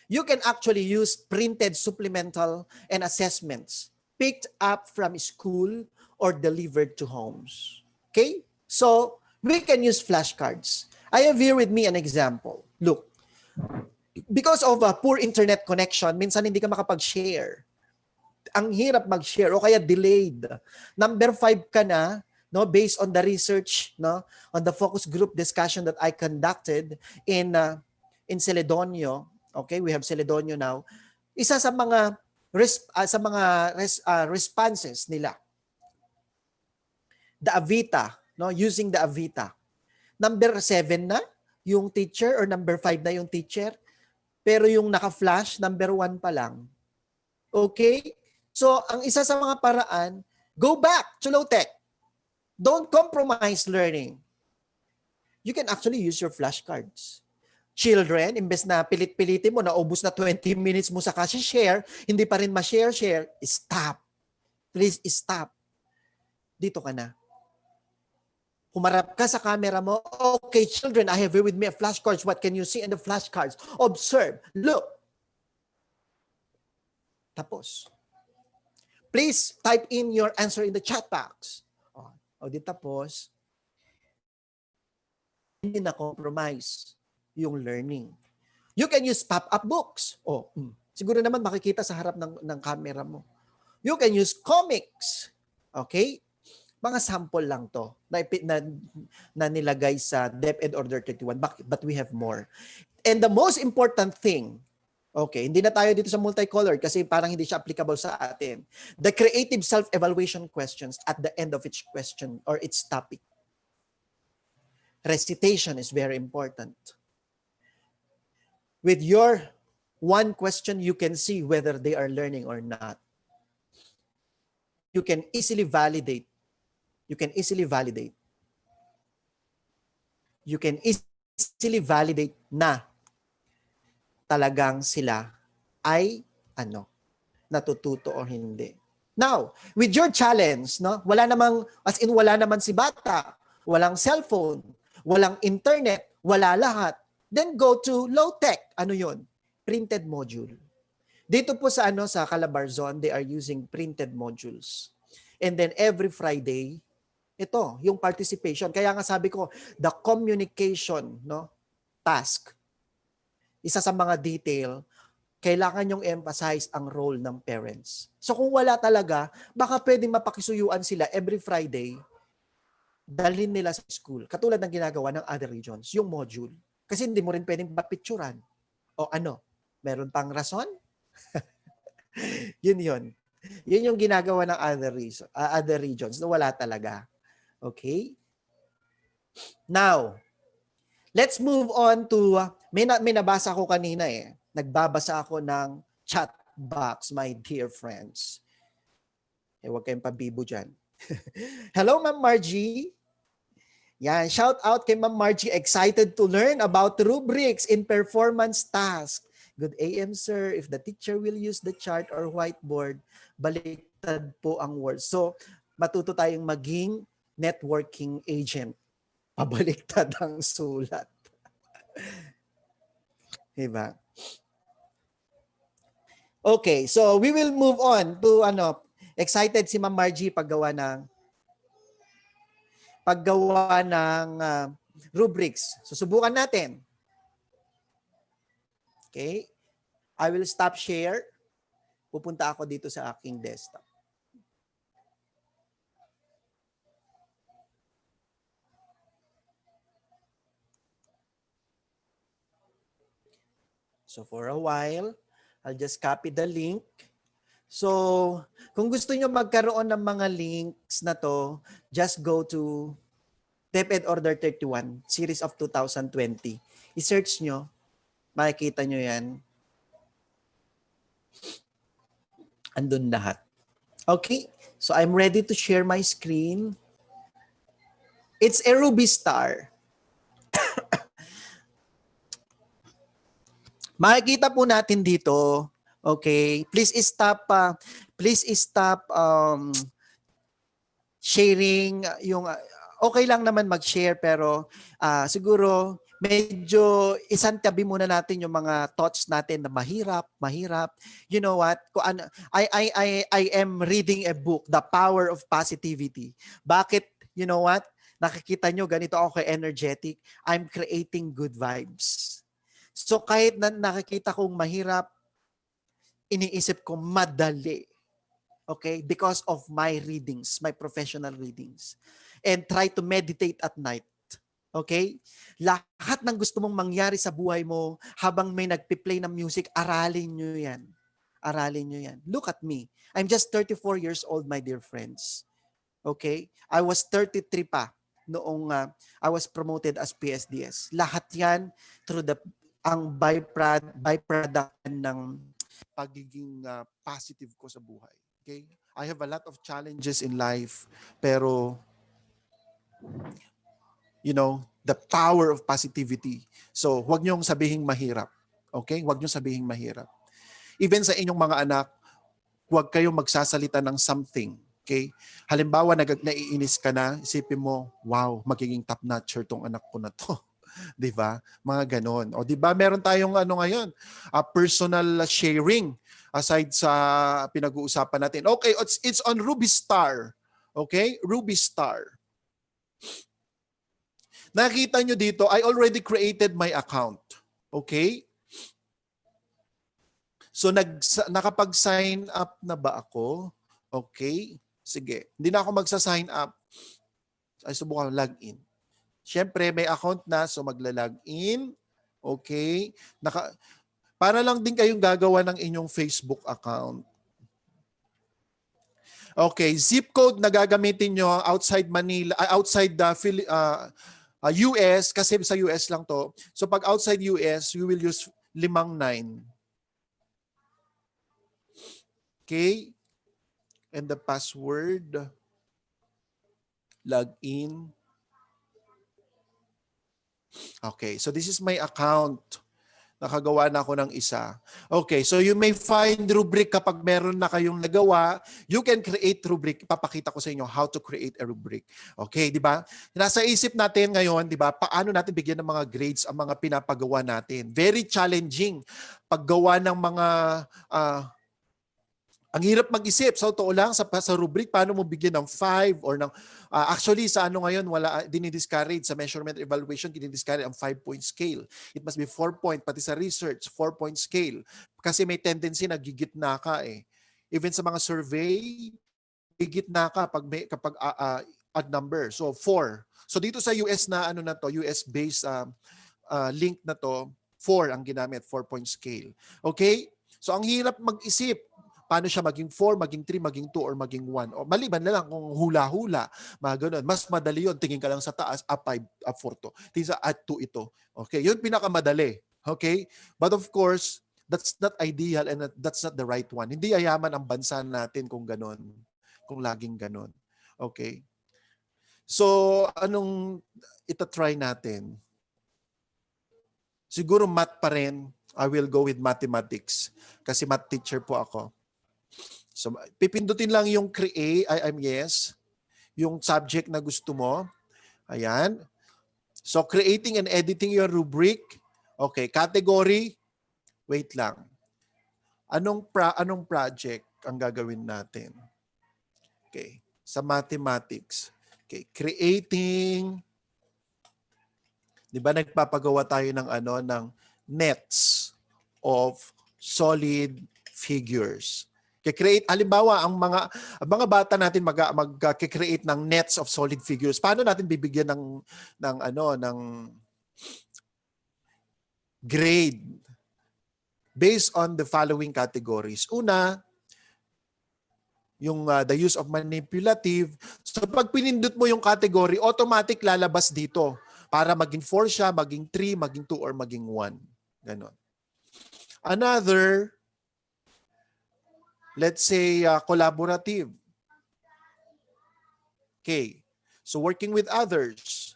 You can actually use printed supplemental and assessments picked up from school or delivered to homes. Okay? So, we can use flashcards. I have here with me an example. Look, because of a poor internet connection, minsan hindi ka makapag-share. Ang hirap mag-share o kaya delayed. Number 5 ka na, no, based on the research, no, on the focus group discussion that I conducted in Celedonio. Okay, we have Celedonio now. Isa sa mga responses nila, the Avita, no, using the Avita. Number 7 na yung teacher or number 5 na yung teacher, pero yung naka-flash, number 1 pa lang. Okay? So, ang isa sa mga paraan, go back to low-tech. Don't compromise learning. You can actually use your flashcards. Children, imbes na pilit-pilitin mo, naubos na 20 minutes mo sa kasi-share, hindi pa rin ma-share, stop. Please stop. Dito ka na. Humarap ka sa camera mo. Okay, children, I have here with me a flashcards. What can you see in the flashcards? Observe. Look. Tapos. Please type in your answer in the chat box. Di tapos. Hindi na compromise yung learning. You can use pop-up books. Siguro naman makikita sa harap ng camera mo. You can use comics. Okay? Mga sample lang to na nilagay sa DepEd Order 31, but we have more. And the most important thing, okay, hindi na tayo dito sa multicolor kasi parang hindi siya applicable sa atin. The creative self-evaluation questions at the end of each question or its topic. Recitation is very important. With your one question, you can see whether they are learning or not. You can easily validate. You can easily validate na talagang sila ay natututo o hindi. Now, with your challenge, no, wala naman si bata, walang cellphone, walang internet, wala lahat. Then go to low tech. Ano 'yon? Printed module. Dito po sa Calabarzon, they are using printed modules. And then every Friday, ito, yung participation. Kaya nga sabi ko, the communication, no, task. Isa sa mga detail, kailangan yung emphasize ang role ng parents. So kung wala talaga, baka pwedeng mapakisuyuan sila every Friday, dalhin nila sa school. Katulad ng ginagawa ng other regions, yung module. Kasi hindi mo rin pwedeng papicturan. O meron pang rason? Yun. Yun yung ginagawa ng other regions na wala talaga. Okay? Now, let's move on to, may nabasa ko kanina Nagbabasa ako ng chat box, my dear friends. Huwag kayong pabibo dyan. Hello, Ma'am Margie. Yan, shout out kay Ma'am Margie. Excited to learn about rubrics in performance task. Good AM, sir. If the teacher will use the chart or whiteboard, baliktad po ang words. So, matuto tayong maging networking agent. Pabaliktad ang sulat. Diba? Okay, so we will move on to excited si Ma'am Margie paggawa ng rubrics. Susubukan natin. Okay? I will stop share. Pupunta ako dito sa aking desktop. So for a while, I'll just copy the link So, kung gusto nyo magkaroon ng mga links na to, just go to DepEd Order 31, Series of 2020. I-search nyo, makikita nyo yan. Andun lahat. Okay, so I'm ready to share my screen. It's a Ruby Star. Makikita po natin dito, okay, please stop sharing yung okay lang naman mag-share pero siguro medyo isantabi muna natin yung mga thoughts natin na mahirap. You know what? I am reading a book, The Power of Positivity. Bakit? You know what? Nakikita nyo, ganito ako energetic. I'm creating good vibes. So kahit na nakikita kong mahirap, iniisip ko madali. Okay? Because of my readings, my professional readings. And try to meditate at night. Okay? Lahat ng gusto mong mangyari sa buhay mo habang may nagpi-play ng music, aralin nyo yan. Aralin nyo yan. Look at me. I'm just 34 years old, my dear friends. Okay? I was 33 pa noong I was promoted as PSDS. Lahat yan through ang byproduct ng pagiging positive ko sa buhay. Okay? I have a lot of challenges in life, pero you know, the power of positivity. So, huwag niyong sabihing mahirap. Okay? Huwag niyong sabihing mahirap. Even sa inyong mga anak, huwag kayong magsasalita ng something. Okay? Halimbawa, naiinis ka na, isipin mo, wow, magiging top-notcher tong anak ko na to. 'Di ba? Mga ganon. O 'di ba, meron tayong ngayon, personal sharing aside sa pinag-uusapan natin. Okay, it's on Ruby Star. Okay? Ruby Star. Nakita nyo dito, I already created my account. Okay? So, nakapag-sign up na ba ako? Okay. Sige. Hindi na ako magsa-sign up. Ay, subukan login. Siyempre, may account na, so magla-login. Okay. Para lang din kayong gagawa ng inyong Facebook account. Okay. Zip code na gagamitin nyo outside Manila, outside the US, kasi sa US lang to. So pag outside US, we will use 59. Okay? And the password, login. Okay, so this is my account. Nakagawa na ako ng isa. Okay, so you may find rubric kapag meron na kayong nagawa. You can create rubric. Papakita ko sa inyo how to create a rubric. Okay, di ba? Nasa isip natin ngayon, di ba, paano natin bigyan ng mga grades ang mga pinapagawa natin. Very challenging paggawa ng mga ang hirap mag-isip. Sa totoo lang, sa rubric, paano mo bigyan ng 5 or ng... actually, sa ngayon, wala, dinidiscourage. Sa measurement evaluation, dinidiscourage ang 5-point scale. It must be 4-point. Pati sa research, 4-point scale. Kasi may tendency na gigitna ka eh. Even sa mga survey, gigitna ka kapag odd number. So, 4. So, dito sa US na ano na to, US-based link na to, 4 ang ginamit, 4-point scale. Okay? So, ang hirap mag-isip. Paano siya maging 4, maging 3, maging 2, or maging 1. O maliban na lang kung hula-hula, mga ganun. Mas madali yun. Tingin ka lang sa taas, up 5, up 4 to. Tingin sa at 2 ito. Okay, yun pinakamadali. Okay? But of course, that's not ideal and that's not the right one. Hindi yayaman ang bansa natin kung ganun. Kung laging ganun. Okay? So, anong itatry natin? Siguro math pa rin. I will go with mathematics. Kasi math teacher po ako. So, pipindutin lang yung create, yes, yung subject na gusto mo. Ayan. So, creating and editing your rubric. Okay, category. Wait lang. Anong project ang gagawin natin? Okay, sa mathematics. Okay, creating. Di ba nagpapagawa tayo ng nets of solid figures. Create, halimbawa, ang mga bata natin mag-create ng nets of solid figures. Paano natin bibigyan ng grade based on the following categories? Una, yung the use of manipulative. So pag pinindot mo yung category, automatic lalabas dito para maging 4 siya, maging 3, maging 2, or maging 1. Ganon. Another, let's say collaborative. Okay. So working with others.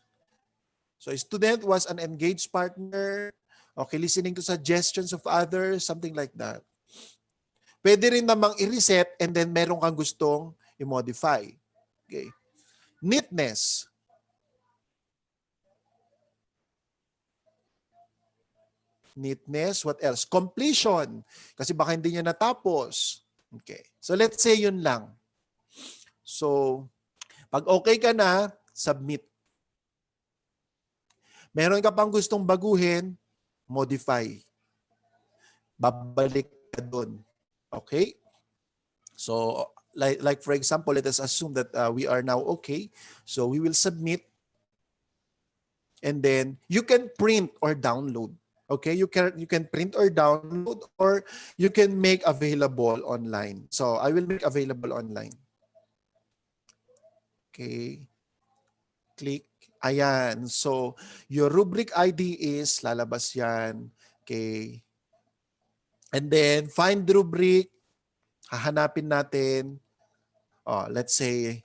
So a student was an engaged partner. Okay, listening to suggestions of others, something like that. Pwede rin namang i-reset and then meron kang gustong i-modify. Okay. Neatness. Neatness, what else? Completion. Kasi baka hindi niya natapos. Okay. So let's say yun lang. So, pag okay ka na, submit. Meron ka pang gustong baguhin, modify. Babalik ka doon. Okay? So, like for example, let us assume that we are now okay. So, we will submit. And then, you can print or download. Okay? You can print or download, or you can make available online. So, I will make available online. Okay. Click. Ayan. So, your rubric ID is, lalabas yan. Okay. And then, find rubric. Hahanapin natin. Let's say,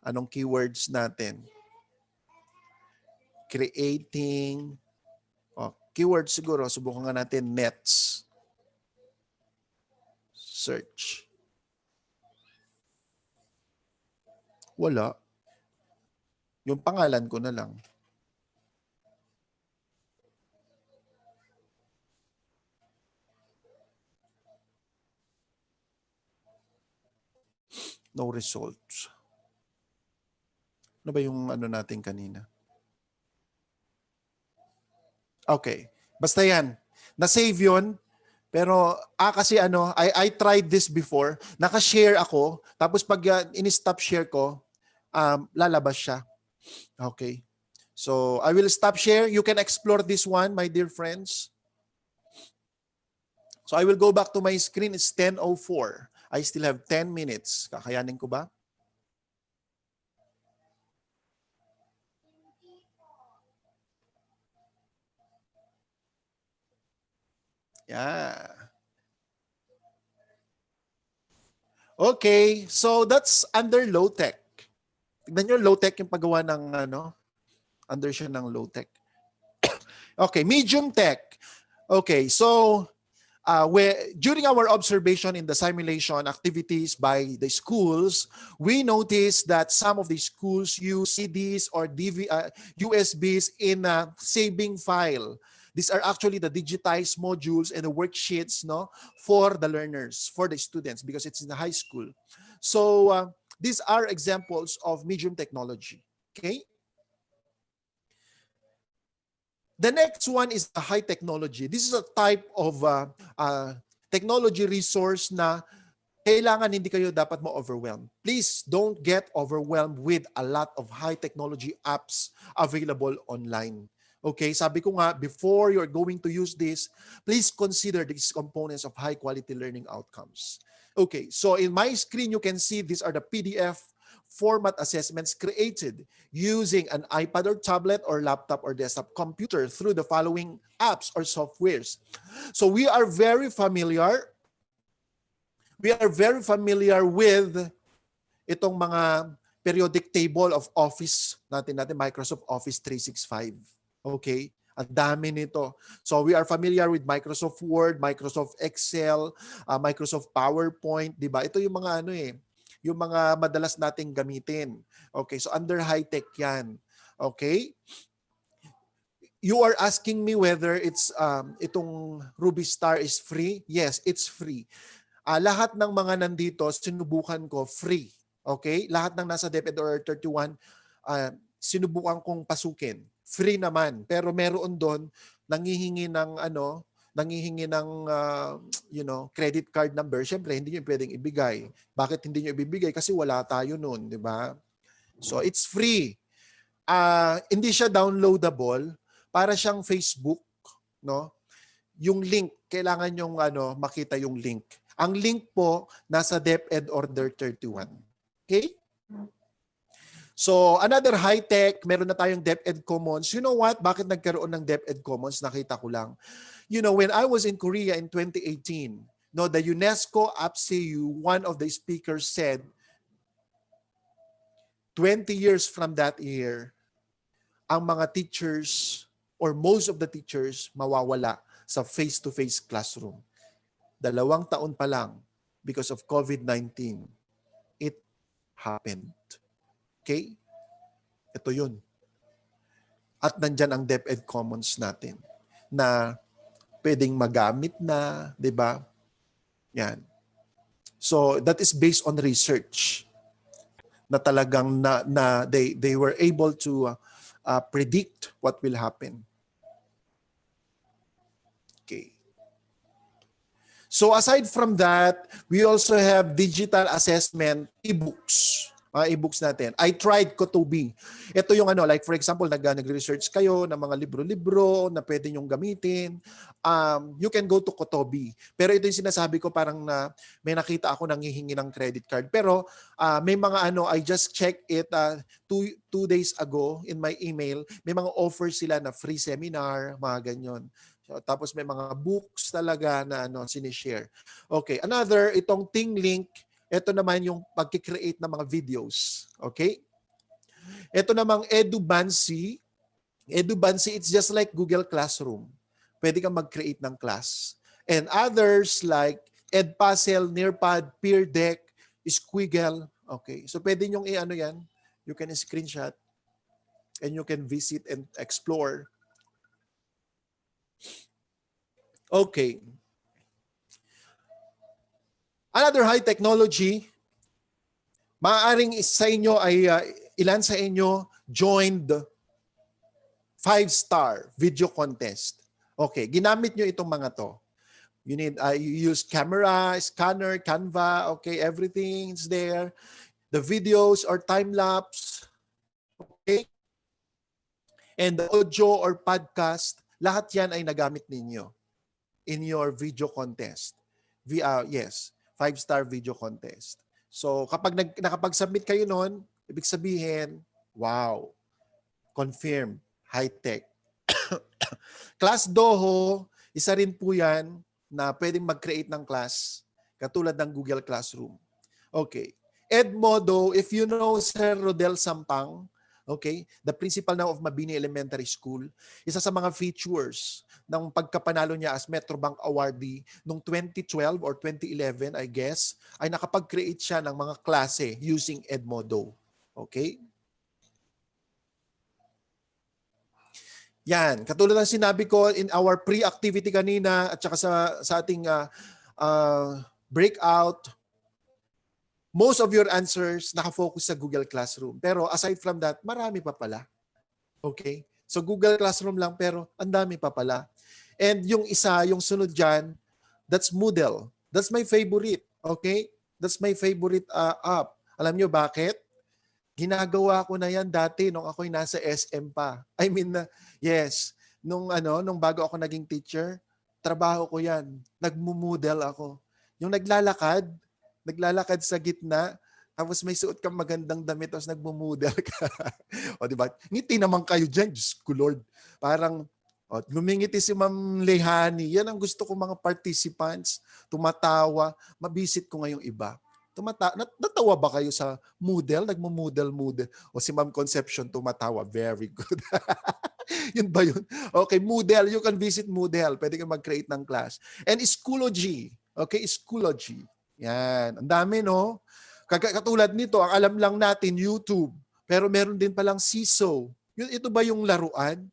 anong keywords natin? Creating. Keywords siguro. Subukan nga natin. Nets. Search. Wala. Yung pangalan ko na lang. No results. Ano ba yung ano natin kanina? Okay. Basta yan. Na-save yun. Pero, kasi I tried this before. Naka-share ako. Tapos pag in-stop share ko, lalabas siya. Okay. So, I will stop share. You can explore this one, my dear friends. So, I will go back to my screen. It's 10:04. I still have 10 minutes. Kakayanin ko ba? Yeah. Okay. So, that's under low-tech. Tignan nyo, low-tech yung paggawa ng under siya ng low-tech. Okay, medium-tech. Okay, so during our observation in the simulation activities by the schools, we noticed that some of the schools use CDs or USBs in a saving file. These are actually the digitized modules and the worksheets for the learners, for the students, because it's in the high school. So these are examples of medium technology. Okay. The next one is the high technology. This is a type of technology resource na kailangan hindi kayo dapat ma-overwhelm. Please don't get overwhelmed with a lot of high technology apps available online. Okay, sabi ko nga, before you're going to use this, please consider these components of high quality learning outcomes. Okay, so in my screen, you can see these are the PDF format assessments created using an iPad or tablet or laptop or desktop computer through the following apps or softwares. So we are very familiar with itong mga periodic table of Office natin Microsoft Office 365. Okay? Ang dami nito. So we are familiar with Microsoft Word, Microsoft Excel, Microsoft PowerPoint, 'di ba? Ito yung mga yung mga madalas nating gamitin. Okay, so under high-tech yan. Okay? You are asking me whether it's itong Ruby Star is free? Yes, it's free. Lahat ng mga nandito, sinubukan ko free. Okay? Lahat ng nasa DepEd or 31, sinubukan kong pasukin. Free naman. Pero meron doon, nanghihingi ng credit card number. Siyempre, hindi nyo pwedeng ibigay. Bakit hindi nyo ibibigay? Kasi wala tayo noon, di ba? So, it's free. Hindi siya downloadable. Para siyang Facebook, no? Yung link, kailangan yung makita yung link. Ang link po nasa DepEd Order 31. Okay? So, another high-tech, meron na tayong DepEd Commons. You know what? Bakit nagkaroon ng DepEd Commons? Nakita ko lang. You know, when I was in Korea in 2018, no, the UNESCO APCU, one of the speakers said, 20 years from that year, ang mga teachers or most of the teachers mawawala sa face-to-face classroom. 2 taon pa lang because of COVID-19. It happened. Okay? Ito yun. At nandyan ang DepEd Commons natin na pwedeng magamit na, di ba? Yan. So, that is based on research na talagang they were able to predict what will happen. Okay. So aside from that, we also have digital assessment e-books. E-books natin. I tried Kotobi. Ito yung like for example, nag-research kayo ng mga libro-libro na pwede nyong gamitin. You can go to Kotobi. Pero ito yung sinasabi ko parang may nakita ako nanghihingi ng credit card. Pero may mga I just checked it 2 days ago in my email. May mga offers sila na free seminar, mga ganyan. So, tapos may mga books talaga na sinishare. Okay, another, itong Ting Link. Ito naman yung pag-create ng mga videos. Okay? Ito namang EduBansi. EduBansi, it's just like Google Classroom. Pwede kang mag-create ng class. And others like Edpuzzle, Nearpad, Peer Deck, Squiggle. Okay. So pwede nyong yan. You can screenshot and you can visit and explore. Okay. Another high technology, maaaring sa inyo ay ilan sa inyo joined 5-star video contest. Okay, ginamit nyo itong mga to. You need you use camera, scanner, Canva, okay, everything is there. The videos or time lapse, okay? And the audio or podcast, lahat yan ay nagamit ninyo in your video contest. Yes. 5-star video contest. So, kapag nakapag-submit kayo nun, ibig sabihin, wow, confirm, high-tech. Class Doho, isa rin po yan na pwedeng mag-create ng class, katulad ng Google Classroom. Okay. Edmodo, if you know Sir Rodel Sampang, okay, the principal now of Mabini Elementary School, isa sa mga features ng pagkapanalo niya as Metrobank awardee noong 2012 or 2011, I guess, ay nakapag-create siya ng mga klase using Edmodo. Okay? Yan. Katulad ng sinabi ko in our pre-activity kanina at saka sa ating breakout, most of your answers nakafocus sa Google Classroom. Pero aside from that, marami pa pala. Okay? So Google Classroom lang pero ang dami pa pala. And yung isa, yung sunod dyan, that's Moodle. That's my favorite. Okay? That's my favorite app. Alam nyo bakit? Ginagawa ko na yan dati nung ako'y nasa SM pa. I mean, yes. Nung bago ako naging teacher, trabaho ko yan. Nagmo-Moodle ako. Yung naglalakad sa gitna, tapos may suot kang magandang damit, tapos nagmo-Moodle ka. O diba? Ngiti naman kayo dyan. Diyos ko Lord. Parang, lumingiti si Ma'am Lehani. Yan ang gusto ko mga participants. Tumatawa. Mabisit ko ngayong iba. Natawa ba kayo sa Moodle? Nagmo-Moodle. O si Ma'am Conception tumatawa. Very good. Yun ba yun? Okay, Moodle. You can visit Moodle. Pwede kang mag-create ng class. And Schoology. Okay, Schoology. Yan. Ang dami, no? Katulad nito, ang alam lang natin, YouTube. Pero meron din palang Seesaw. Ito ba yung laruan?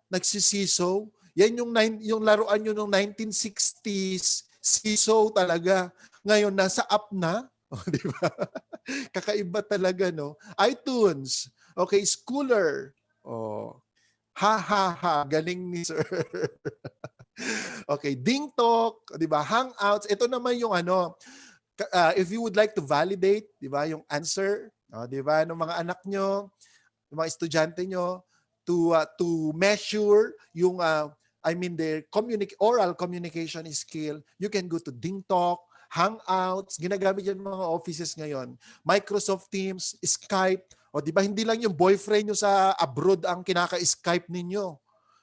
Nagsisisaw? Yan yung laruan nyo noong 1960s. Seesaw talaga. Ngayon, nasa app na. O, di ba? Kakaiba talaga, no? iTunes. Okay, Schooler. Oh. Ha. Galing ni Sir. Okay, DingTalk. Di ba? Hangouts. Ito naman yung if you would like to validate, di ba, yung answer, di ba, ng mga anak nyo, ng mga estudyante nyo, to measure yung their oral communication skill, you can go to DingTalk, Hangouts, ginagamit yan mga offices ngayon. Microsoft Teams, Skype. O di ba hindi lang yung boyfriend nyo sa abroad ang kinaka-Skype ninyo.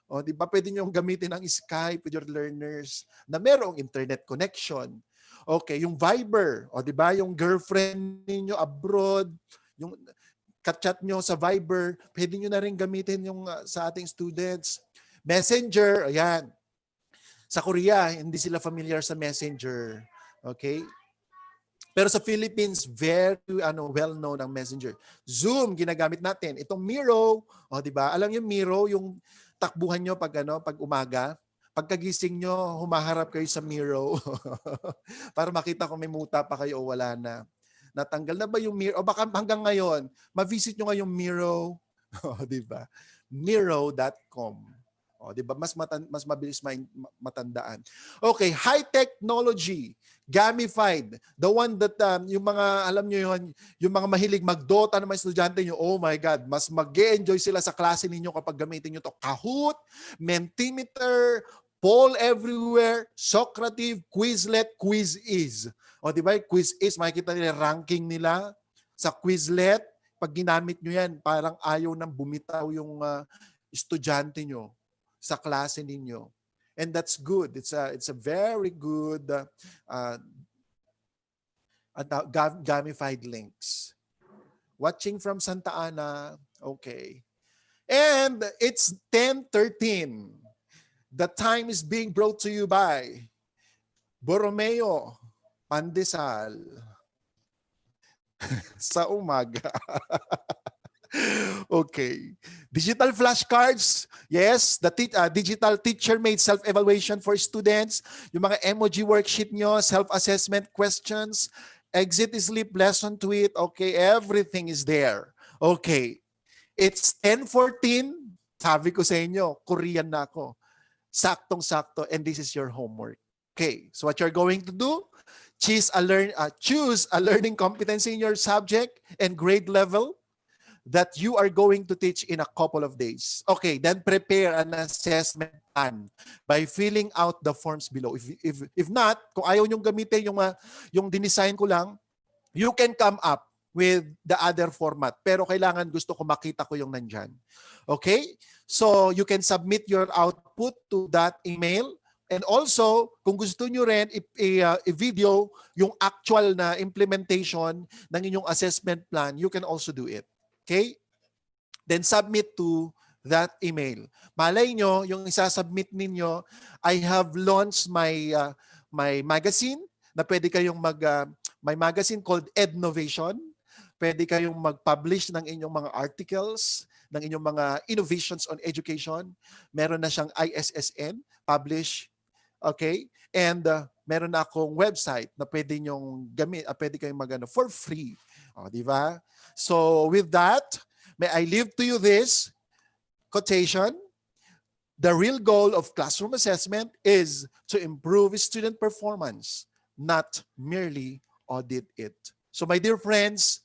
O di ba pwede nyo gamitin ang Skype with your learners na merong internet connection. Okay, yung Viber. O di ba yung girlfriend ninyo abroad, yung chat nyo sa Viber, pwede nyo na rin gamitin yung sa ating students. Messenger, ayan. Sa Korea, hindi sila familiar sa Messenger. Okay? Pero sa Philippines, very well-known ang Messenger. Zoom, ginagamit natin. Itong Miro, di ba? Alam niyo Miro, yung takbuhan nyo pag umaga. Pagkagising nyo, humaharap kayo sa Miro para makita kung may muta pa kayo o wala na. Natanggal na ba yung Miro? O baka hanggang ngayon, ma-visit nyo nga yung Miro. Di ba? Miro.com. O, di ba? Mas mabilis matandaan. Okay, high technology, gamified. The one that, yung mga, alam nyo yun, yung mga mahilig mag-Dota ng mga estudyante nyo, oh my God, mas mag-enjoy sila sa klase ninyo kapag gamitin nyo to. Kahoot, Mentimeter, Poll Everywhere, Socrative, Quizlet, Quiz-Is. O, di ba? Quiz-Is, makikita nila ranking nila sa Quizlet. Pag ginamit nyo yan, parang ayaw nang bumitaw yung estudyante nyo sa klase ninyo. And that's good. It's a very good gamified links. Watching from Santa Ana. Okay. And it's 10:13. The time is being brought to you by BORROMEO, Pandesal. Sa umaga. Okay. Digital flashcards. Yes, the digital teacher-made self-evaluation for students. Yung mga emoji worksheet nyo, self-assessment questions, exit sleep, lesson tweet. Okay, everything is there. Okay. It's 10:14. Sabi ko sa inyo, Korean na ako. Saktong-sakto, and this is your homework. Okay, so what you're going to do, choose a learning competency in your subject and grade level that you are going to teach in a couple of days. Okay, then prepare an assessment plan by filling out the forms below. If not, kung ayaw nyong gamitin yung dinisign ko lang, you can come up with the other format. Pero kailangan gusto ko makita ko yung nandyan. Okay? So, you can submit your output to that email. And also, kung gusto nyo rin i-video yung actual na implementation ng inyong assessment plan, you can also do it. Okay? Then submit to that email. Malay nyo, yung isasubmit ninyo, I have launched my magazine na pwede kayong may magazine called Ednovation. Pwede kayong mag-publish ng inyong mga articles, ng inyong mga innovations on education. Meron na siyang ISSN, publish. Okay? And meron na akong website na pwede nyong pwede kayong magano for free. O, di ba? So with that, may I leave to you this quotation. The real goal of classroom assessment is to improve student performance, not merely audit it. So my dear friends,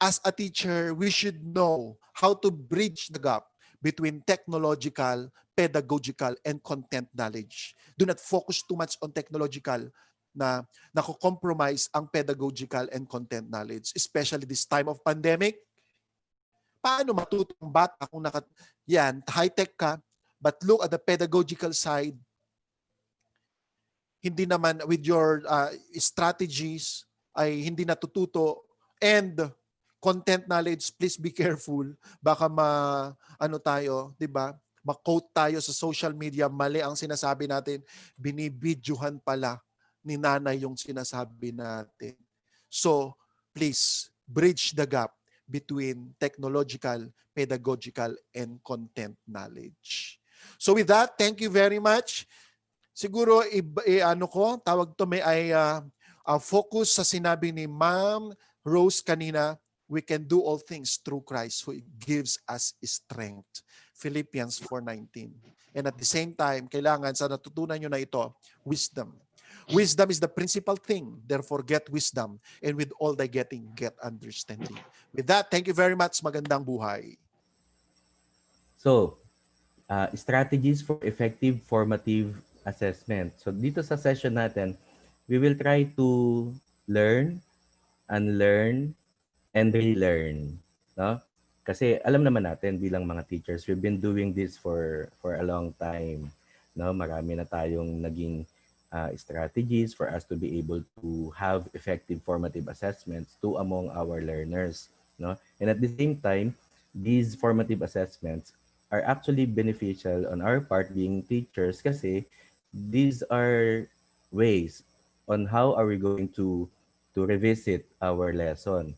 as a teacher, we should know how to bridge the gap between technological, pedagogical, and content knowledge. Do not focus too much on technological na nako-compromise ang pedagogical and content knowledge, especially this time of pandemic. Paano matutong bata kung high-tech ka, but look at the pedagogical side, hindi naman with your strategies ay hindi natututo, and content knowledge, please be careful. Baka di ba? Ma-quote tayo sa social media, mali ang sinasabi natin, binibidyohan pala ni nanay yung sinasabi natin. So, please, bridge the gap between technological, pedagogical, and content knowledge. So with that, thank you very much. Siguro, focus sa sinabi ni Ma'am Rose kanina, we can do all things through Christ who gives us strength. Philippians 4:19. And at the same time, kailangan sa natutunan nyo na ito, wisdom. Wisdom is the principal thing. Therefore, get wisdom. And with all thy getting, get understanding. With that, thank you very much. Magandang buhay. So, strategies for effective formative assessment. So, dito sa session natin, we will try to learn, unlearn, and relearn. No? Kasi alam naman natin bilang mga teachers, we've been doing this for a long time. No? Marami na tayong naging strategies for us to be able to have effective formative assessments to among our learners. No? And at the same time, these formative assessments are actually beneficial on our part being teachers kasi these are ways on how are we going to revisit our lesson.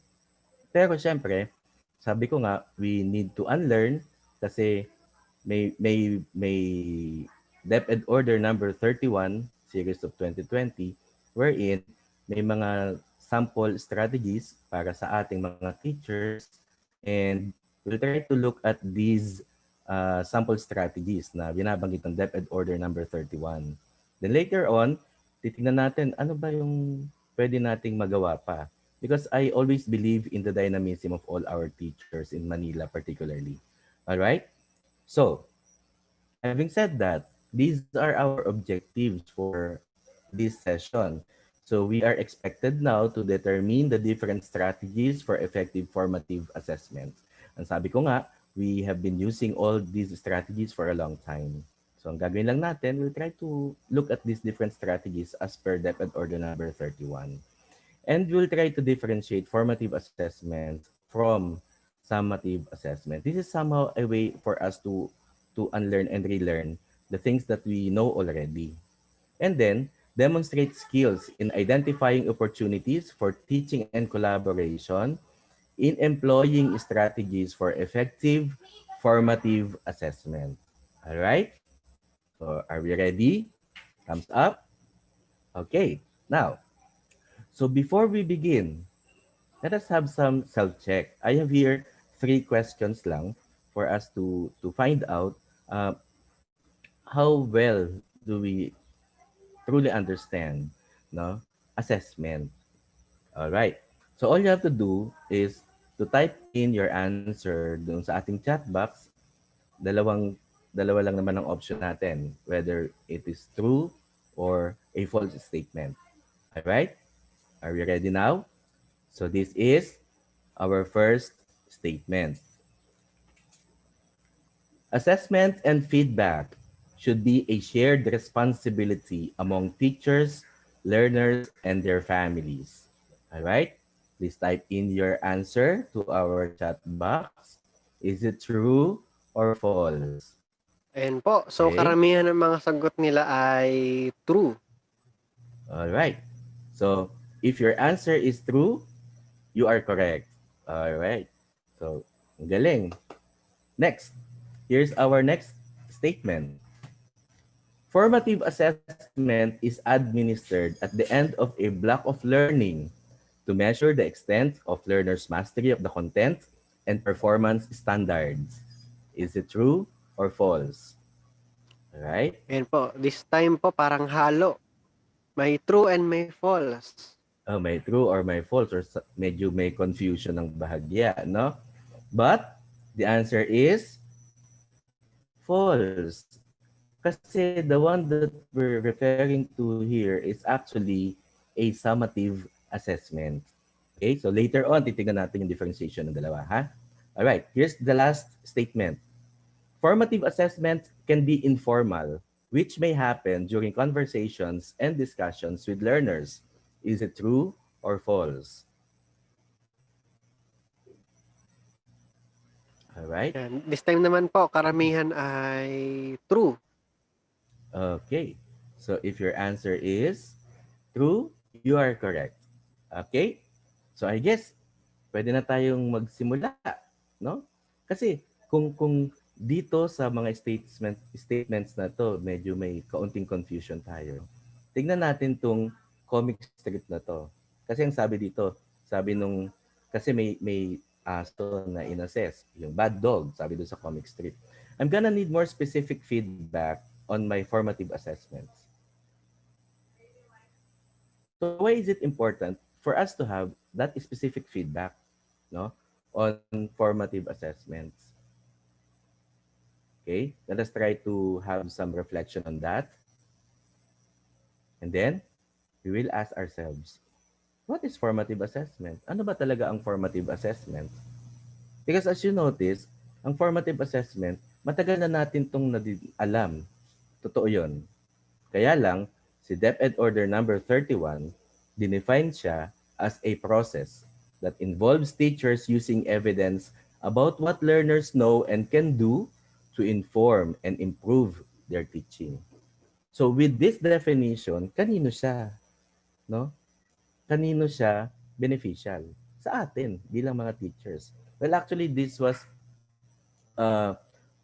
Pero syempre, sabi ko nga, we need to unlearn kasi may DepEd Order number 31 series of 2020 wherein may mga sample strategies para sa ating mga teachers, and we'll try to look at these sample strategies na binabanggit ng DepEd Order number 31. Then later on, titingnan natin ano ba yung pwede nating magawa pa. Because I always believe in the dynamism of all our teachers in Manila particularly. All right? So, having said that, these are our objectives for this session. So we are expected now to determine the different strategies for effective formative assessment. Ang sabi ko nga, we have been using all these strategies for a long time. So ang gagawin lang natin, we'll try to look at these different strategies as per DepEd Order number 31. And we'll try to differentiate formative assessment from summative assessment. This is somehow a way for us to unlearn and relearn the things that we know already. And then, demonstrate skills in identifying opportunities for teaching and collaboration in employing strategies for effective formative assessment. All right? So, are we ready? Thumbs up. Okay. Now, so before we begin, let us have some self-check. I have here 3 questions lang for us to find out how well do we truly understand no assessment. All right. So all you have to do is to type in your answer dun sa ating chat box. Dalawa lang naman ang option natin, whether it is true or a false statement. All right? Are we ready now? So this is our first statement. Assessment and feedback should be a shared responsibility among teachers, learners, and their families. All right? Please type in your answer to our chat box. Is it true or false? Ayan po. So, Okay. karamihan ng mga sagot nila ay true. All right. So, if your answer is true, you are correct. All right. So, ang galing. Next, here's our next statement. Formative assessment is administered at the end of a block of learning to measure the extent of learners' mastery of the content and performance standards. Is it true or false? All right? Ayan po. This time po parang halo. May true and may false. Oh, may true or may false, or medyo may confusion ng bahagya, no? But the answer is false. Kasi the one that we're referring to here is actually a summative assessment. Okay, so later on, titignan natin yung differentiation ng dalawa, ha? All right, here's the last statement. Formative assessment can be informal, which may happen during conversations and discussions with learners. Is it true or false? All right. Ayan. This time naman po, karamihan ay true. Okay. So if your answer is true, you are correct. Okay? So I guess pwede na tayong magsimula, no? Kasi kung dito sa mga statements na to, medyo may kaunting confusion tayo. Tingnan natin tong comic strip na to. Kasi ang sabi dito, sabi nung kasi may aso na inassess, yung bad dog, sabi doon sa comic strip. I'm gonna need more specific feedback on my formative assessments. So why is it important for us to have that specific feedback, no, on formative assessments? Okay, let us try to have some reflection on that. And then, we will ask ourselves, what is formative assessment? Ano ba talaga ang formative assessment? Because as you notice, ang formative assessment, matagal na natin itong alam. Totoo yun. Kaya lang, si DepEd Order number 31, dinefine siya as a process that involves teachers using evidence about what learners know and can do to inform and improve their teaching. So with this definition, kanino siya? No? Kanino siya beneficial? Sa atin bilang mga teachers. Well, actually, this was uh,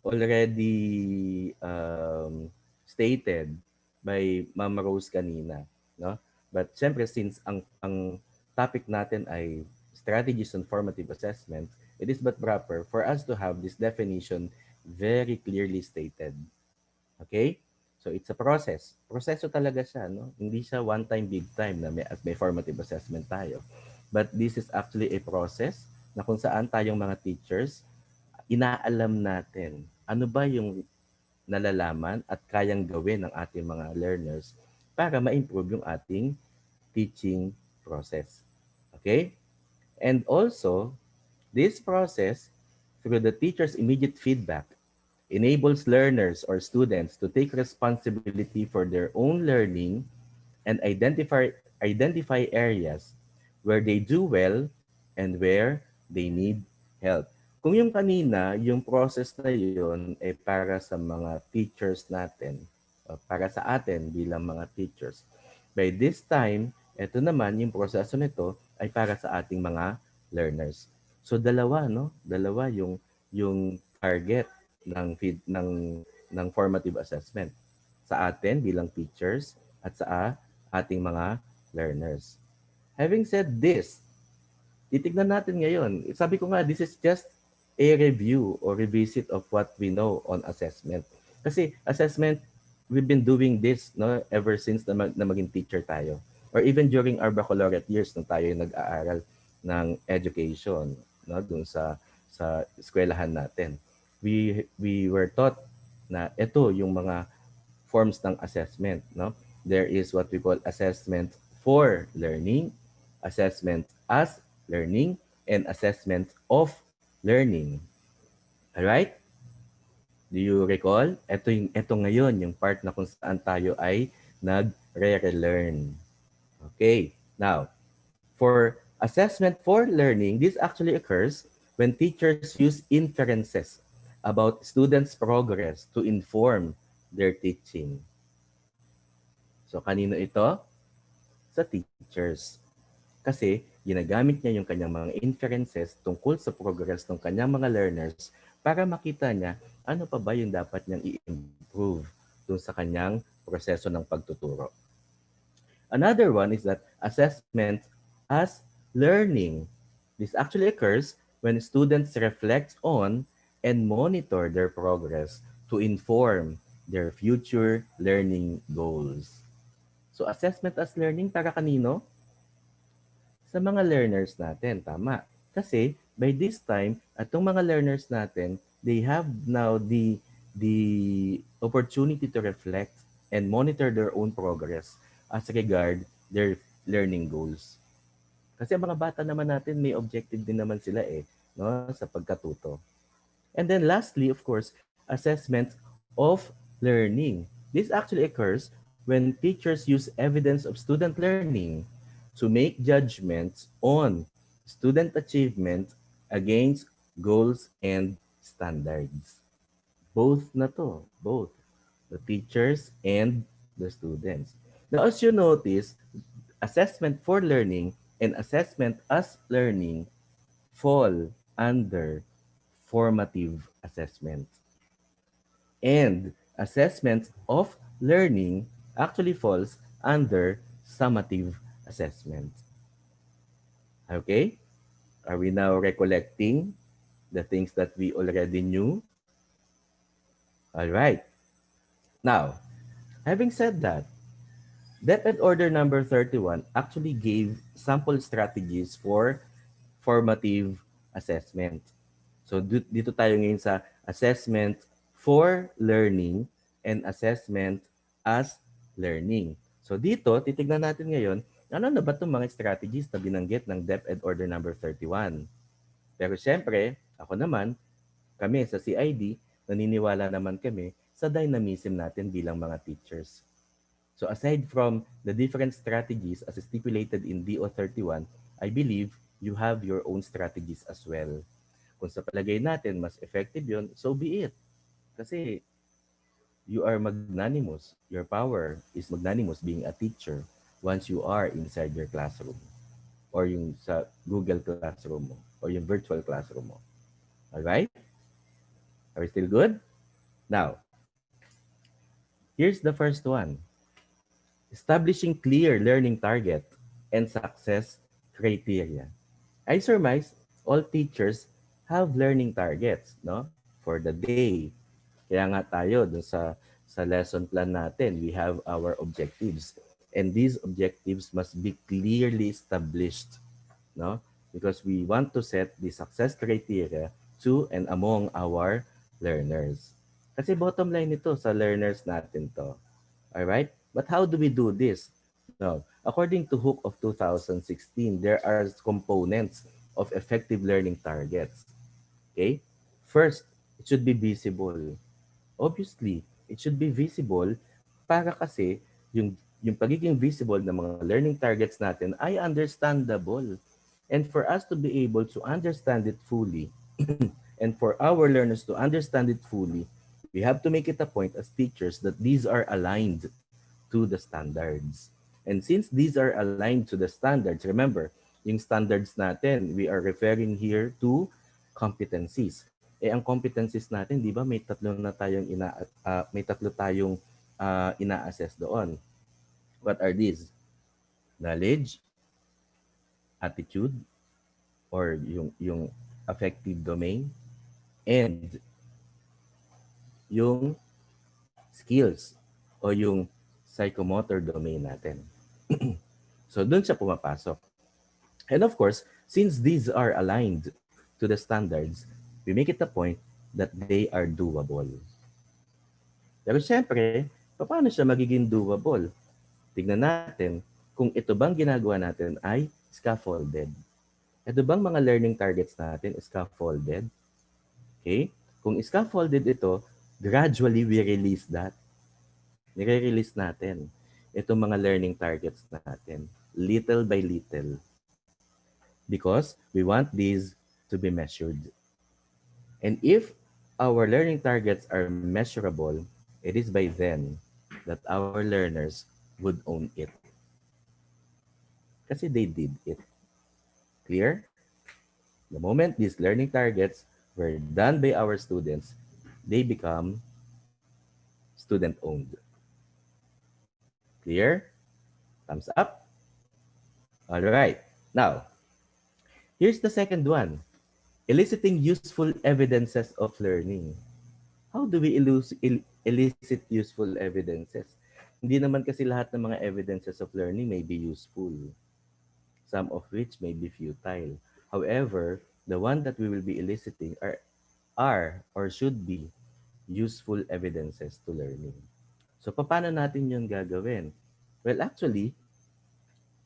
already stated by Ma'am Rose kanina, no? But siyempre, since ang topic natin ay strategies on formative assessment, it is but proper for us to have this definition very clearly stated. Okay? So it's a process. Proseso talaga siya, no? Hindi siya one time, big time na may formative assessment tayo. But this is actually a process na kung saan tayong mga teachers, inaalam natin ano ba yung nalalaman at kayang gawin ng ating mga learners para ma-improve yung ating teaching process. Okay? And also, this process, through the teacher's immediate feedback, enables learners or students to take responsibility for their own learning and identify areas where they do well and where they need help. Kung yung kanina, yung process na yun ay para sa mga teachers natin, para sa atin bilang mga teachers. By this time, ito naman yung proseso nito ay para sa ating mga learners. So dalawa, no? Dalawa yung target ng formative assessment sa atin bilang teachers at sa ating mga learners. Having said this, titignan natin ngayon. Sabi ko nga, this is just a review or revisit of what we know on assessment. Kasi assessment, we've been doing this no ever since na maging teacher tayo. Or even during our baccalaureate years nung tayo nag-aaral ng education no dun sa eskwelahan natin. We were taught na ito yung mga forms ng assessment, no? There is what we call assessment for learning, assessment as learning, and assessment of learning. All right? Do you recall? Ito ngayon yung part na kung saan tayo ay nagre-relearn. Okay. Now, for assessment for learning, this actually occurs when teachers use inferences about students' progress to inform their teaching. So, kanino ito? Sa teachers. Kasi, ginagamit niya yung kanyang mga inferences tungkol sa progress ng kanyang mga learners para makita niya ano pa ba yung dapat niyang i-improve dun sa kanyang proseso ng pagtuturo. Another one is that assessment as learning. This actually occurs when students reflect on and monitor their progress to inform their future learning goals. So assessment as learning para kanino? Sa mga learners natin, tama. Kasi by this time, atong mga learners natin, they have now the opportunity to reflect and monitor their own progress as regard their learning goals. Kasi ang mga bata naman natin, may objective din naman sila no, sa pagkatuto. And then lastly, of course, assessment of learning. This actually occurs when teachers use evidence of student learning to make judgments on student achievement against goals and standards. Both na to, both the teachers and the students. Now, as you notice, assessment for learning and assessment as learning fall under formative assessment. And assessment of learning actually falls under summative assessment. Okay? Are we now recollecting the things that we already knew? All right. Now, having said that, DepEd Order number 31 actually gave sample strategies for formative assessment. So dito tayo ngayon sa assessment for learning and assessment as learning. So dito, titignan natin ngayon, ano na ba itong mga strategies na binanggit ng DepEd Order number 31. Pero siyempre, ako naman, kami sa CID, naniniwala naman kami sa dynamism natin bilang mga teachers. So aside from the different strategies as stipulated in DO 31, I believe you have your own strategies as well. Kung sa palagay natin mas effective yon, so be it. Kasi you are magnanimous. Your power is magnanimous being a teacher once you are inside your classroom or yung sa Google Classroom mo or yung virtual classroom mo. Alright? Are we still good? Now, here's the first one. Establishing clear learning target and success criteria. I surmise all teachers have learning targets, no? For the day. Kaya nga tayo dun sa lesson plan natin, we have our objectives. And these objectives must be clearly established, no? Because we want to set the success criteria to and among our learners. Kasi bottom line nito sa learners natin to. All right? But how do we do this? Now, according to Hook of 2016, there are components of effective learning targets. Okay? First, it should be visible. Obviously, it should be visible para kasi yung pagiging visible ng mga learning targets natin ay understandable. And for us to be able to understand it fully, and for our learners to understand it fully, we have to make it a point as teachers that these are aligned to the standards. And since these are aligned to the standards, remember, yung standards natin, we are referring here to competencies. Eh ang competencies natin, 'di ba, may tatlo tayong ina-assess doon. What are these? Knowledge, attitude, or yung affective domain, and yung skills o yung psychomotor domain natin. So doon siya pumapasok. And of course, since these are aligned to the standards, we make it a point that they are doable. Pero siyempre, paano siya magiging doable? Tignan natin kung ito bang ginagawa natin ay scaffolded. Ito bang mga learning targets natin scaffolded? Okay? Kung scaffolded ito, gradually we release that. Nire-release natin itong mga learning targets natin, little by little. Because we want these to be measured. And if our learning targets are measurable, it is by then that our learners would own it. Kasi they did it. Clear? The moment these learning targets were done by our students, they become student-owned. Clear? Thumbs up? All right. Now, here's the second one. Eliciting useful evidences of learning. How do we elicit useful evidences? Hindi naman kasi lahat ng mga evidences of learning may be useful. Some of which may be futile. However, the one that we will be eliciting are or should be useful evidences to learning. So, paano natin yun gagawin? Well, actually,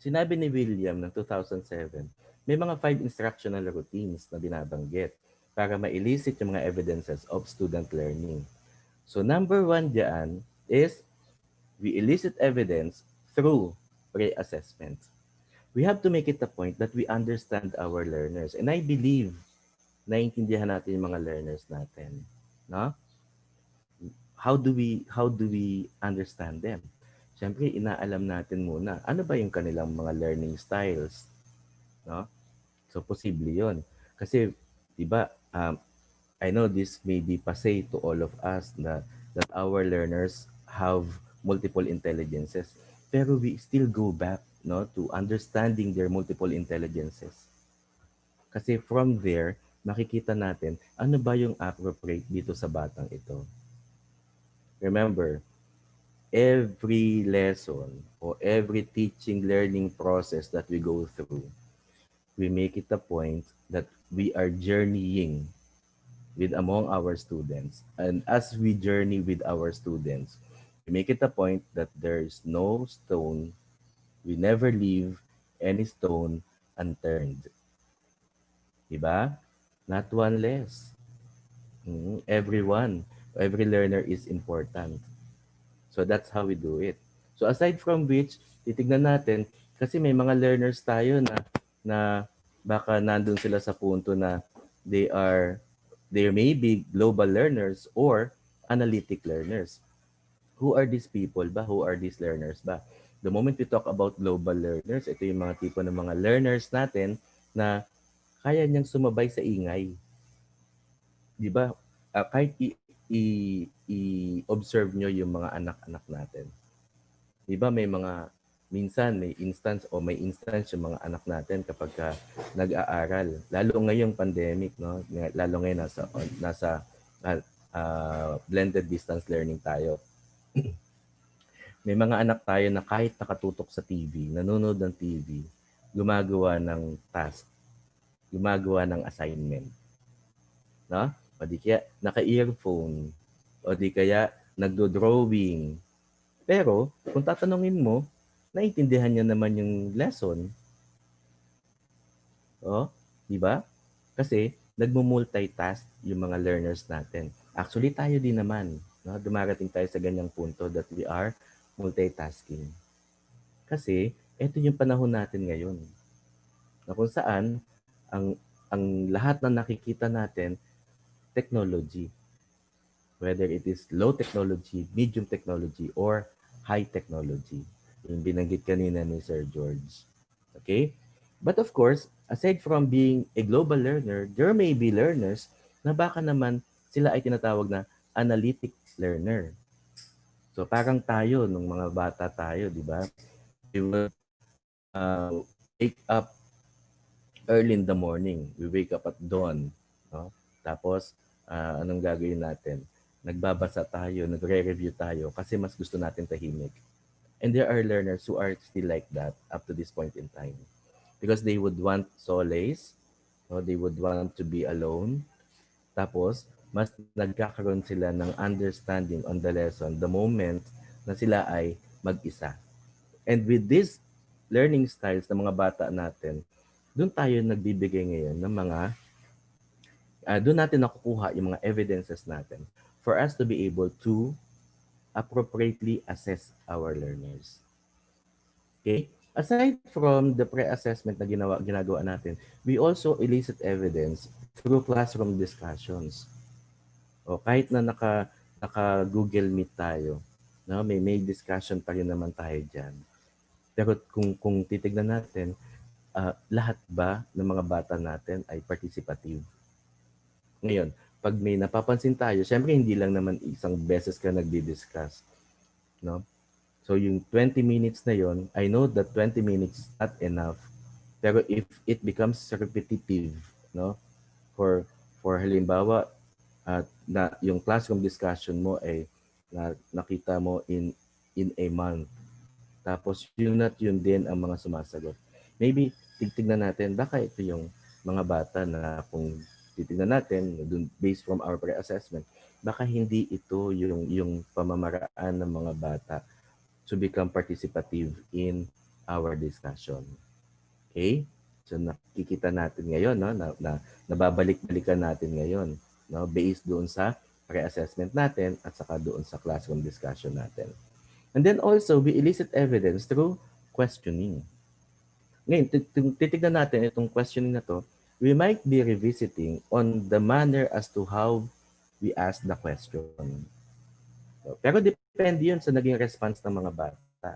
sinabi ni William ng 2007, may mga 5 instructional routines na binabanggit para ma-elicit yung mga evidences of student learning. So, number 1 diyan is we elicit evidence through pre-assessment. We have to make it a point that we understand our learners. And I believe naiintindihan natin yung mga learners natin. No? How do we understand them? Siyempre, inaalam natin muna ano ba yung kanilang mga learning styles. No? So, posible yun. Kasi, di ba, I know this may be passé to all of us that our learners have multiple intelligences. Pero we still go back, no, to understanding their multiple intelligences. Kasi from there, makikita natin ano ba yung appropriate dito sa batang ito. Remember, every lesson or every teaching learning process that we go through, we make it a point that we are journeying with among our students. And as we journey with our students, We make it a point that there is no stone, we never leave any stone unturned. Diba? Not one less. Everyone, every learner is important. So that's how we do it. So aside from which, titignan natin, kasi may mga learners tayo na baka nandun sila sa punto na they are, they may be global learners or analytic learners. Who are these people ba? Who are these learners ba? The moment we talk about global learners, ito yung mga tipo ng mga learners natin na kaya niyang sumabay sa ingay. Di ba? Kahit i-observe nyo yung mga anak-anak natin. Di ba may mga, minsan may instance yung mga anak natin kapag nag-aaral. Lalo ngayong pandemic, no? Lalo ngayon nasa blended distance learning tayo. May mga anak tayo na kahit nakatutok sa TV, nanonood ng TV, gumagawa ng task, gumagawa ng assignment. No? O di kaya naka-earphone, o di kaya nagdo-drawing. Pero kung tatanungin mo, naiintindihan niya naman yung lesson. O, di ba? Kasi nagmo-multitask yung mga learners natin. Actually, tayo din naman. No? Dumarating tayo sa ganyang punto that we are multitasking. Kasi ito yung panahon natin ngayon. Na kung saan ang lahat na nakikita natin technology. Whether it is low technology, medium technology, or high technology. Yung binanggit kanina ni Sir George. Okay? But of course, aside from being a global learner, there may be learners na baka naman sila ay tinatawag na analytic learner. So parang tayo, nung mga bata tayo, di ba? We will wake up early in the morning. We wake up at dawn. No? Tapos, anong gagawin natin? Nagbabasa tayo, nagre-review tayo kasi mas gusto natin tahimik. And there are learners who are still like that up to this point in time. Because they would want solace, no? They would want to be alone. Tapos, mas nagkakaroon sila ng understanding on the lesson the moment na sila ay mag-isa. And with these learning styles ng mga bata natin, doon tayo nagbibigay ngayon ng mga, doon natin nakukuha yung mga evidences natin for us to be able to appropriately assess our learners. Okay? Aside from the pre-assessment na ginagawa natin, we also elicit evidence through classroom discussions. O kahit na naka-Google Meet tayo, no, may discussion pa rin naman tayo diyan. Pero kung titignan natin, lahat ba ng mga bata natin ay participative? Ngayon, pag may napapansin tayo, syempre hindi lang naman isang beses ka nagdi-discuss, no? So yung 20 minutes na yon, I know that 20 minutes is not enough. Pero if it becomes repetitive, no? For halimbawa, na yung classroom discussion mo ay nakita mo in a month. Tapos yun at yun din ang mga sumasagot. Maybe titignan natin baka ito yung mga bata na kung titignan natin based from our pre-assessment, baka hindi ito yung pamamaraan ng mga bata to become participative in our discussion. Okay? So nakikita natin ngayon, no, na nababalik-balikan natin ngayon, no, based doon sa pre-assessment natin at saka doon sa classroom discussion natin. And then also, we elicit evidence through questioning. Ngayon, titignan natin itong questioning na to, we might be revisiting on the manner as to how we ask the question. So, pero depende yun sa naging response ng mga bata.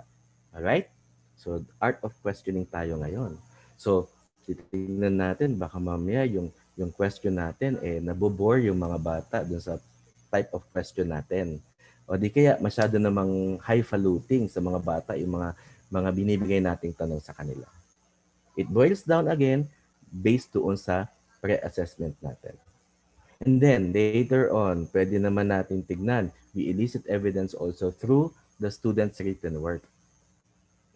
Alright? So, art of questioning tayo ngayon. So, titignan natin, baka mamaya yung question natin, nabobore yung mga bata dun sa type of question natin. O di kaya masyado namang highfalutin sa mga bata yung mga binibigay nating tanong sa kanila. It boils down again based doon sa pre-assessment natin. And then later on, pwede naman natin tignan. We elicit evidence also through the students' written work.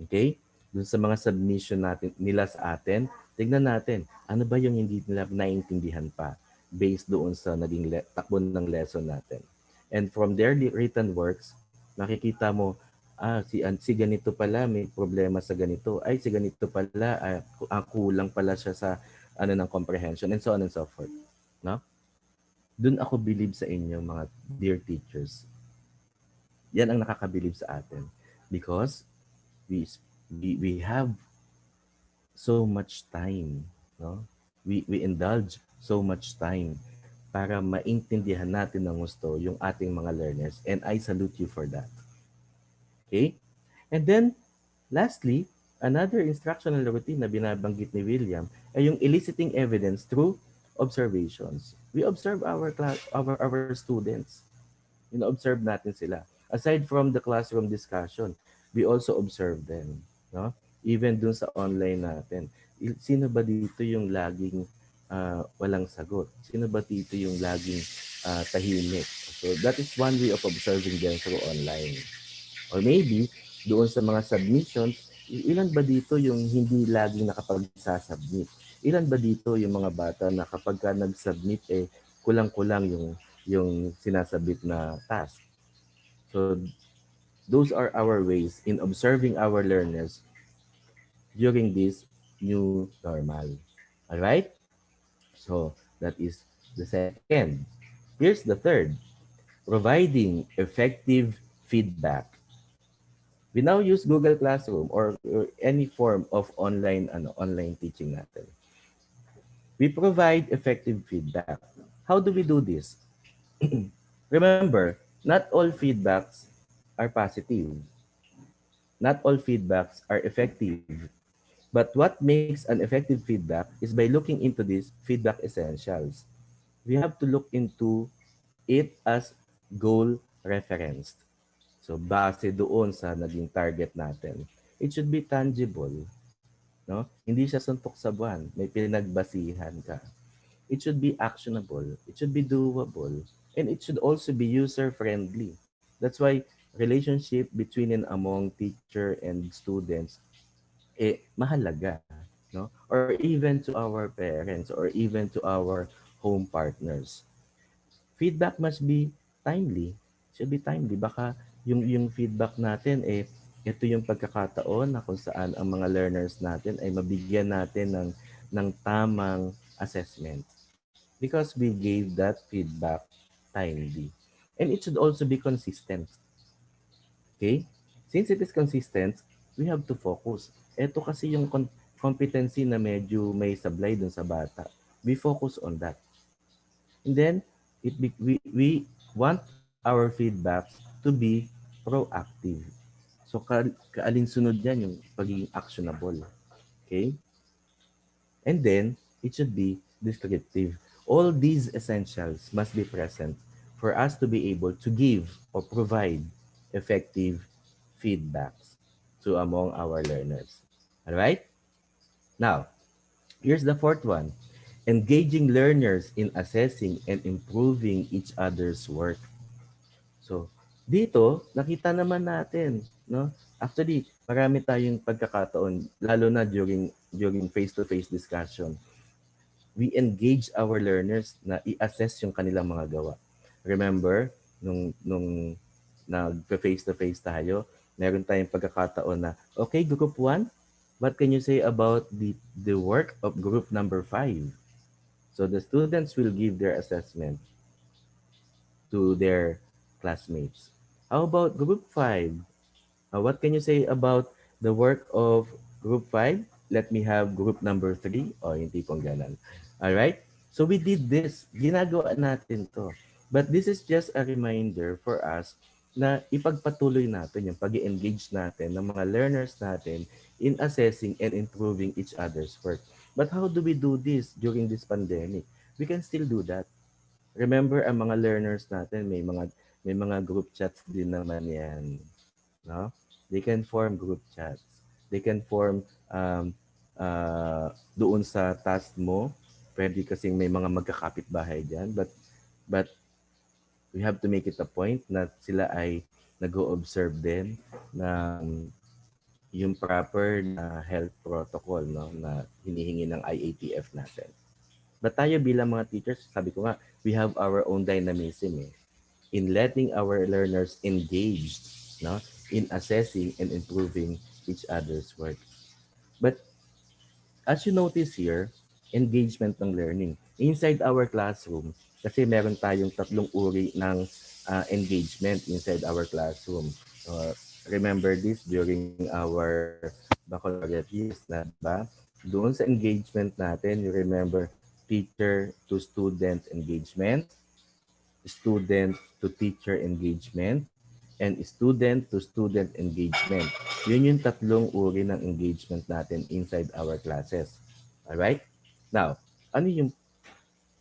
Okay? Doon sa mga submission nila sa atin, tignan natin, ano ba yung hindi nila naiintindihan pa based doon sa naging takbo ng lesson natin. And from their written works, Nakikita mo, si ganito pala may problema sa ganito. Ay, si ganito pala, kulang pala siya sa ng comprehension and so on and so forth. No? Doon ako believe sa inyo, mga dear teachers. Yan ang nakakabilib sa atin. Because we have so much time. No? We indulge so much time para maintindihan natin ng gusto yung ating mga learners. And I salute you for that. Okay? And then, lastly, another instructional routine na binabanggit ni William ay yung eliciting evidence through observations. We observe our students. Observe natin sila. Aside from the classroom discussion, we also observe them. No? Even dun sa online natin. Sino ba dito yung laging walang sagot? Sino ba dito yung laging tahimik? So that is one way of observing them through online. Or maybe, doon sa mga submissions, ilan ba dito yung hindi laging nakapag-submit? Ilan ba dito yung mga bata na kapag ka nag-submit, kulang-kulang yung sinasabit na task? So, those are our ways in observing our learners during this new normal. All right? So, that is the second. Here's the third. Providing effective feedback. We now use Google Classroom or any form of online teaching natin. We provide effective feedback. How do we do this? Remember, not all feedbacks are positive. Not all feedbacks are effective. But what makes an effective feedback is by looking into these feedback essentials. We have to look into it as goal referenced. So base doon sa naging target natin, it should be tangible. No? Hindi siya suntok sa buwan. May pinagbasihan ka. It should be actionable. It should be doable. And it should also be user-friendly. That's why relationship between and among teacher and students, mahalaga. No? Or even to our parents or even to our home partners. Feedback must be timely. Should be timely. Baka yung feedback natin, ito yung pagkakataon na kung saan ang mga learners natin ay mabigyan natin ng tamang assessment. Because we gave that feedback timely. And it should also be consistent. Okay? Since it is consistent, we have to focus. Ito kasi yung competency na medyo may sablay dun sa bata. We focus on that. And then, we want our feedbacks to be proactive. So, kaalinsunod yan yung pagiging actionable. Okay? And then, it should be descriptive. All these essentials must be present for us to be able to give or provide effective feedbacks to among our learners. All right? Now, here's the fourth one. Engaging learners in assessing and improving each other's work. So, dito, nakita naman natin, no? Actually, marami tayong pagkakataon, lalo na during face-to-face discussion. We engage our learners na i-assess yung kanilang mga gawa. Remember, nung nag-face-to-face tayo, meron tayong pagkakataon na, okay, group 1, what can you say about the work of group number 5? So the students will give their assessment to their classmates. How about group 5? What can you say about the work of group 5? Let me have group number 3. O, hindi pong ganun. Alright? So we did this. Ginagawa natin to. But this is just a reminder for us na ipagpatuloy natin yung pag-engage natin ng mga learners natin in assessing and improving each other's work. But how do we do this during this pandemic? We can still do that. Remember, ang mga learners natin, may mga group chats din naman yan. No? They can form group chats. They can form doon sa task mo. Pwede kasing may mga magkakapit-bahay dyan. But we have to make it a point na sila ay nag-o-observe din ng yung proper na health protocol, no, na hinihingi ng IATF natin. But tayo bilang mga teachers, sabi ko nga, we have our own dynamism in letting our learners engaged no, in assessing and improving each other's work. But as you notice here, engagement ng learning. Inside our classroom, kasi meron tayong tatlong uri ng engagement inside our classroom. Remember this during our baccalaureate years, na ba? Doon sa engagement natin, you remember teacher to student engagement, student to teacher engagement, and student to student engagement. Yun yung tatlong uri ng engagement natin inside our classes. Alright? Now, ano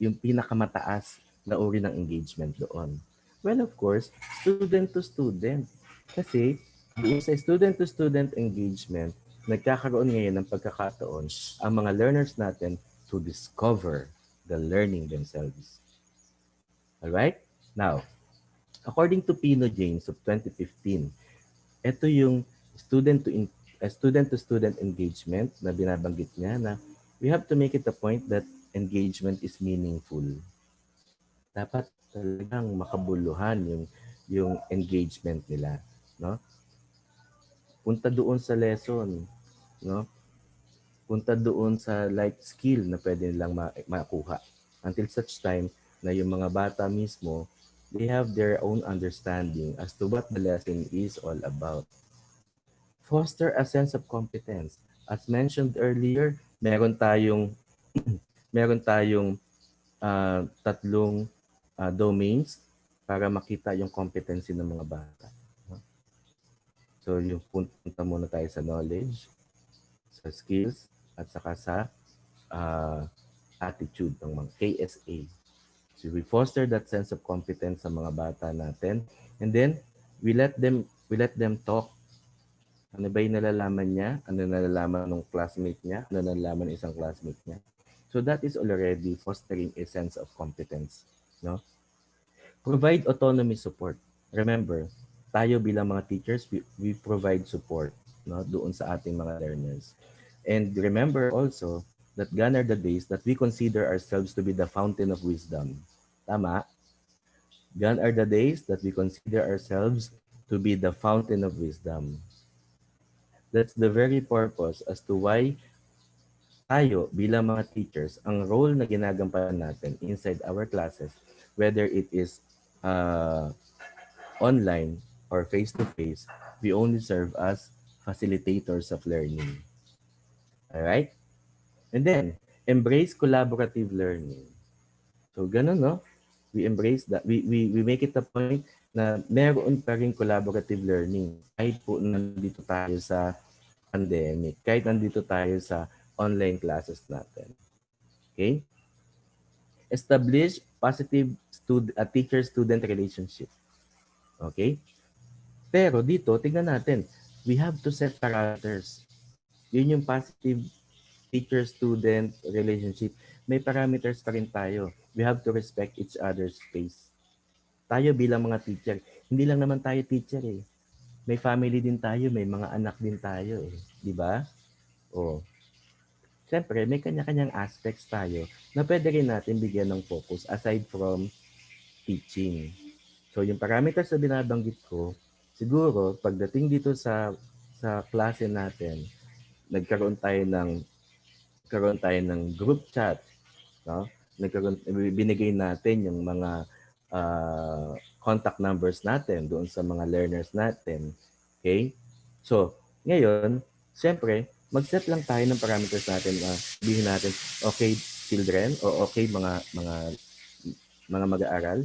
yung pinakamataas na uri ng engagement doon? Well, of course, student to student. Kasi doon sa student to student engagement, nagkakaroon ngayon ng pagkakataon ang mga learners natin to discover the learning themselves. Alright? Now, according to Pino James of 2015, ito yung student to student engagement na binabanggit niya, na we have to make it a point that engagement is meaningful. Dapat talagang makabuluhan yung engagement nila, no? Punta doon sa lesson, no? Punta doon sa life skill na pwede nilang makuha. Until such time na yung mga bata mismo, they have their own understanding as to what the lesson is all about. Foster a sense of competence. As mentioned earlier, meron tayong meron tayong tatlong domains para makita yung competency ng mga bata. So yung punta muna tayo sa knowledge, sa skills, at saka sa attitude ng mga KSA. So we foster that sense of competence sa mga bata natin, and then we let them talk. Ano ba yung nalalaman niya? Ano nalalaman ng classmate niya? Ano nalalaman ng isang classmate niya? So that is already fostering a sense of competence, no? Provide autonomy support. Remember, tayo bilang mga teachers, we provide support, no, doon sa ating mga learners. And remember also that gone are the days that we consider ourselves to be the fountain of wisdom. Tama? Gone are the days that we consider ourselves to be the fountain of wisdom. That's the very purpose as to why tayo bilang mga teachers, ang role na ginagampanan natin inside our classes, whether it is online or face-to-face, we only serve as facilitators of learning. Alright? And then, embrace collaborative learning. So, ganun, no? We embrace that. We make it a point na meron pa rin collaborative learning. Kahit po nandito tayo sa pandemic, kahit nandito tayo sa online classes natin. Okay? Establish positive teacher-student relationship. Okay? Pero dito, tingnan natin, we have to set parameters. Yun yung positive teacher-student relationship. May parameters pa rin tayo. We have to respect each other's space. Tayo bilang mga teacher, hindi lang naman tayo teacher eh. May family din tayo, may mga anak din tayo eh. Di ba? O, siyempre, may kanya-kanyang aspects tayo na pwede rin natin bigyan ng focus aside from teaching. So, yung parameters na binabanggit ko, siguro, pagdating dito sa klase natin, nagkaroon tayo ng group chat, no? Binigay natin yung mga contact numbers natin doon sa mga learners natin. Okay? So, ngayon, siyempre, mag-set lang tayo ng parameters natin. Sabihin natin, okay, children, o okay, mga mag-aaral,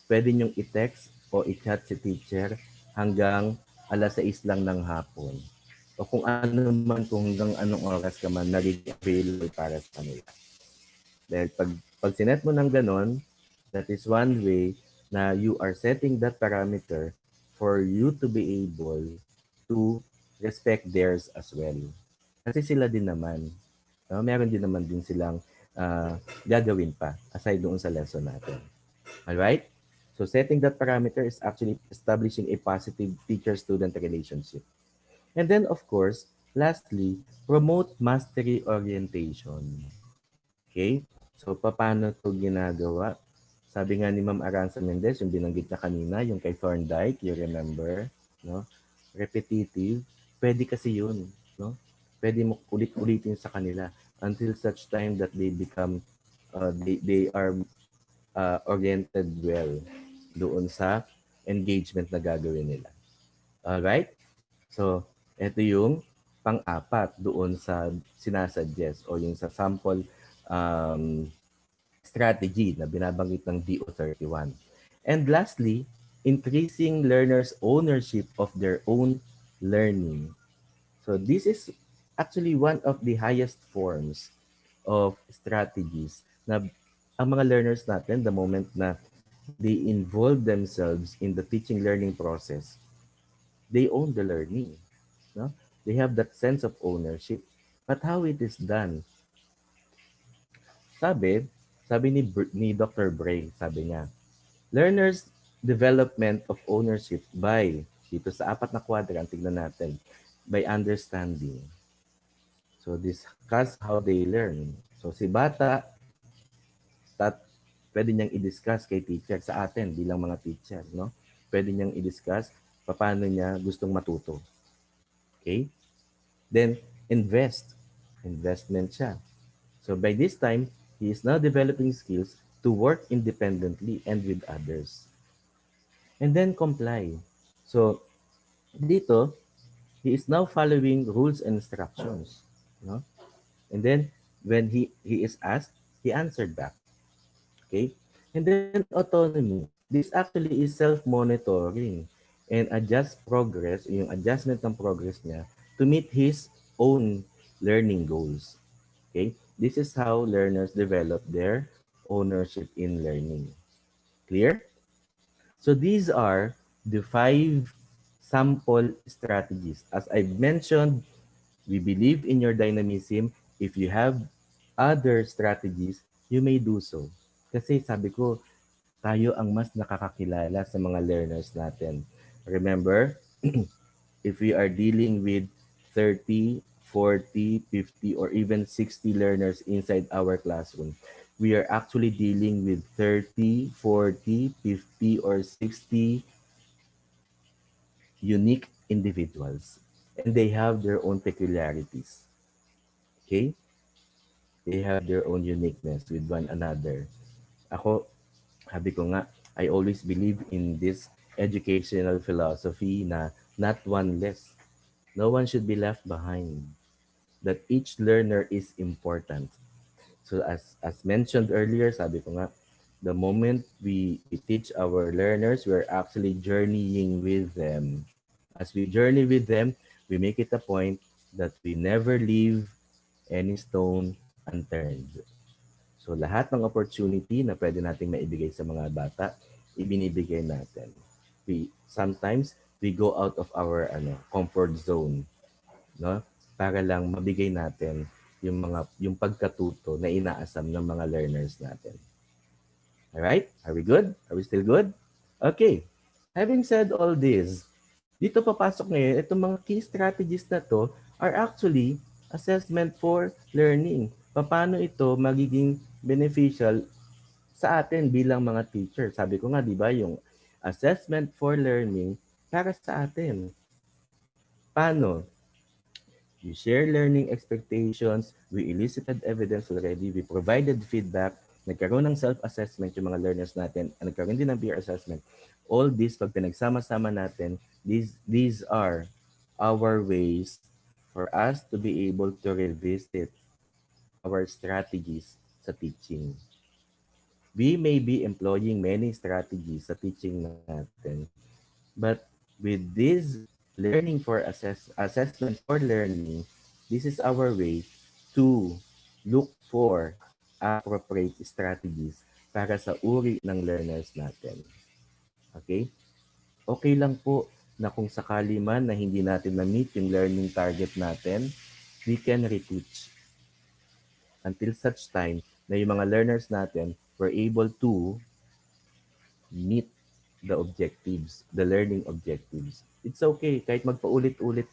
pwede nyong i-text o i-chat si teacher hanggang 6:00 lang ng hapon. O kung ano man, kung hanggang anong oras ka man nagiging available para sa kanila. Dahil pag sinet mo ng ganon, that is one way na you are setting that parameter for you to be able to respect theirs as well. Kasi sila din naman, meron din naman din silang gagawin pa aside doon sa lesson natin. Alright? So setting that parameter is actually establishing a positive teacher-student relationship. And then, of course, lastly, promote mastery orientation. Okay? So, paano ito ginagawa? Sabi nga ni Ma'am Aranzamendez, yung binanggit niya kanina, yung kay Thorndike, you remember, no? Repetitive, pwede kasi yun, no? Pwede mo ulit-ulitin sa kanila until such time that they become, they are oriented well doon sa engagement na gagawin nila. Alright? So, ito yung pang-apat doon sa sinasuggest o yung sa sample strategy na binabanggit ng DO31. And lastly, increasing learners' ownership of their own learning. So this is actually one of the highest forms of strategies na ang mga learners natin, the moment na they involve themselves in the teaching learning process, they own the learning. No? They have that sense of ownership. But how it is done? Sabi ni Dr. Bray, sabi niya, learners development of ownership by, dito sa apat na quadrant, tignan natin, by understanding. So discuss how they learn. So si bata, pwede niyang i-discuss kay teacher sa atin bilang mga teacher, no? Pwede niyang i-discuss paano niya gustong matuto. Okay? Then invest. Investment siya. So by this time, he is now developing skills to work independently and with others. And then comply. So dito, he is now following rules and instructions. No? And then when he is asked, he answered back. Okay? And then autonomy. This actually is self-monitoring and adjust progress, yung adjustment ng progress niya to meet his own learning goals. Okay? This is how learners develop their ownership in learning. Clear? So these are the 5 sample strategies. As I've mentioned, we believe in your dynamism. If you have other strategies, you may do so. Kasi sabi ko, tayo ang mas nakakakilala sa mga learners natin. Remember, if we are dealing with 30, 40, 50, or even 60 learners inside our classroom, we are actually dealing with 30, 40, 50, or 60 unique individuals. And they have their own peculiarities. Okay? They have their own uniqueness with one another. Ako, sabi ko nga, I always believe in this educational philosophy na not one less. No one should be left behind. That each learner is important. So as mentioned earlier, sabi ko nga, the moment we teach our learners, we're actually journeying with them. As we journey with them, we make it a point that we never leave any stone unturned. So lahat ng opportunity na pwede nating maibigay sa mga bata, ibinibigay natin. Sometimes we go out of our comfort zone, no? Para lang mabigay natin yung pagkatuto na inaasam ng mga learners natin. All right? Are we good? Are we still good? Okay. Having said all this, dito papasok ngayon, itong mga key strategies na to are actually assessment for learning. Paano ito magiging beneficial sa atin bilang mga teacher? Sabi ko nga, di ba, yung assessment for learning para sa atin. Paano? We share learning expectations, we elicited evidence already, we provided feedback, nagkaroon ng self-assessment yung mga learners natin, nagkaroon din ng peer assessment. All this, pag pinagsama-sama natin, these are our ways for us to be able to revisit our strategies sa teaching. We may be employing many strategies sa teaching natin, but with this learning for assessment for learning, this is our way to look for appropriate strategies para sa uri ng learners natin. Okay? Okay lang po na kung sakali man na hindi natin na-meet yung learning target natin, we can reteach until such time na yung mga learners natin were able to meet the objectives, the learning objectives. It's okay, kahit magpaulit-ulit.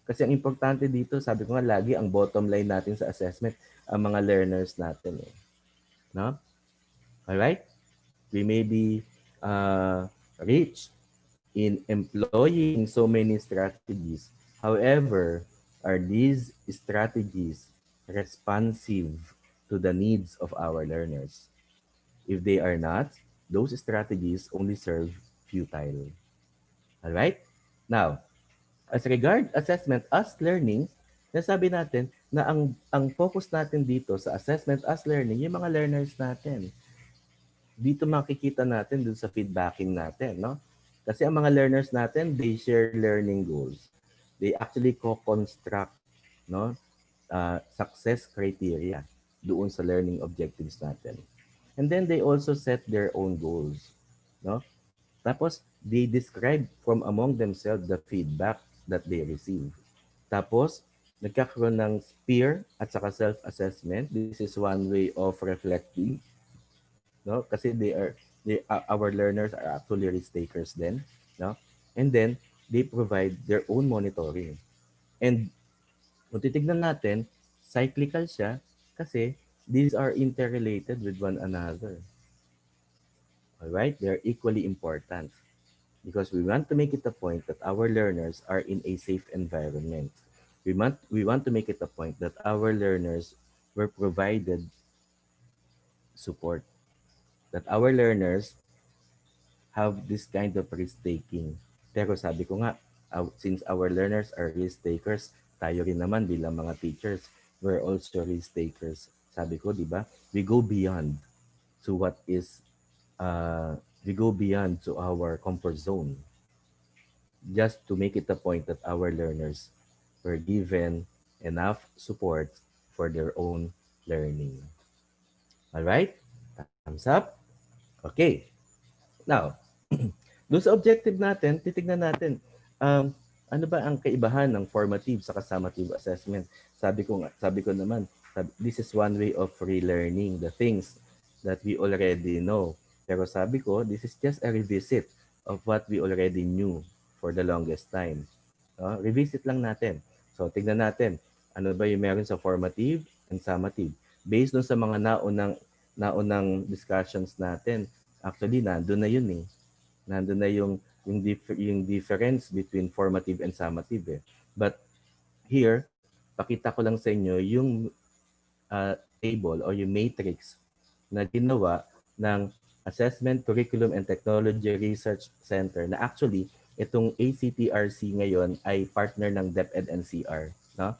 Kasi ang importante dito, sabi ko nga lagi, ang bottom line natin sa assessment, ang mga learners natin. No? Alright? We may be rich in employing so many strategies. However, are these strategies responsive to the needs of our learners? If they are not, those strategies only serve futile. All right? Now, as regard assessment as learning, nasabi natin na ang focus natin dito sa assessment as learning, yung mga learners natin. Dito makikita natin dun sa feedbacking natin, no? Kasi ang mga learners natin, they share learning goals. They actually co-construct, no, success criteria doon sa learning objectives natin. And then they also set their own goals, no? Tapos they describe from among themselves the feedback that they receive. Tapos nagkakaroon ng peer at saka self-assessment. This is one way of reflecting, no? Kasi our learners are actually risk takers then, no? And then they provide their own monitoring. And kung titignan natin, cyclical siya kasi these are interrelated with one another. All right? They're equally important because we want to make it a point that our learners are in a safe environment. We want to make it a point that our learners were provided support, that our learners have this kind of risk-taking. Pero sabi ko nga, since our learners are risk-takers, tayo rin naman bilang mga teachers, we're also risk-takers. Sabi ko, di ba? We go beyond to we go beyond to our comfort zone just to make it a point that our learners were given enough support for their own learning. All right? Thumbs up. Okay. Now, doon sa objective natin, titignan natin, ano ba ang kaibahan ng formative sa summative assessment? Sabi ko naman, this is one way of relearning the things that we already know. Pero sabi ko, this is just a revisit of what we already knew for the longest time. Revisit lang natin. So, tignan natin, ano ba yung meron sa formative and summative. Based dun sa mga naunang discussions natin, actually, nandun na yun eh. Nandun na yung difference between formative and summative eh. But here, pakita ko lang sa inyo yung table or yung matrix na ginawa ng Assessment, Curriculum and Technology Research Center na actually itong ACTRC ngayon ay partner ng DepEd NCR. No?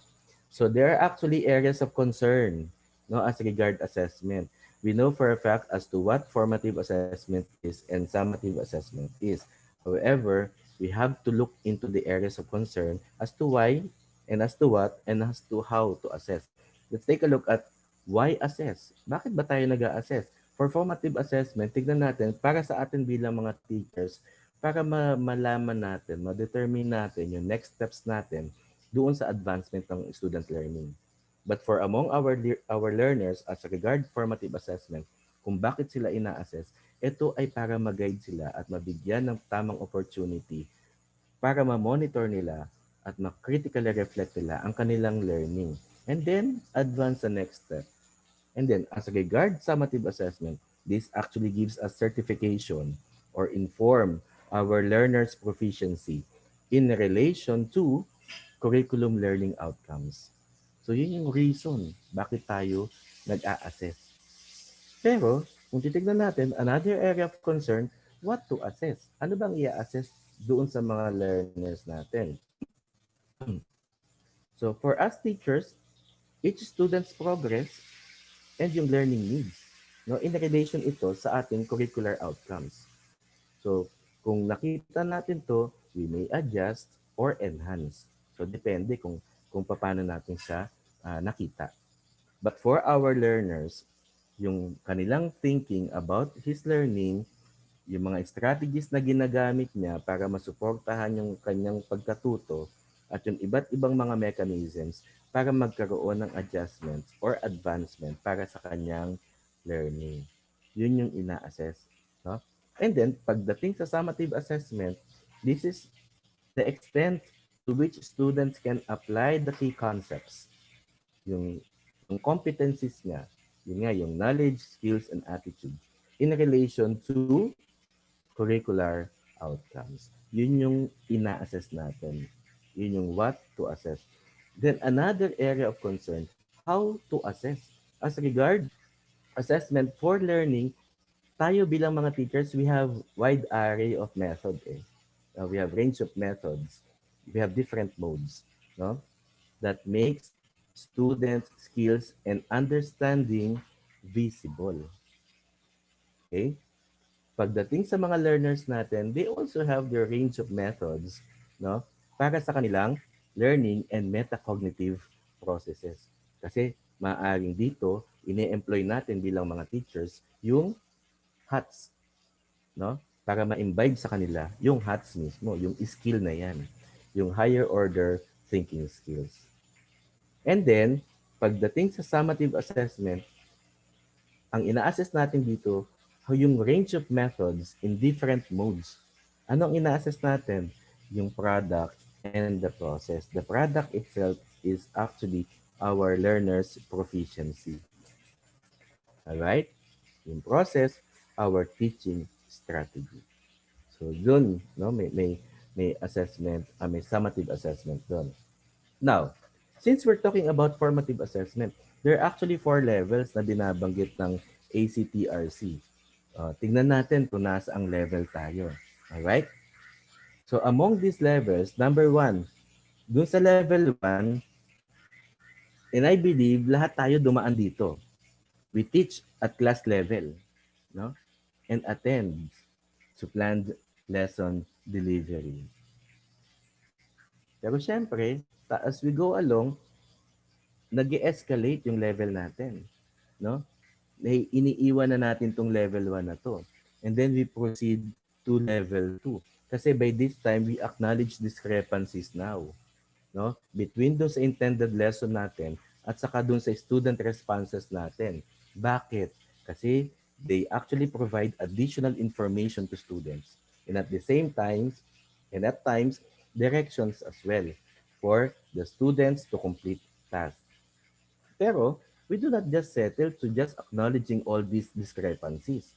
So there are actually areas of concern, no, as regard assessment. We know for a fact as to what formative assessment is and summative assessment is. However, we have to look into the areas of concern as to why and as to what and as to how to assess. Let's take a look at why assess. Bakit ba tayo nag-a-assess? For formative assessment, tignan natin para sa atin bilang mga teachers, para malaman natin, ma-determine natin yung next steps natin doon sa advancement ng student learning. But for among our learners as regard formative assessment, kung bakit sila ina-assess, ito ay para mag-guide sila at mabigyan ng tamang opportunity para ma-monitor nila at ma-critically reflect nila ang kanilang learning and then advance the next step. And then as regard summative assessment, this actually gives us certification or inform our learners' proficiency in relation to curriculum learning outcomes. So yun yung reason bakit tayo nag-a-assess. Pero kung titignan natin, another area of concern, what to assess? Ano bang i-assess doon sa mga learners natin? So for us teachers, each student's progress and yung learning needs, no, in relation ito sa ating curricular outcomes. So kung nakita natin to, we may adjust or enhance. So depende kung paano natin siya nakita. But for our learners, yung kanilang thinking about his learning, yung mga strategies na ginagamit niya para masuportahan yung kanyang pagkatuto at yung iba't ibang mga mechanisms para magkaroon ng adjustments or advancement para sa kanyang learning. Yun yung ina-assess. No? And then, pagdating sa summative assessment, this is the extent to which students can apply the key concepts. Yung competencies niya, yun nga, yung knowledge, skills, and attitude. in relation to curricular outcomes. Yun yung ina-assess natin. Yun yung what to assess. Then another area of concern, how to assess. As regard assessment for learning, tayo bilang mga teachers, we have wide array of method. We have range of methods. We have different modes, no? That makes students' skills and understanding visible. Okay? Pagdating sa mga learners natin, they also have their range of methods, no? Para sa kanilang learning and metacognitive processes. Kasi maaaring dito, ine-employ natin bilang mga teachers yung HATS, no? Para ma-imbibe sa kanila yung HATS mismo, yung skill na yan, yung higher order thinking skills. And then, pagdating sa summative assessment, ang ina-assess natin dito yung range of methods in different modes. Anong ina-assess natin? Yung product and the process. The product itself is actually our learner's proficiency. Alright? Yung process, our teaching strategy. So, dun, no, may assessment, may summative assessment dun. Now, since we're talking about formative assessment, there are actually 4 levels na binabanggit ng ACTRC. Tingnan natin kung nasa ang level tayo. Alright? So, among these levels, number 1, dun sa level 1, and I believe lahat tayo dumaan dito. We teach at class level, no? And attend to planned lesson delivery. Pero syempre, as we go along, nag-escalate yung level natin, no? Iniiwan na natin tong level 1 na to. And then we proceed to level 2. Kasi by this time, we acknowledge discrepancies now, no? Between those intended lesson natin at saka dun sa student responses natin. Bakit? Kasi they actually provide additional information to students. And at the same time, and at times, directions as well for the students to complete tasks. Pero we do not just settle to just acknowledging all these discrepancies.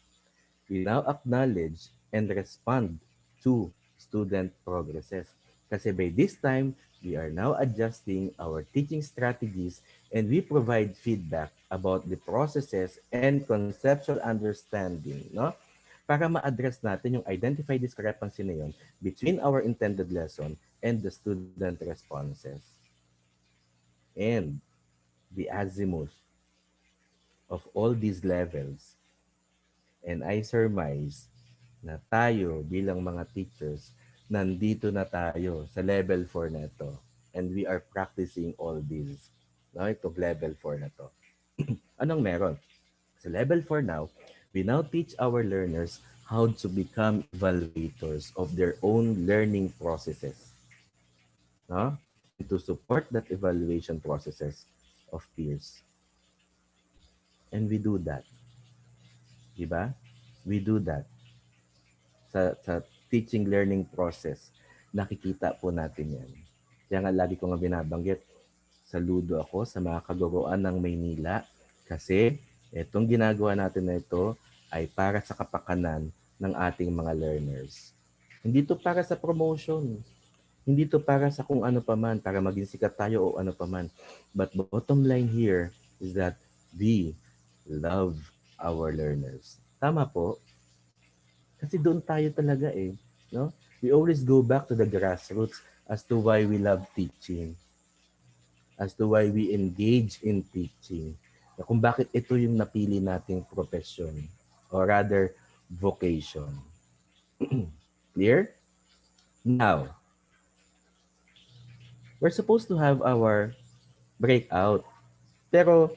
We now acknowledge and respond to student progresses. Kasi by this time, we are now adjusting our teaching strategies and we provide feedback about the processes and conceptual understanding, no? Para ma-address natin yung identified discrepancy na yun between our intended lesson and the student responses. And the azimuth of all these levels. And I surmise na tayo bilang mga teachers, nandito na tayo sa level 4 na ito. And we are practicing all these. No, itong level 4 na to. Anong meron? Sa level 4 now, we now teach our learners how to become evaluators of their own learning processes. No? And to support that evaluation processes of peers. And we do that. Diba? We do that. Sa teaching learning process, nakikita po natin yan. Kaya nga lagi ko nga binabanggit, saludo ako sa mga kaguruan ng Maynila kasi itong ginagawa natin na ito ay para sa kapakanan ng ating mga learners. Hindi to para sa promotion. Hindi to para sa kung ano paman, para maging sikat tayo o ano paman. But bottom line here is that we love our learners. Tama po. Kasi doon tayo talaga no? We always go back to the grassroots as to why we love teaching. As to why we engage in teaching. Na kung bakit ito yung napili nating profession or rather vocation. Clear? Now, we're supposed to have our breakout. Pero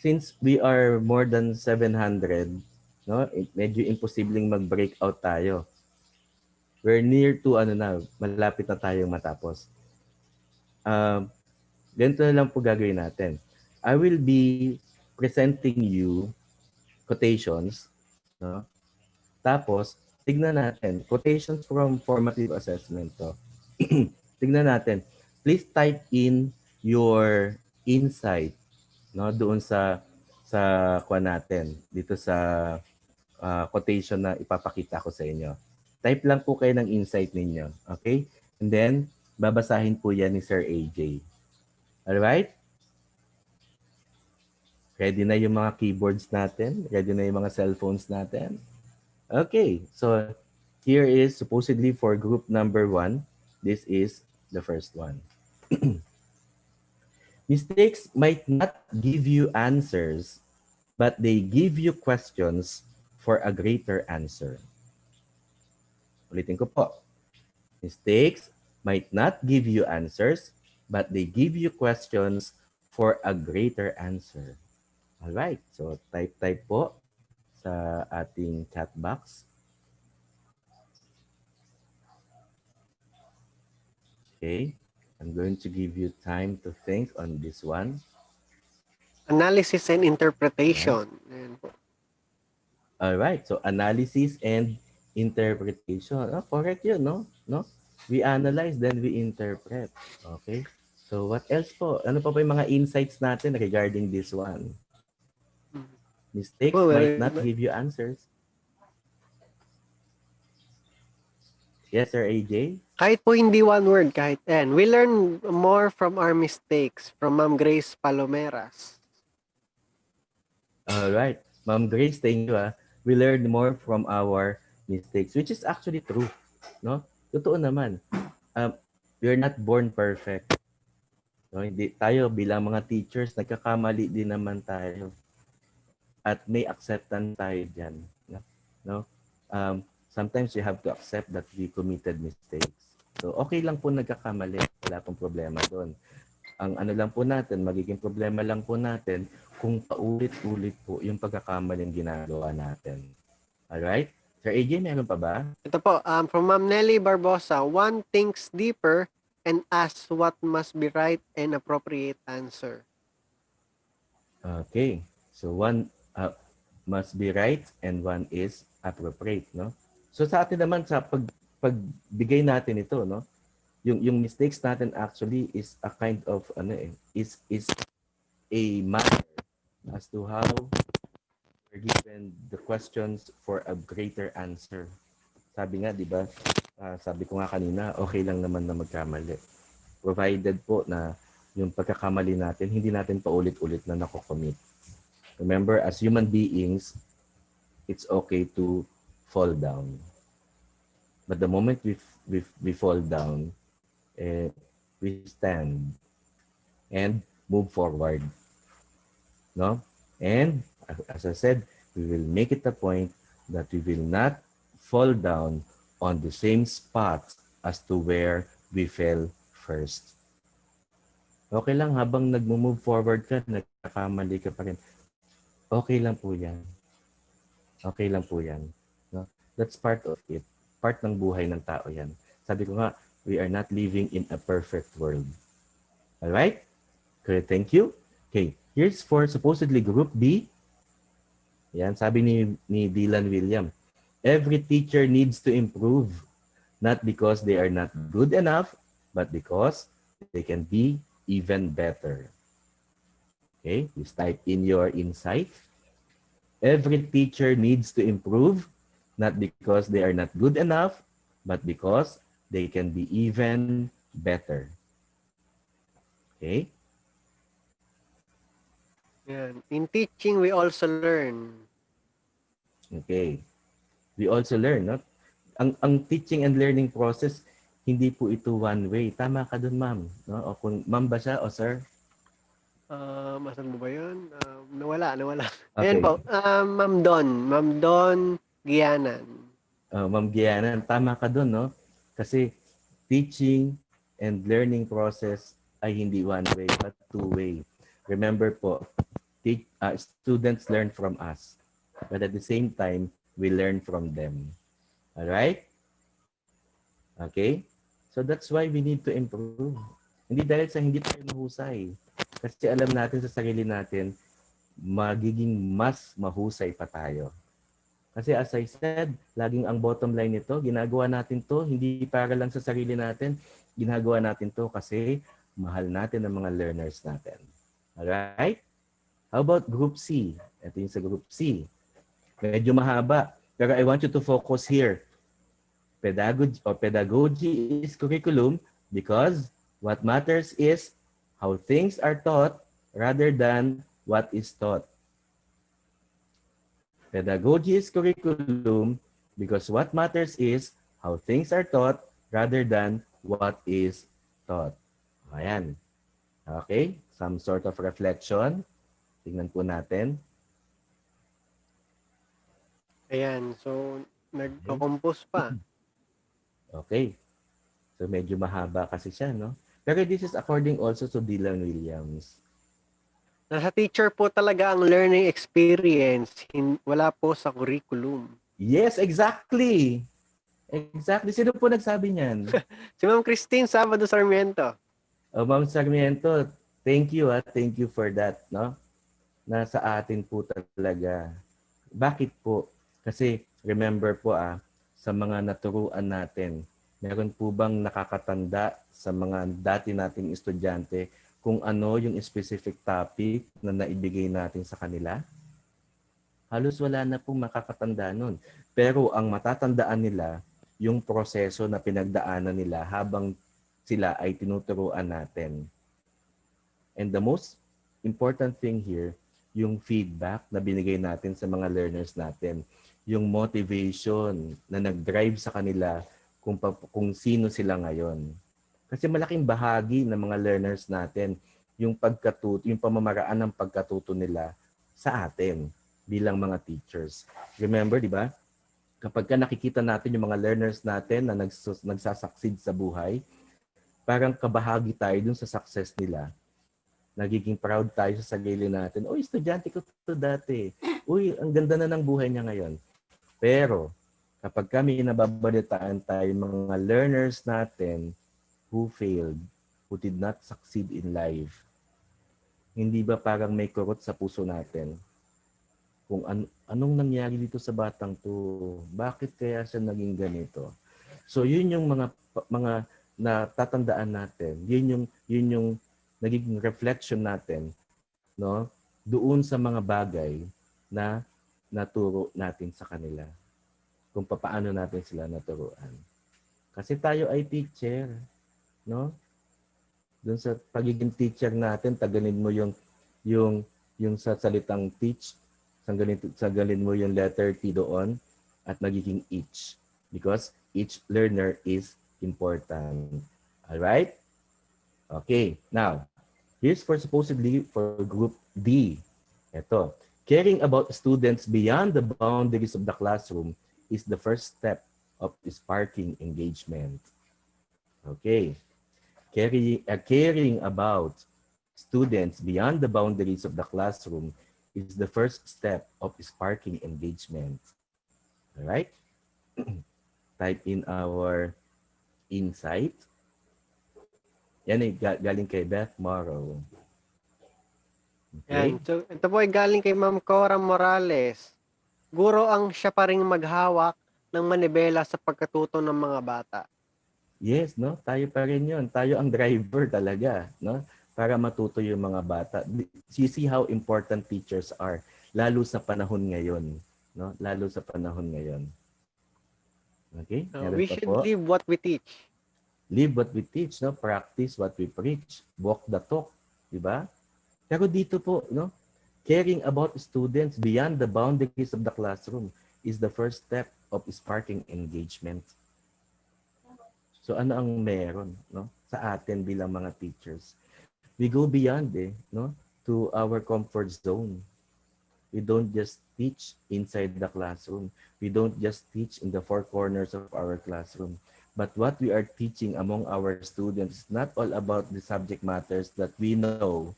since we are more than 700, no, medyo imposibleng mag-breakout tayo. We're near to malapit na tayong matapos. Ganito na lang po gagawin natin. I will be presenting you quotations, no? Tapos, tignan natin, quotations from formative assessment to. Tignan natin. Please type in your insight, no, doon sa kuha natin dito sa quotation na ipapakita ko sa inyo. Type lang po kayo ng insight ninyo. Okay? And then, babasahin po yan ni Sir AJ. Alright? Ready na yung mga keyboards natin? Ready na yung mga cellphones natin? Okay. So, here is supposedly for group number 1. This is the first one. Mistakes might not give you answers, but they give you questions for a greater answer. Ulitin ko po. Mistakes might not give you answers, but they give you questions for a greater answer. All right. So type po sa ating chat box. Okay. I'm going to give you time to think on this one. Analysis and interpretation. Ayan po. All right. So analysis and interpretation. Oh, correct yun, no? No? We analyze, then we interpret. Okay. So what else po? Ano pa yung mga insights natin regarding this one? Mistakes Oh, well, might not give you answers. Yes, Sir AJ? Kahit po hindi one word, kahit and we learn more from our mistakes from Ma'am Grace Palomeras. All right. Ma'am Grace, thank you. We learned more from our mistakes, which is actually true. No? Totoo naman. We're not born perfect. No? Hindi, tayo bilang mga teachers, nagkakamali din naman tayo. At may acceptance tayo dyan. No? Sometimes you have to accept that we committed mistakes. So, okay lang po nagkakamali. Wala pong problema doon. Ang ano lang po natin, magiging problema lang po natin kung paulit-ulit po yung pagkakamaling ginagawa natin. Alright? Sir AJ, meron pa ba? Ito po, from Ma'am Nelly Barbosa, one thinks deeper and asks what must be right and appropriate answer. Okay. So, one must be right and one is appropriate, no? So, sa atin naman, sa pagbigay natin ito, no? Yung mistakes natin actually is a kind of, is a matter as to how we're given the questions for a greater answer. Sabi nga, di ba? Sabi ko nga kanina, okay lang naman na magkamali. Provided po na yung pagkakamali natin, hindi natin paulit-ulit na nakocommit. Remember, as human beings, it's okay to fall down. But the moment we fall down, we stand and move forward. No? And as I said, we will make it a point that we will not fall down on the same spot as to where we fell first. Okay lang habang nag-move forward ka, nagkakamali ka pa rin. Okay lang po yan. Okay lang po yan. No? That's part of it. Part ng buhay ng tao yan. Sabi ko nga, we are not living in a perfect world. Alright? Okay, thank you. Okay, here's for supposedly Group B. Yan, sabi ni Dylan William. Every teacher needs to improve, not because they are not good enough, but because they can be even better. Okay, please type in your insight. Every teacher needs to improve, not because they are not good enough, but because they can be even better. Okay? Yan. In teaching, we also learn. Okay. We also learn, no? Ang teaching and learning process, hindi po ito one way. Tama ka dun, ma'am. No? O kung ma'am ba siya o sir? Asan mo ba yun? Nawala. Okay. Ayan po, Ma'am Don Gianan. Ma'am Gianan, tama ka dun, no? Kasi teaching and learning process ay hindi one way, but two way. Remember po, students learn from us. But at the same time, we learn from them. Alright? Okay? So that's why we need to improve. Hindi dahil sa hindi tayo mahusay. Kasi alam natin sa sarili natin, magiging mas mahusay pa tayo. Kasi as I said, laging ang bottom line nito, ginagawa natin to hindi para lang sa sarili natin, ginagawa natin to kasi mahal natin ang mga learners natin. Alright? How about Group C? Ito yung sa Group C. Medyo mahaba. Pero I want you to focus here. Pedagogy is curriculum because what matters is how things are taught rather than what is taught. Pedagogy is curriculum because what matters is how things are taught rather than what is taught. Ayan. Okay? Some sort of reflection. Tingnan po natin. Ayan, so nagko-compose pa. Okay. So medyo mahaba kasi siya, no? Pero this is according also to Dylan Williams. Nasa teacher po talaga ang learning experience, wala po sa curriculum. Yes, exactly. Exactly. Sino po nagsabi niyan? Si Ma'am Christine Sabado Sarmiento. Ma'am Sarmiento, thank you. Thank you for that, no? Nasa atin po talaga. Bakit po? Kasi remember po sa mga naturuan natin, meron po bang nakakatanda sa mga dati nating estudyante kung ano yung specific topic na naibigay natin sa kanila? Halos wala na pong makakatanda nun. Pero ang matatandaan nila, yung proseso na pinagdaanan nila habang sila ay tinuturuan natin. And the most important thing here, yung feedback na binigay natin sa mga learners natin. Yung motivation na nag-drive sa kanila kung sino sila ngayon. Kasi malaking bahagi ng mga learners natin yung pamamaraan ng pagkatuto nila sa atin bilang mga teachers. Remember, di ba? Kapag nakikita natin yung mga learners natin na nagsasucceed sa buhay, parang kabahagi tayo dun sa success nila. Nagiging proud tayo sa sarili natin. Uy, estudyante ko to dati. Uy, ang ganda na ng buhay niya ngayon. Pero, kapag kami nababalitaan tayo mga learners natin who failed, who did not succeed in life, hindi ba parang may kurot sa puso natin? Kung anong nangyari dito sa batang to? Bakit kaya siya naging ganito? So, yun yung mga natatandaan natin. Yun yung nagiging reflection natin, no? Doon sa mga bagay na naturo natin sa kanila. Kung paano natin sila naturuan. Kasi tayo ay teacher, no? Doon sa pagiging teacher natin, tagalin mo yung sa salitang teach, sagalin mo yung letter T doon at magiging each. Because each learner is important. All right? Okay. Now, here's supposedly for group D. Ito. Caring about students beyond the boundaries of the classroom is the first step of sparking engagement. Okay. Caring about students beyond the boundaries of the classroom is the first step of sparking engagement. All right? Type in our insight. Yan ay galing kay Beth Morrow. Okay? Yan. So, ito po ay galing kay Ma'am Cora Morales. Guro ang siya pa ring maghawak ng manibela sa pagkatuto ng mga bata. Yes, no? Tayo pa rin yun. Tayo ang driver talaga, no? Para matuto yung mga bata. You see how important teachers are, lalo sa panahon ngayon, no? Lalo sa panahon ngayon. Okay? We should live what we teach. Live what we teach, no? Practice what we preach. Walk the talk, di ba? Pero dito po, no? Caring about students beyond the boundaries of the classroom is the first step of sparking engagement. So ano ang meron, no? Sa atin bilang mga teachers? We go beyond no? To our comfort zone. We don't just teach inside the classroom. We don't just teach in the four corners of our classroom. But what we are teaching among our students is not all about the subject matters that we know,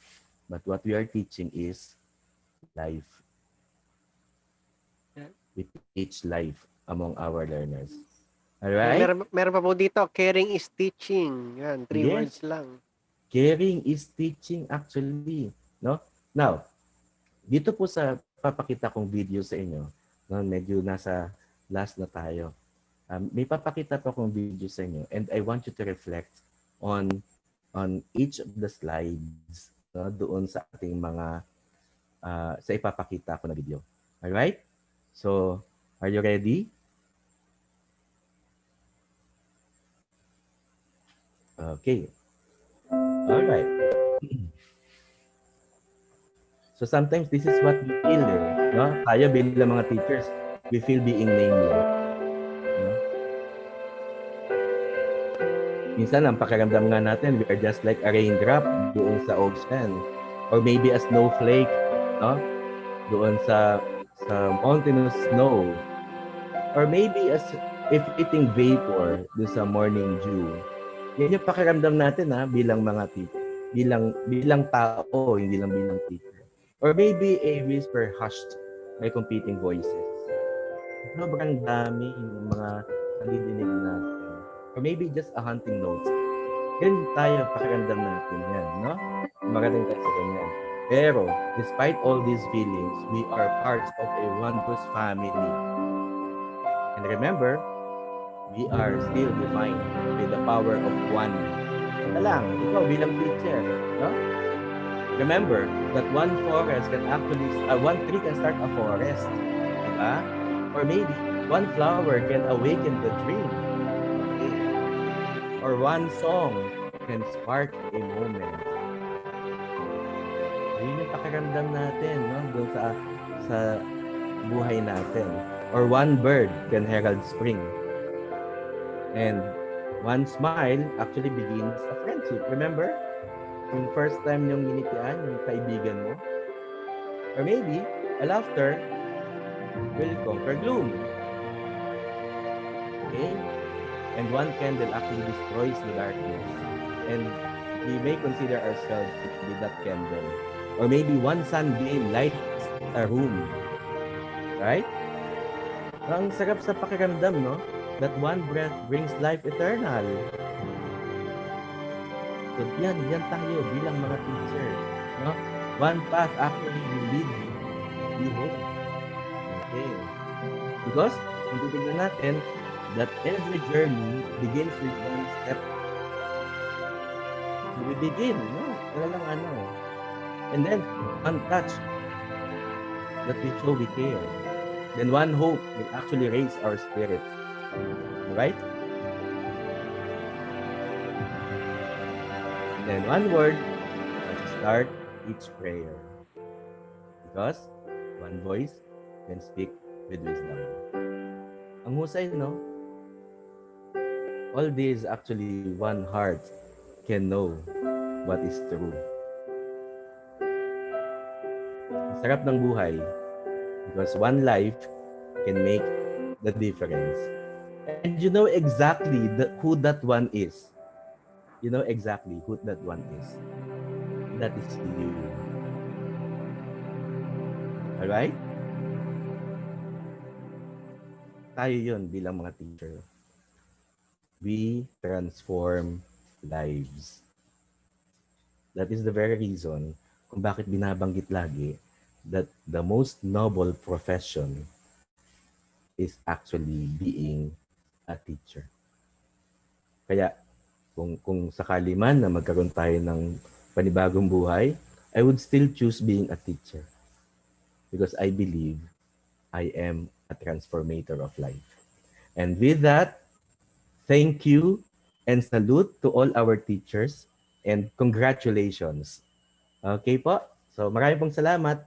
but what we are teaching is life. We teach life among our learners. Alright? Meron pa po dito, caring is teaching. Yan, 3 words lang. Caring is teaching actually, no? Now, dito po sa papakita kong video sa inyo, no, medyo nasa last na tayo. May papakita pa akong video sa inyo and I want you to reflect on each of the slides, no, doon sa ating mga sa ipapakita ko na video. All right? So, are you ready? Okay. All right. So sometimes this is what we feel no? Tayo bilang mga teachers, we feel being nameless. No? Minsan ang pakiramdam nga natin, we are just like a raindrop doon sa ocean. Or maybe a snowflake, no? Doon sa mountainous snow. Or maybe as a fleeting vapor doon sa morning dew. Yan yung pakiramdam natin bilang mga teacher. Bilang tao, hindi lang bilang teacher. Or maybe a whisper hushed by competing voices. Sobrang dami ng mga nadidinig natin. Or maybe just a hunting note. Ganyan tayo, pakiramdam natin yan, no? Magaling tayo sa ganyan. Pero, despite all these feelings, we are parts of a wondrous family. And remember, we are still defined by the power of one. Ito lang, ikaw bilang teacher, no? Remember that one tree can start a forest, diba? Or maybe one flower can awaken the dream. Okay. Or one song can spark a moment. Yun yung pakiramdam natin, no? Doon sa buhay natin. Or one bird can herald spring. And one smile actually begins a friendship. Remember? Yung first time yung ginitian, yung kaibigan mo. Or maybe, a laughter will conquer gloom. Okay? And one candle actually destroys the darkness. And we may consider ourselves to be that candle. Or maybe one sunbeam lights a room. Right? Ang sarap sa pakiramdam, no? That one breath brings life eternal. So yan tayo bilang mga teacher. No? One path actually will lead you home. Okay. Because, kung titignan natin, that every journey begins with one step. So we begin, no? Wala lang ano. And then, one touch that we show we care. Then one hope will actually raise our spirit. Right? Then one word to start each prayer. Because one voice can speak with wisdom. Ang husay, no? All this actually one heart can know what is true. Ang sarap ng buhay because one life can make the difference. And you know exactly who that one is. You know exactly who that one is. That is you. Alright? Tayo yun bilang mga teacher. We transform lives. That is the very reason kung bakit binabanggit lagi that the most noble profession is actually being a teacher. Kaya kung sakali man na magkaroon tayo ng panibagong buhay, I would still choose being a teacher. Because I believe I am a transformator of life. And with that, thank you and salute to all our teachers and congratulations. Okay po? So maraming pong salamat.